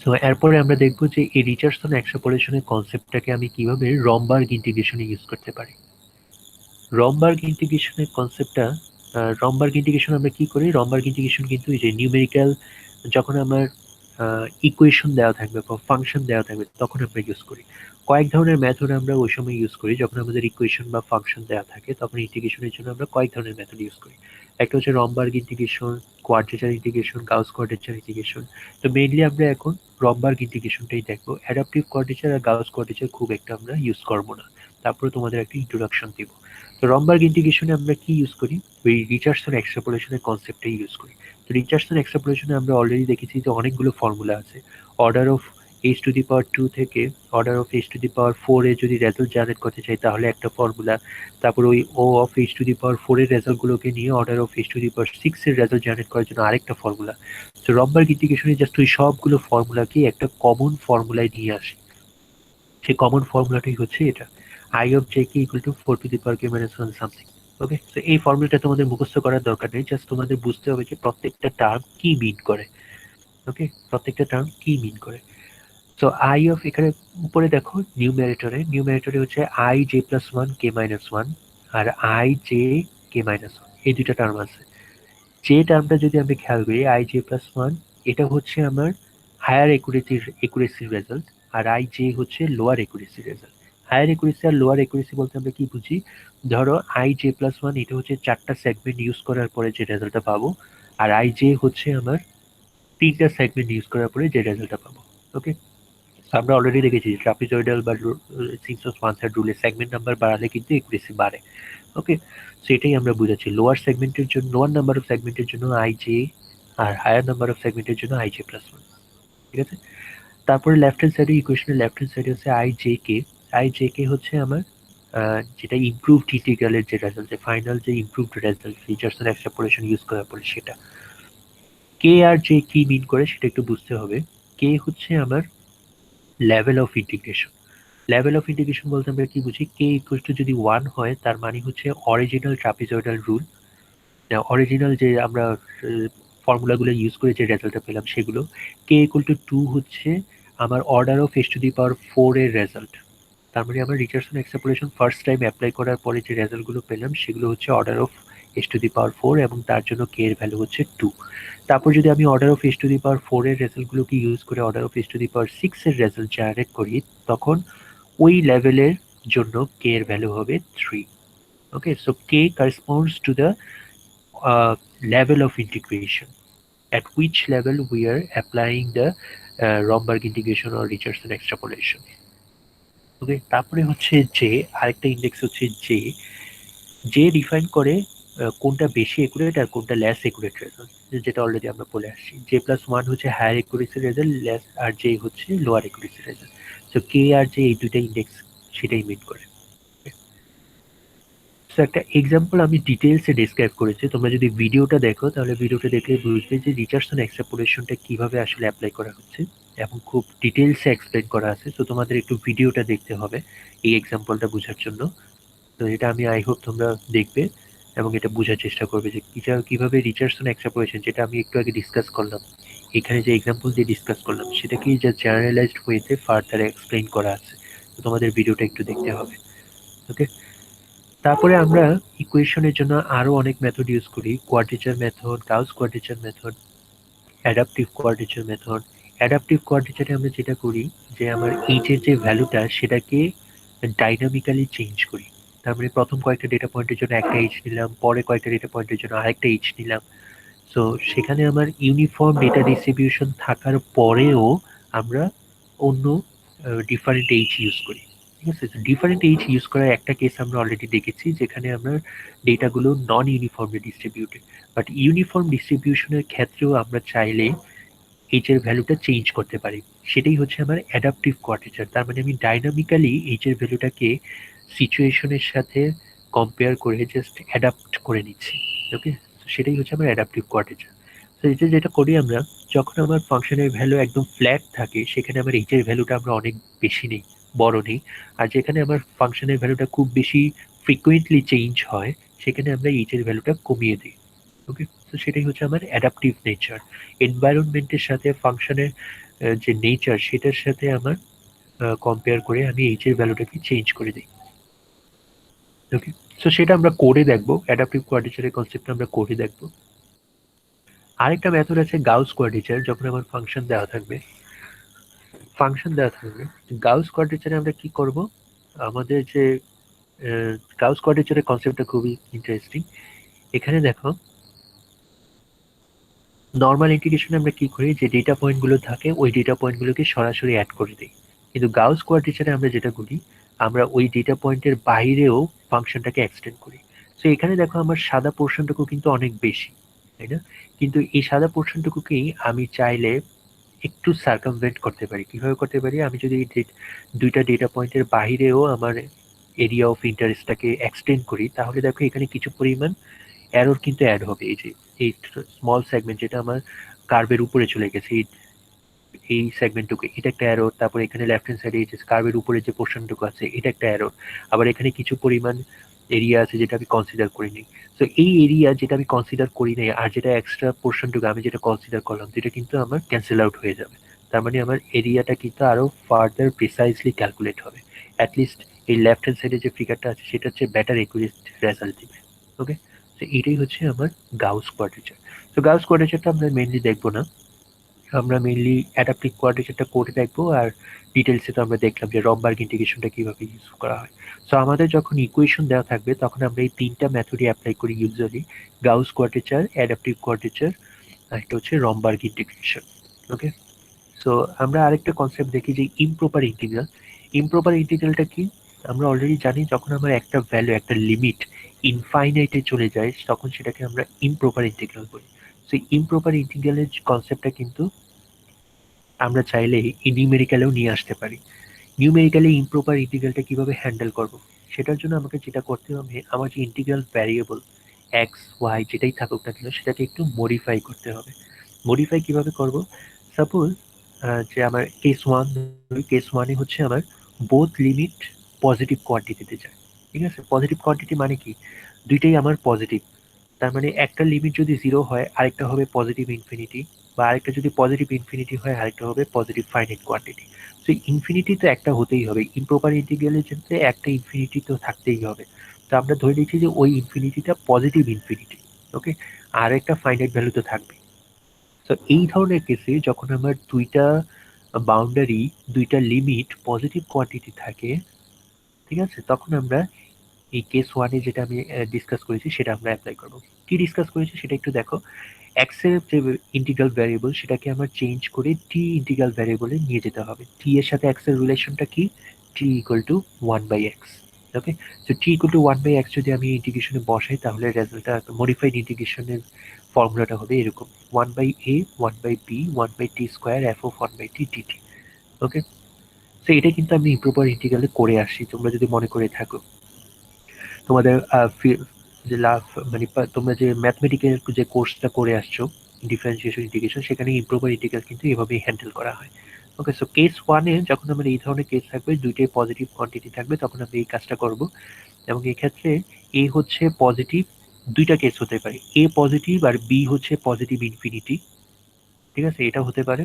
সো এরপরে আমরা দেখবো যে এই রিচার্ডসন এক্সট্রাপোলেশনের কনসেপ্টটাকে আমি কিভাবে রমবার্গ ইন্টিগ্রেশনে ইউজ করতে পারি। রমবার্গ ইন্টিগ্রেশনের কনসেপ্টটা, রমবার্গ ইন্টিগ্রেশন আমরা কি করি? রমবার্গ ইন্টিগ্রেশন কিন্তু এই যে নিউমেরিক্যাল, যখন আমার ইকুয়েশন দেওয়া থাকবে বা ফাংশন দেওয়া থাকবে তখন আমরা ইউজ করি। কয়েক ধরনের মেথড আমরা ওই সময় ইউজ করি যখন আমাদের ইকুয়েশন বা ফাংশন দেওয়া থাকে, তখন ইন্টিগ্রেশনের জন্য আমরা কয়েক ধরনের মেথড ইউজ করি। একটা হচ্ছে Romberg integration, quadrature integration, Gauss quadrature integration. তো মেইনলি আমরা এখন রমবার্গ ইন্টিগ্রেশনটাই দেখবো। অ্যাডাপটিভ কোয়াড্রেচার আর গাউস কোয়াড্রেচার খুব একটা আমরা ইউজ করবো না, তারপরে তোমাদের একটা ইন্ট্রোডাকশন দিব। তো রমবার্গ ইন্টিগ্রেশনে আমরা কি ইউজ করি? ওই রিচার্ডসন এক্সট্রাপোলেশনের কনসেপ্টটাই ইউজ করি। তো রিচার্ডসন এক্সট্রাপোলেশনে আমরা অলরেডি দেখেছি যে অনেকগুলো ফর্মুলা আছে। Order of H to the power 2 থেকে order of H to the power 4 এ যদি রেজাল্ট জেনারেট করতে চাই তাহলে একটা ফর্মুলা, তারপর ওই O of H to the power 4 এর রেজাল্টগুলোকে নিয়ে order of H to the power 6 এর রেজাল্ট জেনারেট করার জন্য আরেকটা ফর্মুলা। তো রমবার্গ ইন্টিগ্রেশনে জাস্ট ওই সবগুলো ফর্মুলাকে একটা কমন ফর্মুলায় নিয়ে আসি। সেই কমন ফর্মুলাটাই হচ্ছে এটা, I of j k equal to 4 to the power k minus 1 something। ওকে, তো এই ফর্মুলাটা তোমাদের মুখস্থ করার দরকার নেই, জাস্ট তোমাদের বুঝতে হবে যে প্রত্যেকটা টার্ম কি মিন করে। ওকে, প্রত্যেকটা টার্ম কি মিন করে। তো আই অফ, এখানে উপরে দেখো নিউমারেটরে হচ্ছে I J plus one K minus one আর I J K minus one, এই দুইটা টার্ম আছে। যে টার্মটা যদি আমি খেয়াল করি আই জে প্লাস ওয়ান, এটা হচ্ছে আমার হায়ার একুরেসির রেজাল্ট, আর আই জে হচ্ছে লোয়ার একুরেসির রেজাল্ট। হায়ার একুরেসি আর লোয়ার একুরেসি বলতে আমরা কি বুঝি? ধরো আই জে প্লাস ওয়ান এটা হচ্ছে চারটা সেগমেন্ট ইউজ করার পরে যে রেজাল্টটা পাবো, আর আই জে হচ্ছে আমার তিনটা সেগমেন্ট ইউজ করার পরে যে রেজাল্টটা পাবো। ওকে, আমরা অলরেডি দেখেছি ট্রাপিজয়েডাল বা সিম্পসন্স ওয়ান সাইড রুলে সেগমেন্ট নাম্বার বাড়ালে কিন্তু একুরেসি বাড়ে। ওকে, সেটাই আমরা বুঝাচ্ছি। লোয়ার সেগমেন্টের জন্য, লোয়ার নাম্বার অফ সেগমেন্টের জন্য আই জে, আর হায়ার নাম্বার অফ সেগমেন্টের জন্য আই জে প্লাস ওয়ান। ঠিক আছে, তারপরে লেফট হ্যান্ড সাইডে, ইকুয়েশনের লেফট হ্যান্ড সাইডে হচ্ছে I J K. I J কে হচ্ছে আমার যেটা ইমপ্রুভড ইন্টিগ্রালের যে রেজাল্ট, যে ফাইনাল যে improved result Richardson extrapolation use করার পরে সেটা। কে আর জে কি মিন করে সেটা একটু বুঝতে হবে। কে হচ্ছে আমার level of integration. Level of integration বলতে আমরা কি বুঝি? কে ইকুয়াল টু যদি 1 হয় তার মানে হচ্ছে অরিজিনাল ট্রাপিজয়েডাল রুল, অরিজিনাল যে আমরা ফর্মুলাগুলো ইউজ করে যে রেজাল্টটা পেলাম সেগুলো। কে ইকুয়াল টু 2 হচ্ছে আমার order of S to the power 4 এর রেজাল্ট। তার মানে আমার Richardson extrapolation first time apply করার পরে যে রেজাল্টগুলো পেলাম সেগুলো হচ্ছে অর্ডার অফ s⁴ এবং তার জন্য k এর ভ্যালু হচ্ছে 2। তারপর যদি আমি অর্ডার অফ s⁴ এর রেজাল্টগুলোকে ইউজ করে অর্ডার অফ s⁶ এর রেজাল্ট জেনারেট করি, তখন ওই লেভেলের জন্য k এর ভ্যালু হবে 3। ওকে, so k corresponds to the level of integration at which level we are applying the Romberg integration or Richardson extrapolation. ওকে, তারপরে হচ্ছে যে আরেকটা ইন্ডেক্স হচ্ছে যে ডিফাইন করে কোনটা বেশি একুরেট আর কোনটা লেস একুরেট রেজাল্ট, যেটা অলরেডি আমরা বলে আসছি। j+1 হচ্ছে হায়ার একুরেসি রেজাল্ট, লেস আর জে হচ্ছে লোয়ার একুরেসি রেজাল্ট। সো কে আর জে এই দুইটা ইন্ডেক্স সেটাই মিন করে। সো একটা এক্সাম্পল আমি ডিটেলসে ডিসক্রাইব করেছি, তোমরা যদি ভিডিওটা দেখো তাহলে ভিডিওটা দেখে বুঝবে যে রিচার্ডসন এক্সট্রাপোলেশনটা কিভাবে আসলে অ্যাপ্লাই করা হচ্ছে এবং খুব ডিটেলসে এক্সপ্লেন করা আছে। সো তোমাদের একটু ভিডিওটা দেখতে হবে এই এক্সাম্পলটা বোঝার জন্য। তো এটা আমি আই হোপ তোমরা দেখবে এবং এটা বোঝার চেষ্টা করবে যে কিভাবে রিচার্ডসন এক্সট্রাপোলেশন, যেটা আমি একটু আগে ডিসকাস করলাম, এখানে যে এক্সাম্পল দিয়ে ডিসকাস করলাম সেটাকেই যা জেনারেলাইজড ওয়েতে ফার্দার এক্সপ্লেইন করা আছে। তো তোমাদের ভিডিওটা একটু দেখতে হবে। ওকে, তারপরে আমরা ইকুয়েশনের জন্য আরো অনেক মেথড ইউজ করি, quadrature method, Gauss quadrature method, adaptive quadrature method. Adaptive কোয়াড্রেচারে আমরা যেটা করি যে আমার এইচ এর যে ভ্যালুটা সেটাকে ডাইনামিক্যালি চেঞ্জ করি। তার মানে প্রথম কয়েকটা ডেটা পয়েন্টের জন্য একটা এইচ নিলাম, পরে কয়েকটা ডেটা পয়েন্টের জন্য আরেকটা এইচ নিলাম। সো সেখানে আমার ইউনিফর্ম ডেটা ডিস্ট্রিবিউশন থাকার পরেও আমরা অন্য ডিফারেন্ট এইচ ইউজ করি। ঠিক আছে, ডিফারেন্ট এইচ ইউজ করার একটা কেস আমরা অলরেডি দেখেছি, যেখানে আমরা ডেটাগুলো নন ইউনিফর্মলি ডিস্ট্রিবিউটেড, বাট ইউনিফর্ম ডিস্ট্রিবিউশনের ক্ষেত্রেও আমরা চাইলে এইচ এর ভ্যালুটা চেঞ্জ করতে পারি। সেটাই হচ্ছে আমার অ্যাডাপটিভ কোয়াড্রেচার। তার মানে আমি ডাইনামিক্যালি এইচ এর ভ্যালুটাকে সিচুয়েশনের সাথে কম্পেয়ার করে জাস্ট অ্যাডাপ্ট করে নিচ্ছি। ওকে, সেটাই হচ্ছে আমার অ্যাডাপটিভ কোয়াড্রেচার। তো এটা যেটা করি আমরা, যখন আমার ফাংশনের ভ্যালু একদম ফ্ল্যাট থাকে সেখানে আমার এইচ এর ভ্যালুটা আমরা অনেক বেশি নেই, বড় নেই। আর যেখানে আমার ফাংশনের ভ্যালুটা খুব বেশি ফ্রিকুয়েন্টলি চেঞ্জ হয় সেখানে আমরা এইচ এর ভ্যালুটা কমিয়ে দিই। ওকে, তো সেটাই হচ্ছে আমার অ্যাডাপটিভ নেচার। এনভায়রনমেন্টের সাথে ফাংশনের যে নেচার সেটার সাথে আমার কম্পেয়ার করে আমি এইচ এর ভ্যালুটাকে চেঞ্জ করে দিই। ওকে, সো সেটা আমরা করে দেখবো, অ্যাডাপটিভ কোয়াড্রেচারের কনসেপ্ট আমরা করে দেখবো। আরেকটা মেথড আছে গাউস কোয়াড্রেচার। যখন আমার ফাংশন দেওয়া থাকবে গাউস কোয়াড্রেচারে আমরা কি করব, আমাদের যে গাউস কোয়াড্রেচারের কনসেপ্টটা খুবই ইন্টারেস্টিং। এখানে দেখো, নর্মাল ইন্টিগ্রেশনে আমরা কি করি, যে ডেটা পয়েন্টগুলো থাকে ওই ডেটা পয়েন্টগুলোকে সরাসরি অ্যাড করে দিই। কিন্তু গাউস কোয়াড্রেচারে আমরা যেটা করি, আমরা ওই ডেটা পয়েন্টের বাইরেও ফাংশনটাকে এক্সটেন্ড করি। সো এখানে দেখো আমার সাদা পোর্শনটুকু কিন্তু অনেক বেশি, তাই না? কিন্তু এই সাদা পোর্শনটুকুকেই আমি চাইলে একটু সার্কামভেন্ট করতে পারি। কিভাবে করতে পারি, আমি যদি দুইটা ডেটা পয়েন্টের বাইরেও আমার এরিয়া অফ ইন্টারেস্টটাকে এক্সটেন্ড করি, তাহলে দেখো এখানে কিছু পরিমাণ এরর কিন্তু অ্যাড হবে। এই যে এই স্মল সেগমেন্ট যেটা আমার কার্ভের উপরে চলে গেছে, এই সেগমেন্টটুকু, এটা একটা এরর। তারপরে এখানে লেফট হ্যান্ড সাইডে যে কার্ভের উপরে যে পোর্শনটুকু আছে এটা একটা এরর। আবার এখানে কিছু পরিমাণ এরিয়া আছে যেটা আমি কনসিডার করিনি। তো এই এরিয়া যেটা আমি কনসিডার করি নাই আর যেটা এক্সট্রা পোর্শনটুকু আমি যেটা কনসিডার করলাম, যেটা কিন্তু আমার ক্যান্সেল আউট হয়ে যাবে। তার মানে আমার এরিয়াটা কিন্তু আরো ফার্দার প্রিসাইজলি ক্যালকুলেট হবে। অ্যাটলিস্ট এই লেফট হ্যান্ড সাইডে যে ফিগারটা আছে সেটা হচ্ছে বেটার একুরেট রেজাল্ট দিবে। ওকে, তো এটাই হচ্ছে আমার গাউস কোয়াড্রেচার। তো গাউস কোয়াড্রেচারটা আমরা মেইনলি দেখবো না, আমরা মেইনলি অ্যাডাপটিভ কোয়াড্রেচারটা করে দেখবো। আর ডিটেলসে তো আমরা দেখলাম যে রমবার্গ ইন্টিগ্রেশনটা কিভাবে ইউজ করা হয়। সো আমাদের যখন ইকুয়েশন দেওয়া থাকবে তখন আমরা এই তিনটা মেথডই অ্যাপ্লাই করি usually, Gauss quadrature, adaptive quadrature, আর একটা হচ্ছে রমবার্গ ইন্টিগ্রেশন। ওকে, সো আমরা আরেকটা কনসেপ্ট দেখি যে ইমপ্রপার ইন্টিগ্রাল। ইমপ্রপার ইন্টিগ্রালটা কি, আমরা অলরেডি জানি যখন আমার একটা ভ্যালু, একটা লিমিট ইনফাইনাইটে চলে যায় তখন সেটাকে আমরা ইমপ্রপার ইন্টিগ্রাল বলি। সো ইমপ্রপার ইন্টিগ্রালের কনসেপ্টটা কিন্তু আমরা চাইলে নিউমেরিক্যালেও নিয়ে আসতে পারি। নিউমেরিক্যালি ইমপ্রপার ইন্টিগ্রালটা কিভাবে হ্যান্ডেল করব, সেটার জন্য আমাকে যেটা করতে হবে, আমার যে ইন্টিগ্রাল ভ্যারিয়েবল এক্স ওয়াই যেটাই থাকুক না কেন সেটাকে একটু মডিফাই করতে হবে। মডিফাই কিভাবে করব, সাপোজ যে আমার কেস ওয়ানে হচ্ছে আমার বোথ লিমিট পজিটিভ কোয়ান্টিটিতে যায়। ঠিক আছে, পজিটিভ কোয়ান্টিটি মানে কি, দুইটাই আমার পজিটিভ। তার মানে একটা লিমিট যদি 0 হয় আরেকটা হবে পজিটিভ ইনফিনিটি, বা আরেকটা যদি পজিটিভ ইনফিনিটি হয়, আরেকটা হবে পজিটিভ ফাইনাইট কোয়ান্টিটি। তো ইনফিনিটি তো একটা হতেই হবে, ইমপ্রপার ইন্টিগ্রালের ক্ষেত্রে একটা ইনফিনিটি তো থাকতেই হবে। তো আমরা ধরে নিচ্ছি যে ওই ইনফিনিটিটা পজিটিভ ইনফিনিটি, ওকে, আর একটা ফাইনাইট ভ্যালু তো থাকবে। তো এই ধরনের কেসে যখন আমার দুইটা বাউন্ডারি, দুইটা লিমিট পজিটিভ কোয়ান্টিটি থাকে, ঠিক আছে, তখন আমরা এই কেস ওয়ানে যেটা আমি ডিসকাস করেছি সেটা আমরা অ্যাপ্লাই করব। কি ডিসকাস করেছি সেটা একটু দেখো। এক্স এর যে ইন্টিগ্রাল ভ্যারিয়েবল সেটাকে আমার চেঞ্জ করে টি ইন্টিগ্রাল ভ্যারিয়েবলে নিয়ে যেতে হবে। টি এর সাথে এক্স এর রিলেশনটা কি? T equal to 1/x। ওকে, তো টি ইকুয়াল টু 1/x যদি আমি ইন্টিগ্রেশনে বসাই তাহলে রেজাল্টটা মডিফাইড ইন্টিগ্রেশনের ফর্মুলাটা হবে এরকম: 1/a 1/b 1/t square f of 1/t dt। ওকে, তো এটা কিন্তু আমি ইম্প্রপার ইন্টিগ্রালে করে আসছি, তোমরা যদি মনে করে থাকো। তোমাদের যে মানে তোমরা যে ম্যাথমেটিক্যাল যে কোর্সটা করে আসছো ডিফারেন্সিয়েশন ইন্টিগ্রেশন, সেখানে ইম্প্রপার ইন্টিগ্রাল কিন্তু এভাবেই হ্যান্ডেল করা হয়। ওকে, সো কেস ওয়ানে যখন আমার এই ধরনের কেস থাকবে, দুইটাই পজিটিভ কোয়ান্টিটি থাকবে, তখন আমি এই কাজটা করব। এবং এই ক্ষেত্রে এ হচ্ছে পজিটিভ, দুইটা কেস হতে পারে, এ পজিটিভ আর বি হচ্ছে পজিটিভ ইনফিনিটি, ঠিক আছে, এটা হতে পারে।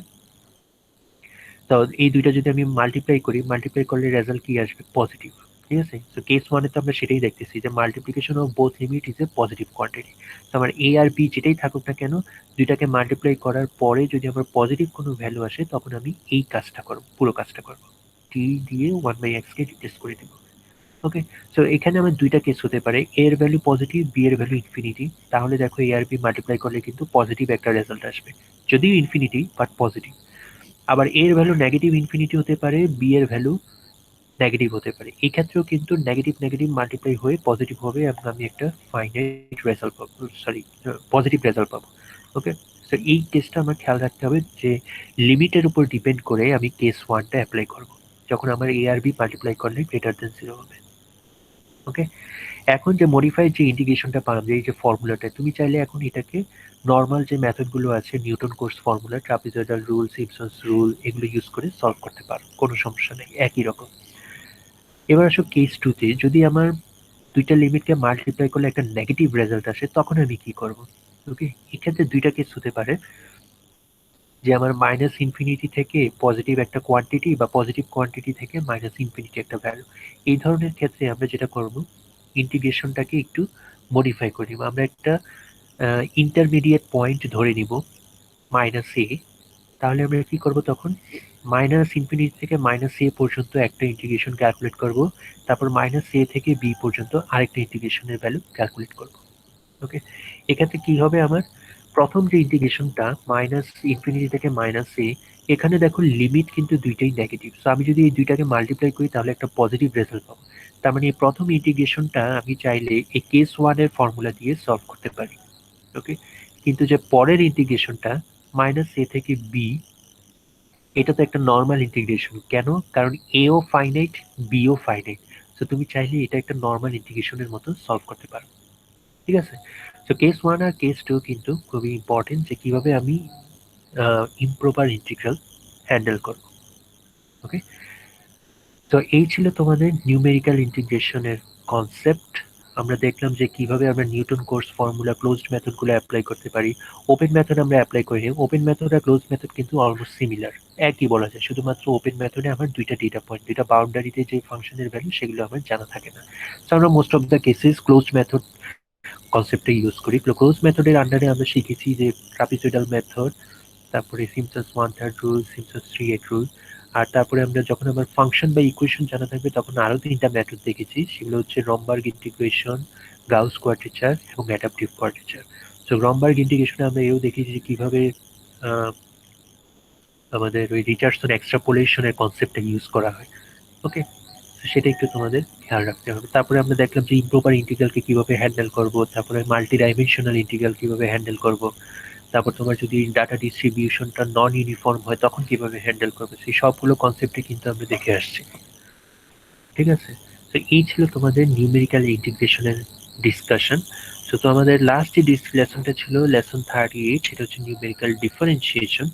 তো এই দুইটা যদি আমি মাল্টিপ্লাই করি, মাল্টিপ্লাই করলে রেজাল্ট কি আসবে? পজিটিভ, ঠিক আছে। তো কেস ওয়ানে তো আমরা সেটাই দেখতেছি যে multiplication of both limit is a positive quantity. তো আমার এ আর বি যেটাই থাকুক না কেন, দুইটাকে মাল্টিপ্লাই করার পরে যদি আমার পজিটিভ কোনো ভ্যালু আসে তখন আমি এই কাজটা করব, পুরো কাজটা করব, টি দিয়ে 1/x কে রিপ্লেস করে দেব। ওকে, সো এখানে আমার দুইটা কেস হতে পারে, এ এর ভ্যালু পজিটিভ, বি এর ভ্যালু ইনফিনিটি। তাহলে দেখো এ আর বি মাল্টিপ্লাই করলে কিন্তু পজিটিভ একটা রেজাল্ট আসবে, যদিও ইনফিনিটি বাট পজিটিভ। আবার এর ভ্যালু নেগেটিভ ইনফিনিটি হতে পারে, বি এর ভ্যালু নেগেটিভ হতে পারে। এই ক্ষেত্রেও কিন্তু নেগেটিভ নেগেটিভ মাল্টিপ্লাই হয়ে পজিটিভ হবে এবং আমি একটা ফাইনাইট রেজাল্ট পাবো, সরি পজিটিভ রেজাল্ট পাবো। ওকে, তো এই কেসটা আমার খেয়াল রাখতে হবে যে লিমিটের উপর ডিপেন্ড করে আমি কেস ওয়ানটা অ্যাপ্লাই করব, যখন আমার এ আর বি মাল্টিপ্লাই করলে গ্রেটার দেন 0 হবে। ওকে, এখন যে মডিফাইড যে ইন্টিগ্রেশনটা পালাম, যে এই যে ফর্মুলাটা, তুমি চাইলে এখন এটাকে নর্মাল যে মেথডগুলো আছে, Newton Cotes formula, trapezoidal rule, Simpson's rule, এগুলো ইউজ করে সলভ করতে পারো, কোনো সমস্যা নেই, একই রকম। এবার আসো কেস টুতে, যদি আমার দুইটা লিমিটকে মাল্টিপ্লাই করলে একটা নেগেটিভ রেজাল্ট আসে তখন আমি কি করব? ওকে, এক্ষেত্রে দুইটা কেস হতে পারে, যে আমার মাইনাস ইনফিনিটি থেকে পজিটিভ একটা কোয়ান্টিটি বা পজিটিভ কোয়ান্টিটি থেকে মাইনাস ইনফিনিটি একটা ভ্যালু। এই ধরনের ক্ষেত্রে আমরা যেটা করব, ইন্টিগ্রেশনটাকে একটু মডিফাই করে নিব। আমরা একটা ইন্টারমিডিয়েট পয়েন্ট ধরে নিব মাইনাস এ। তাহলে আমরা কি করব তখন? মাইনাস ইনফিনিটি থেকে মাইনাস এ পর্যন্ত একটা ইন্টিগ্রেশন ক্যালকুলেট করব, তারপর মাইনাস এ থেকে বি পর্যন্ত আরেকটা ইন্টিগ্রেশনের ভ্যালু ক্যালকুলেট করব। ওকে, এক্ষেত্রে কি হবে, আমার প্রথম যে ইন্টিগ্রেশনটা মাইনাস ইনফিনিটি থেকে মাইনাস এ, এখানে দেখো লিমিট কিন্তু দুইটাই নেগেটিভ। সো আমি যদি এই দুইটাকে মাল্টিপ্লাই করি তাহলে একটা পজিটিভ রেজাল্ট পাবো। তার মানে এই প্রথম ইন্টিগ্রেশনটা আমি চাইলে এই কেস ওয়ানের ফর্মুলা দিয়ে সলভ করতে পারি। ওকে, কিন্তু যে পরের ইন্টিগ্রেশনটা মাইনাস এ থেকে বি, এটা তো একটা নর্মাল ইন্টিগ্রেশন। কেন? কারণ এ ও ফাইনাইট, বি ও ফাইনাইট। সো তুমি চাইলে এটা একটা নর্মাল ইন্টিগ্রেশনের মতো সলভ করতে পারো, ঠিক আছে। তো কেস ওয়ান আর কেস টু কিন্তু খুবই ইম্পর্টেন্ট, যে কিভাবে আমি ইমপ্রপার ইন্টিগ্রাল হ্যান্ডেল করব। ওকে, তো এই ছিল তোমাদের নিউমেরিক্যাল ইন্টিগ্রেশনের কনসেপ্ট। আমরা দেখলাম যে কিভাবে আমরা নিউটন কোটস ফর্মুলা, ক্লোজড মেথডগুলো অ্যাপ্লাই করতে পারি। ওপেন মেথড আমরা অ্যাপ্লাই করি, ওপেন মেথড আর ক্লোজড মেথড কিন্তু অলমোস্ট সিমিলার, একই বলা যায়। শুধুমাত্র ওপেন মেথডে আমার দুইটা ডেটা পয়েন্ট, দুইটা বাউন্ডারিতে যে ফাংশনের ভ্যালু সেগুলো আমার জানা থাকে না। তো আমরা most of the cases closed method কনসেপ্টটা ইউজ করি। ক্লোজ মেথডের আন্ডারে আমরা শিখেছি যে ট্রাপিজয়েডাল মেথড, তারপরে সিম্পসন্স 1/3 রুল, সিম্পসন্স 3/8 রুল। আর তারপরে আমরা যখন আমার ফাংশন বা ইকুয়েশন জানা থাকবে তখন আরো তিনটা মেথড দেখেছি, সেগুলো হচ্ছে রমবার্গ ইন্টিগ্রেশন, গাউস কোয়াড্রেচার এবং অ্যাডাপটিভ কোয়াড্রেচার। তো রমবার্গ ইন্টিগ্রেশনে আমরা এও দেখেছি যে কিভাবে আমাদের ওই রিচার্ডসন এক্সট্রাপোলেশনের কনসেপ্টটা ইউজ করা হয়। ওকে, সেটা একটু তোমাদের খেয়াল রাখতে হবে। তারপরে আমরা দেখলাম যে ইম্প্রপার ইন্টিগ্রালকে কিভাবে হ্যান্ডেল করব, তারপরে মাল্টি ডাইমেনশনাল ইন্টিগ্রাল কিভাবে হ্যান্ডেল করব, তারপর তোমার যদি ডাটা ডিস্ট্রিবিউশনটা নন ইউনিফর্ম হয় তখন কিভাবে হ্যান্ডেল করবে, সেই সবগুলো কনসেপ্টে কিন্তু আমরা দেখে আসছি, ঠিক আছে। তো এই ছিল তোমাদের নিউমেরিক্যাল ইন্টিগ্রেশনের ডিসকাশন। তো আমাদের লাস্ট যে লেসনটা ছিল লেসন 38, সেটা হচ্ছে নিউমেরিক্যাল ডিফারেন্সিয়েশন।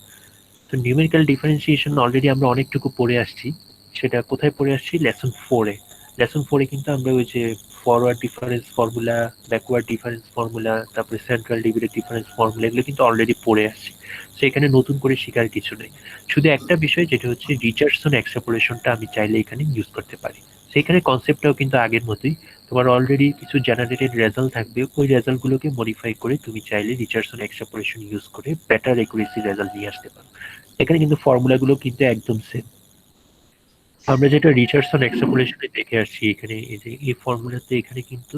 তো নিউমেরিক্যাল ডিফারেন্সিয়েশন অলরেডি আমরা অনেকটুকু পড়ে আসছি। সেটা কোথায় পড়ে আসছি? লেসন 4-এ। লেসন 4-এ কিন্তু আমরা ওই যে forward difference formula, backward difference formula, তারপরে সেন্ট্রাল ডিভিডেড ডিফারেন্স ফর্মুলা এগুলো কিন্তু অলরেডি পড়ে আসছি। সো এখানে নতুন করে শেখার কিছু নেই। শুধু একটা বিষয় যেটা হচ্ছে রিচার্ডসন এক্সট্রাপোলেশনটা আমি চাইলে এখানে ইউজ করতে পারি। সেখানে কনসেপ্টটাও কিন্তু আগের মতোই, তোমার অলরেডি কিছু জেনারেটেড রেজাল্ট থাকবে, ওই রেজাল্টগুলোকে মডিফাই করে তুমি চাইলে রিচার্ডসন এক্সট্রাপোলেশন ইউজ করে বেটার অ্যাকুরেসি রেজাল্ট নিয়ে আসতে পারো। এখানে কিন্তু ফর্মুলাগুলো কিন্তু একদম সেম। আমরা যেটা রিচার্ডসন এক্সট্রাপোলেশনে দেখে আসছি, এখানে এই যে এই ফর্মুলাতে এখানে কিন্তু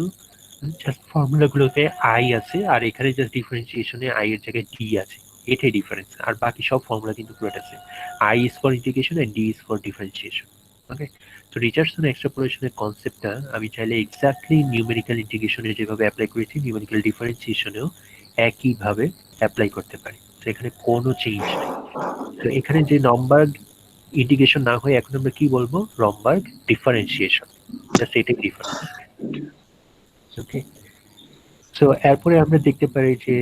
জাস্ট ফর্মুলাগুলোতে আই আছে, আর এখানে জাস্ট ডিফারেন্সিয়েশনে আই এর জায়গায় ডি আছে, এটাই ডিফারেন্স। আর বাকি সব ফর্মুলা কিন্তু পুরোটা same. I is for integration and D is for differentiation. Okay, তো রিচার্ডসন এক্সট্রাপোলেশনের কনসেপ্টটা আমি চাইলে এক্স্যাক্টলি নিউমেরিক্যাল ইন্টিগ্রেশনে যেভাবে অ্যাপ্লাই করেছি নিউমেরিক্যাল ডিফারেন্সিয়েশনেও একইভাবে অ্যাপ্লাই করতে পারি। তো এখানে কোনো চেঞ্জ নেই। তো এখানে যে নম্বর ইন্টিগ্রেশন না হয়ে এখন আমরা কি বলবো, রম্বার্গ ডিফারেন্সিয়েশন, জাস্ট এটাই ডিফারেন্স। ওকে, সো এরপরে আমরা দেখতে পারি যে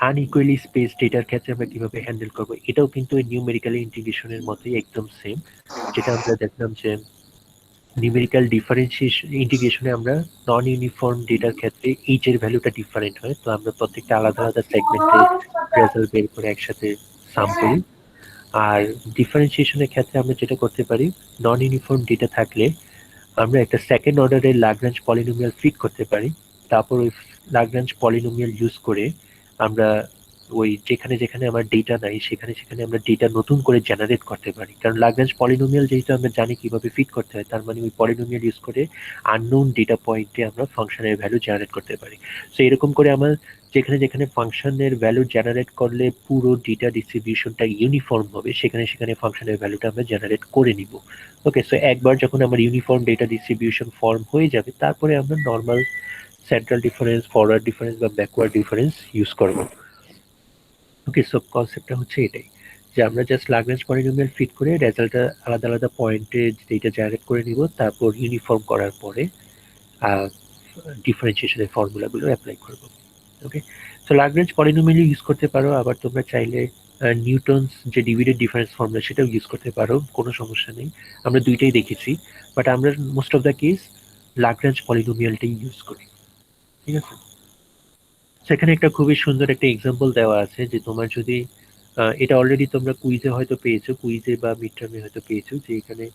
আনইকুয়ালি স্পেস ডেটার ক্ষেত্রে আমরা কিভাবে হ্যান্ডেল করবো। এটাও কিন্তু নিউমেরিক্যাল ইন্টিগ্রেশনের মতোই একদম সেম, যেটা আমরা দেখলাম যে নিউমেরিক্যাল ডিফারেন্সিয়েশন ইন্টিগ্রেশনে আমরা নন ইউনিফর্ম ডেটার ক্ষেত্রে এইচ এর ভ্যালুটা ডিফারেন্ট হয়, তো আমরা প্রত্যেকটা আলাদা আলাদা সেগমেন্টে রেজাল্ট বের করে একসাথে সাম করি। আর ডিফারেন্সিয়েশনের ক্ষেত্রে আমরা যেটা করতে পারি, নন ইউনিফর্ম ডেটা থাকলে আমরা একটা সেকেন্ড অর্ডারের লাগরেঞ্জ পলিনোমিয়াল ফিট করতে পারি। তারপর ওই লাগরেঞ্জ পলিনোমিয়াল ইউজ করে আমরা ওই যেখানে যেখানে আমার ডেটা নাই সেখানে সেখানে আমরা ডেটা নতুন করে জেনারেট করতে পারি। কারণ লাগরেঞ্জ পলিনোমিয়াল যেহেতু আমরা জানি কিভাবে ফিট করতে হয়, তার মানে ওই পলিনোমিয়াল ইউজ করে আননোন ডেটা পয়েন্টে আমরা ফাংশনের ভ্যালু জেনারেট করতে পারি। সো এরকম করে আমার যেখানে যেখানে ফাংশনের ভ্যালু জেনারেট করলে পুরো ডেটা ডিস্ট্রিবিউশনটা ইউনিফর্ম হবে, সেখানে সেখানে ফাংশনের ভ্যালুটা আমরা জেনারেট করে নিব। ওকে, সো একবার যখন আমার ইউনিফর্ম ডেটা ডিস্ট্রিবিউশন ফর্ম হয়ে যাবে, তারপরে আমরা normal central difference, forward difference বা ব্যাকওয়ার্ড ডিফারেন্স ইউজ করব। ওকে, সো কনসেপ্টটা হচ্ছে এটাই, যে আমরা জাস্ট লাগরেঞ্জ পলিনোমিয়াল ফিট করে রেজাল্টটা আলাদা আলাদা পয়েন্টে ডেটা জেনারেট করে নিব, তারপর ইউনিফর্ম করার পরে ডিফারেন্সিয়েশনের ফর্মুলাগুলো অ্যাপ্লাই করব। ওকে, সো লাগরেঞ্জ পলিনোমিয়াল ইউজ করতে পারো, আবার তোমরা চাইলে নিউটনস যে ডিভিডেড ডিফারেন্স ফর্মুলা সেটাও ইউজ করতে পারো, কোনো সমস্যা নেই। আমরা দুইটাই দেখেছি, বাট আমরা most of the case Lagrange পলিনোমিয়ালটাই ইউজ করি। ঠিক আছে, সেখানে একটা খুবই সুন্দর একটা এক্সাম্পল দেওয়া আছে, যে তোমার যদি এটা অলরেডি তোমরা কুইজে হয়তো পেয়েছো, কুইজে বা মিড টার্মে হয়তো পেয়েছো, যে এখানে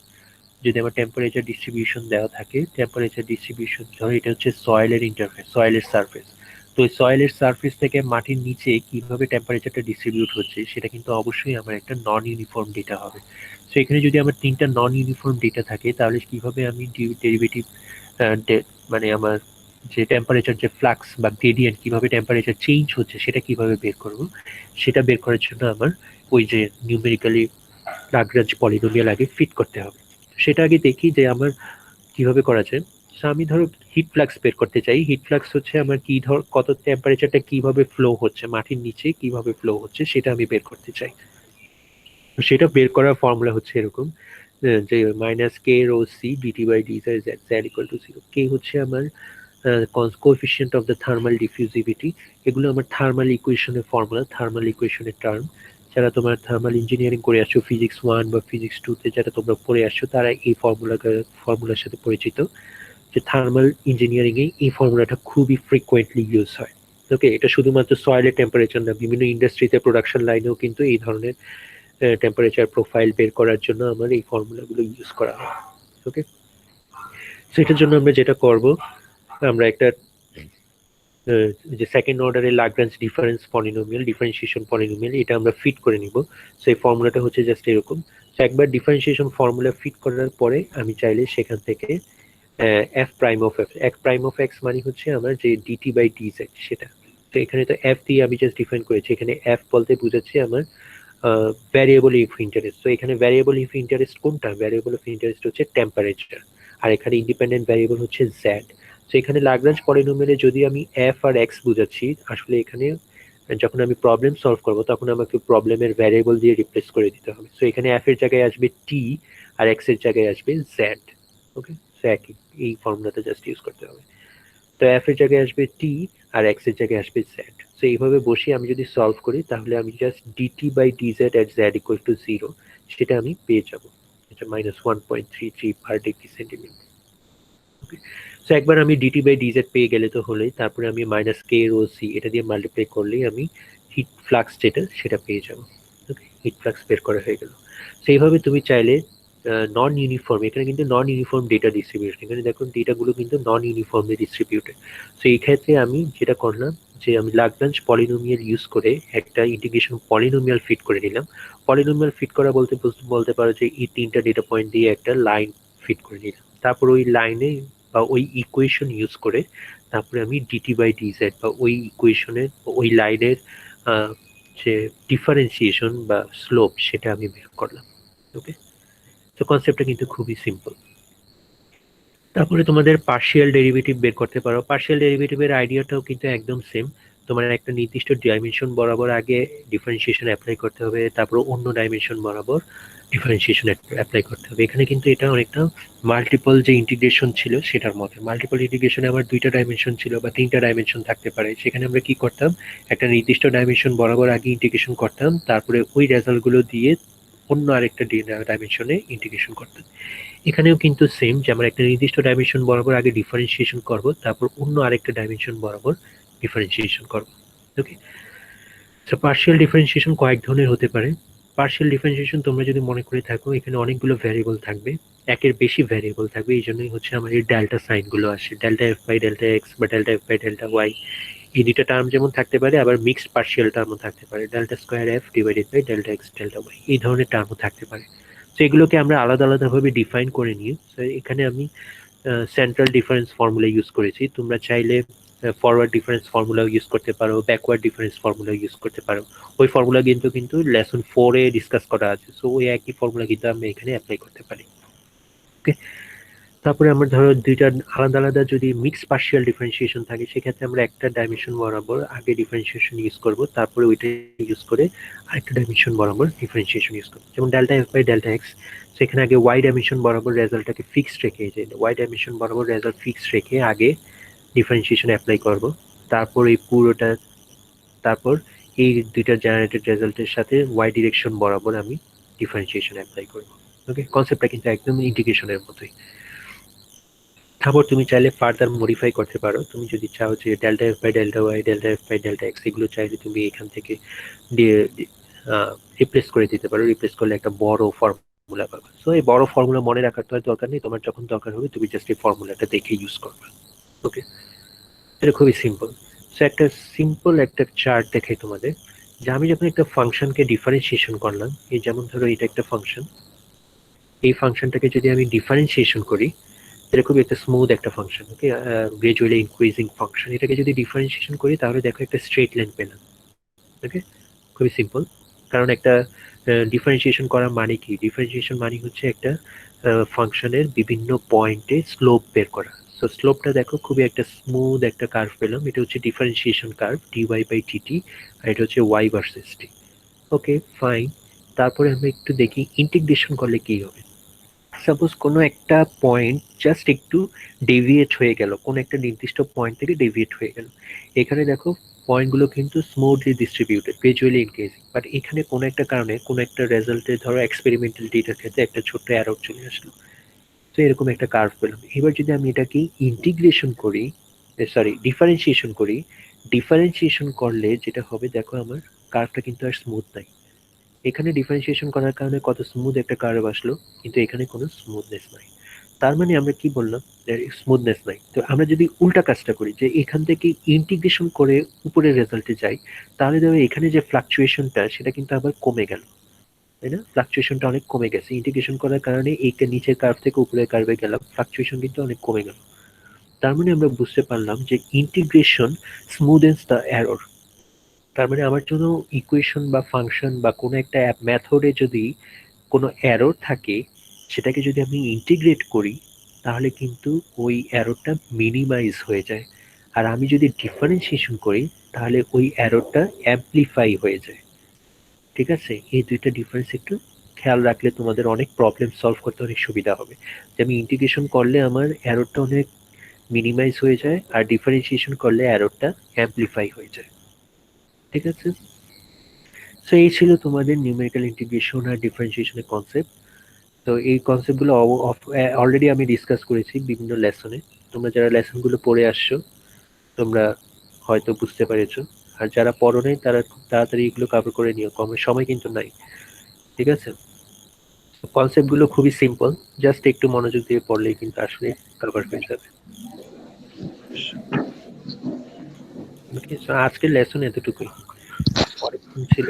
যদি আমার টেম্পারেচার ডিস্ট্রিবিউশন দেওয়া থাকে, টেম্পারেচার ডিস্ট্রিবিউশন ধরো এটা হচ্ছে সয়েলের ইন্টারফেস, সয়েলের সারফেস। তো ওই সয়েলের সারফেস থেকে মাটির নিচে কিভাবে টেম্পারেচারটা ডিস্ট্রিবিউট হচ্ছে সেটা কিন্তু অবশ্যই আমার একটা নন ইউনিফর্ম ডেটা হবে। সো এখানে যদি আমার তিনটা নন ইউনিফর্ম ডেটা থাকে, তাহলে কিভাবে আমি ডেরিভেটিভ মানে আমার যে টেম্পারেচার যে ফ্লাক্স বা গ্রেডিয়েন্ট কিভাবে টেম্পারেচার চেঞ্জ হচ্ছে সেটা কিভাবে বের করব, সেটা বের করার জন্য আমার ওই যে নিউমেরিক্যালি লাগরেঞ্জ পলিনোমিয়াল আগে ফিট করতে হবে। সেটা আগে দেখি যে আমার কিভাবে করা যায়। সো আমি ধরো হিট ফ্লাক্স বের করতে চাই, হিট ফ্লাক্স হচ্ছে আমার কি ধর কত টেম্পারেচারটা কিভাবে ফ্লো হচ্ছে, মাটির নিচে কিভাবে ফ্লো হচ্ছে সেটা আমি বের করতে চাই। সেটা বের করার ফর্মুলা হচ্ছে এরকম, যে minus K rho C DT by D Z equal to 0। K হচ্ছে আমার coefficient of the thermal diffusivity. এগুলো আমার থার্মাল ইকুয়েশনের ফর্মুলা, থার্মাল ইকুয়েশনের টার্ম। যারা তোমার থার্মাল ইঞ্জিনিয়ারিং করে আসছো ফিজিক্স 1 বা ফিজিক্স 2 তে যারা তোমরা পড়ে আসছো, তারা এই ফর্মুলার সাথে পরিচিত, যে থার্মাল ইঞ্জিনিয়ারিং এ এই ফর্মুলাটা খুবই ফ্রিকোয়েন্টলি ইউজ হয়। ওকে, এটা শুধুমাত্র সয়েলের টেম্পারেচার না, বিভিন্ন ইন্ডাস্ট্রিতে প্রোডাকশন লাইনেও কিন্তু এই ধরনের টেম্পারেচার প্রোফাইল বের করার জন্য আমার এই ফর্মুলাগুলো ইউজ করা হয়। ওকে, সেটার জন্য আমরা যেটা করব, আমরা একটা যে সেকেন্ড অর্ডারের লাগরেঞ্জ ডিফারেন্স পলিনোমিয়াল, ডিফারেন্সিয়েশন পলিনোমিয়াল, এটা আমরা ফিট করে নিব। সো এই ফর্মুলাটা হচ্ছে জাস্ট এরকম। সো একবার ডিফারেন্সিয়েশন ফর্মুলা ফিট করার পরে আমি চাইলে সেখান থেকে F prime of x, F prime of x মানে হচ্ছে আমার যে ডিটি বাই ডিজেড সেটা। তো এখানে তো এফ দিয়ে আমি জাস্ট ডিফাইন করেছি, এখানে এফ বলতে বুঝাচ্ছি আমার ভ্যারিয়েবল অফ ইন্টারেস্ট। তো এখানে ভ্যারিয়েবল অফ ইন্টারেস্ট কোনটা, ভ্যারিয়েবল অফ ইন্টারেস্ট হচ্ছে টেম্পারেচার, আর এখানে ইন্ডিপেন্ডেন্ট ভ্যারিয়েবল হচ্ছে জেড। তো এখানে লাগরেঞ্জ পলিনোমিয়ালে যদি আমি এফ আর এক্স বুঝাচ্ছি, আসলে এখানে যখন আমি প্রবলেম সলভ করবো তখন আমাকে প্রবলেমের ভ্যারিয়েবল দিয়ে রিপ্লেস করে দিতে হবে। সো এখানে এফ এর জায়গায় আসবে টি, আর এক্স এর জায়গায় আসবে জেড। ওকে, সো একই, এই ফর্মুলাটা জাস্ট ইউজ করতে হবে। তো এফ এর জায়গায় আসবে টি, আর এক্স এর জায়গায় আসবে জেড। সো এইভাবে বসিয়ে আমি যদি সলভ করি, তাহলে আমি just DT by DZ at Z equal to 0 সেটা আমি পেয়ে যাব। এটা -1.33 পার ডিগ্রি সেন্টিমিটার। সো একবার আমি ডিটি বাই ডিজেড পেয়ে গেলে তো হলেই, তারপরে আমি মাইনাস কে রো সি এটা দিয়ে মাল্টিপ্লাই করলেই আমি হিট ফ্লাক্স যেটা সেটা পেয়ে যাবো। ওকে, হিট ফ্লাক্স বের করা হয়ে গেল। সেইভাবে তুমি চাইলে নন ইউনিফর্ম, এখানে কিন্তু নন ইউনিফর্ম ডেটা ডিস্ট্রিবিউশন, এখানে দেখো ডেটাগুলো কিন্তু নন ইউনিফর্মলি ডিস্ট্রিবিউটেড। সো এই ক্ষেত্রে আমি যেটা করলাম যে আমি লাগরাঞ্জ পলিনোমিয়াল ইউজ করে একটা ইন্টিগ্রেশন পলিনোমিয়াল ফিট করে নিলাম। পলিনোমিয়াল ফিট করা বলতে বলতে পারো যে এই তিনটা ডেটা পয়েন্ট দিয়ে একটা লাইন ফিট করে নিলাম, তারপর ওই লাইনে বা ওই ইকুয়েশন ইউজ করে তারপরে আমি ডিটি বাই ডিজেড বা ওই ইকুয়েশনের ওই লাইনের যে ডিফারেন্সিয়েশন বা স্লোপ সেটা আমি বের করলাম। ওকে, তো কনসেপ্টটা কিন্তু খুবই সিম্পল। তারপরে তোমাদের পার্শিয়াল ডেরিভেটিভ বের করতে পারো। পার্শিয়াল ডেরিভেটিভের আইডিয়াটাও কিন্তু একদম সেম। তোমার একটা নির্দিষ্ট ডাইমেনশন বরাবর আগে ডিফারেন্সিয়েশন অ্যাপ্লাই করতে হবে, তারপর অন্য ডাইমেনশন বরাবর ডিফারেন্সিয়েশন অ্যাপ্লাই করতে হবে। এখানে কিন্তু এটা অনেকটা মাল্টিপল যে ইন্টিগ্রেশন ছিল সেটার মতো। মাল্টিপল ইন্টিগ্রেশনে আমার দুইটা ডাইমেনশন ছিল বা তিনটা ডাইমেনশন থাকতে পারে, সেখানে আমরা কি করতাম, একটা নির্দিষ্ট ডাইমেনশন বরাবর আগে ইন্টিগ্রেশন করতাম, তারপরে ওই রেজাল্টগুলো দিয়ে অন্য আরেকটা ডাইমেনশনে ইন্টিগ্রেশন করতাম। এখানেও কিন্তু সেম, যে আমরা একটা নির্দিষ্ট ডাইমেনশন বরাবর আগে ডিফারেন্সিয়েশন করব, তারপর অন্য আরেকটা ডাইমেনশন বরাবর ডিফারেন্সিয়েশন করব। ওকে, সো পার্শিয়াল ডিফারেন্সিয়েশন কয়েক ধরনের হতে পারে। পার্শিয়াল ডিফারেন্সিয়েশন তোমরা যদি মনে করে থাকো এখানে অনেকগুলো ভ্যারিয়েবল থাকবে, একের বেশি ভ্যারিয়েবল থাকবে, এই জন্যই হচ্ছে আমার এই ডেল্টা সাইনগুলো আসে, delta F by delta X বা delta F by delta Y. এই দুইটা টার্ম যেমন থাকতে পারে, আবার মিক্সড পার্শিয়াল টার্মও থাকতে পারে, delta square F divided by delta X delta Y, এই ধরনের টার্মও থাকতে পারে। তো এগুলোকে আমরা আলাদা আলাদাভাবে ডিফাইন করে নিই। তো এখানে আমি সেন্ট্রাল ডিফারেন্স ফর্মুলা ইউজ করেছি, তোমরা চাইলে ফরওয়ার্ড ডিফারেন্স ফর্মুলা ইউজ করতে পারো, ব্যাকওয়ার্ড ডিফারেন্স ফর্মুলা ইউজ করতে পারো। ওই ফর্মুলা কিন্তু লেসন 4-এ ডিসকাস করা আছে, সো ওই একই ফর্মুলা কিন্তু আমি এখানে অ্যাপ্লাই করতে পারি। ওকে, তারপরে আমরা ধরো দুইটা আলাদা আলাদা যদি মিক্স পার্শিয়াল ডিফারেন্সিয়েশন থাকে, সেক্ষেত্রে আমরা একটা ডাইমেনশন বরাবর আগে ডিফারেন্সিয়েশন ইউজ করব, তারপরে ওইটা ইউজ করে আরেকটা ডাইমেনশন বরাবর ডিফারেন্সিয়েশন ইউজ করব। যেমন delta F by delta X, সেখানে আগে ওয়াই ডাইমেনশন বরাবর রেজাল্টটাকে ফিক্সড রেখে, যে ওয়াই ডাইমেনশন বরাবর রেজাল্ট ফিক্সড রেখে আগে ডিফারেন্সিয়েশন অ্যাপ্লাই করব, তারপর এই পুরোটা, তারপর এই দুইটা জেনারেটেড রেজাল্টের সাথে ওয়াই ডিরেকশন বরাবর আমি ডিফারেন্সিয়েশন অ্যাপ্লাই করব। ওকে, কনসেপ্টটা কিন্তু একদম ইন্টিগ্রেশনের মতোই। তারপর তুমি চাইলে ফার্দার মডিফাই করতে পারো, তুমি যদি চাও যে delta F by delta Y, delta F by delta X, এগুলো চাইলে তুমি এখান থেকে রিপ্লেস করে দিতে পারো। রিপ্লেস করলে একটা বড় ফর্মুলা পাবে। সো এই বড় ফর্মুলা মনে রাখার তো আর দরকার নেই, তোমার যখন দরকার হবে তুমি জাস্ট এই ফর্মুলাটা দেখে ইউজ করবে। ওকে, এটা খুবই সিম্পল। সো একটা সিম্পল একটা চার্ট দেখাই তোমাদের, যে আমি যখন একটা ফাংশনকে ডিফারেন্সিয়েশন করলাম, এই যেমন ধরো এটা একটা ফাংশন, এই ফাংশনটাকে যদি আমি ডিফারেন্সিয়েশন করি, এটা খুবই একটা স্মুথ একটা ফাংশন। ওকে, গ্রাজুয়ালি ইনক্রিজিং ফাংশন, এটাকে যদি ডিফারেন্সিয়েশন করি তাহলে দেখো একটা স্ট্রেট লাইন পেলাম। ওকে, খুবই সিম্পল। কারণ একটা ডিফারেন্সিয়েশন করা মানে কি, ডিফারেন্সিয়েশন মানে হচ্ছে একটা ফাংশনের বিভিন্ন পয়েন্টে স্লোপ বের করা। সো স্লোপটা দেখো খুবই একটা স্মুথ একটা কার্ভ পেলাম, এটা হচ্ছে differentiation curve D Y by D T, আর এটা হচ্ছে Y versus T. Okay, fine. তারপরে আমরা একটু দেখি ইন্টিগ্রেশন করলে কি হবে। সাপোজ কোনো একটা পয়েন্ট জাস্ট একটু ডেভিয়েট হয়ে গেল, কোনো একটা নির্দিষ্ট পয়েন্ট থেকে ডেভিয়েট হয়ে গেল, এখানে দেখো পয়েন্টগুলো কিন্তু smoothly distributed, gradually increasing, but এখানে কোনো একটা কারণে কোনো একটা রেজাল্টে ধরো এক্সপেরিমেন্টাল ডেটার ক্ষেত্রে একটা ছোট্ট অ্যারর চলে আসলো। তো এরকম একটা কার্ভ পেলাম। এবার যদি আমি এটাকে ইন্টিগ্রেশন করি, সরি ডিফারেন্সিয়েশন করি, ডিফারেন্সিয়েশন করলে যেটা হবে দেখো আমার কার্ভটা কিন্তু আর স্মুথ নাই। এখানে ডিফারেন্সিয়েশন করার কারণে কত স্মুথ একটা কার্ভ আসলো, কিন্তু এখানে কোনো স্মুথনেস নাই। তার মানে আমরা কি বললাম, স্মুথনেস নাই। তো আমরা যদি উল্টা কাজটা করি, যে এখান থেকে ইন্টিগ্রেশন করে উপরের রেজাল্টে যাই, তাহলে ধরো এখানে যে ফ্লাকচুয়েশনটা সেটা কিন্তু আবার কমে গেল, তাই না? ফ্লাকচুয়েশনটা অনেক কমে গেছে ইন্টিগ্রেশন করার কারণে, এইটা নিচের কার্ভ থেকে উপরের কার্ভে গেলাম, ফ্লাকচুয়েশন কিন্তু অনেক কমে গেল। তার মানে আমরা বুঝতে পারলাম যে ইন্টিগ্রেশন স্মুথেন্স দ্য এরর। তার মানে আমার জন্য ইকুয়েশন বা ফাংশন বা কোনো একটা মেথডে যদি কোনো এরর থাকে, সেটাকে যদি আমি ইন্টিগ্রেট করি তাহলে কিন্তু ওই এররটা মিনিমাইজ হয়ে যায়। আর আমি যদি ডিফারেন্সিয়েশন করি তাহলে ওই এররটা অ্যাম্পলিফাই হয়ে যায়। ঠিক আছে, এই দুইটা ডিফারেন্স একটু খেয়াল রাখলে তোমাদের অনেক প্রবলেম সলভ করতে অনেক সুবিধা হবে। যে আমি ইন্টিগ্রেশন করলে আমার এররটা অনেক মিনিমাইজ হয়ে যায়, আর ডিফারেন্সিয়েশন করলে এররটা অ্যাম্পলিফাই হয়ে যায়। ঠিক আছে, সো এই ছিল তোমাদের নিউমেরিক্যাল ইন্টিগ্রেশন আর ডিফারেন্সিয়েশনের কনসেপ্ট। তো এই কনসেপ্টগুলো অলরেডি আমি ডিসকাস করেছি বিভিন্ন লেসনে। তোমরা যারা লেসনগুলো পড়ে আসছো তোমরা হয়তো বুঝতে পেরেছো, আর যারা পড়ো নাই তারা খুব তাড়াতাড়ি এগুলো কভার করে নিও, কম সময় কিন্তু নাই। ঠিক আছে, কনসেপ্ট গুলো খুবই সিম্পল, জাস্ট একটু মনোযোগ দিয়ে পড়লেই কিন্তু আসলে কভার হয়ে যাবে। Okay, so আজকের লেসন এতটুকুই, অনেকক্ষণ ছিল।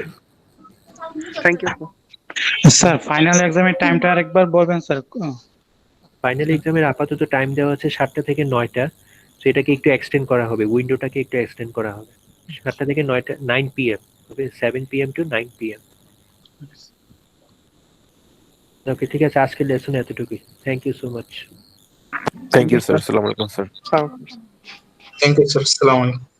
থ্যাংক ইউ স্যার ফাইনাল এক্সামের টাইমটা আরেকবার বলবেন স্যার। ফাইনাল এক্সামের আপাতত টাইম দেওয়া আছে 7টা থেকে 9টা, তো এটাকে একটু এক্সটেন্ড করা হবে, উইন্ডোটাকে একটু এক্সটেন্ড করা হবে। 7টা থেকে 9টা, 9 PM হবে, 7 PM to 9 PM। ওকে, ঠিক আছে, আজকের লেসন এতটুকুই। Thank you so much. Thank you sir. আসসালামু আলাইকুম sir. Sir. Thank you sir. আসসালামু আলাইকুম।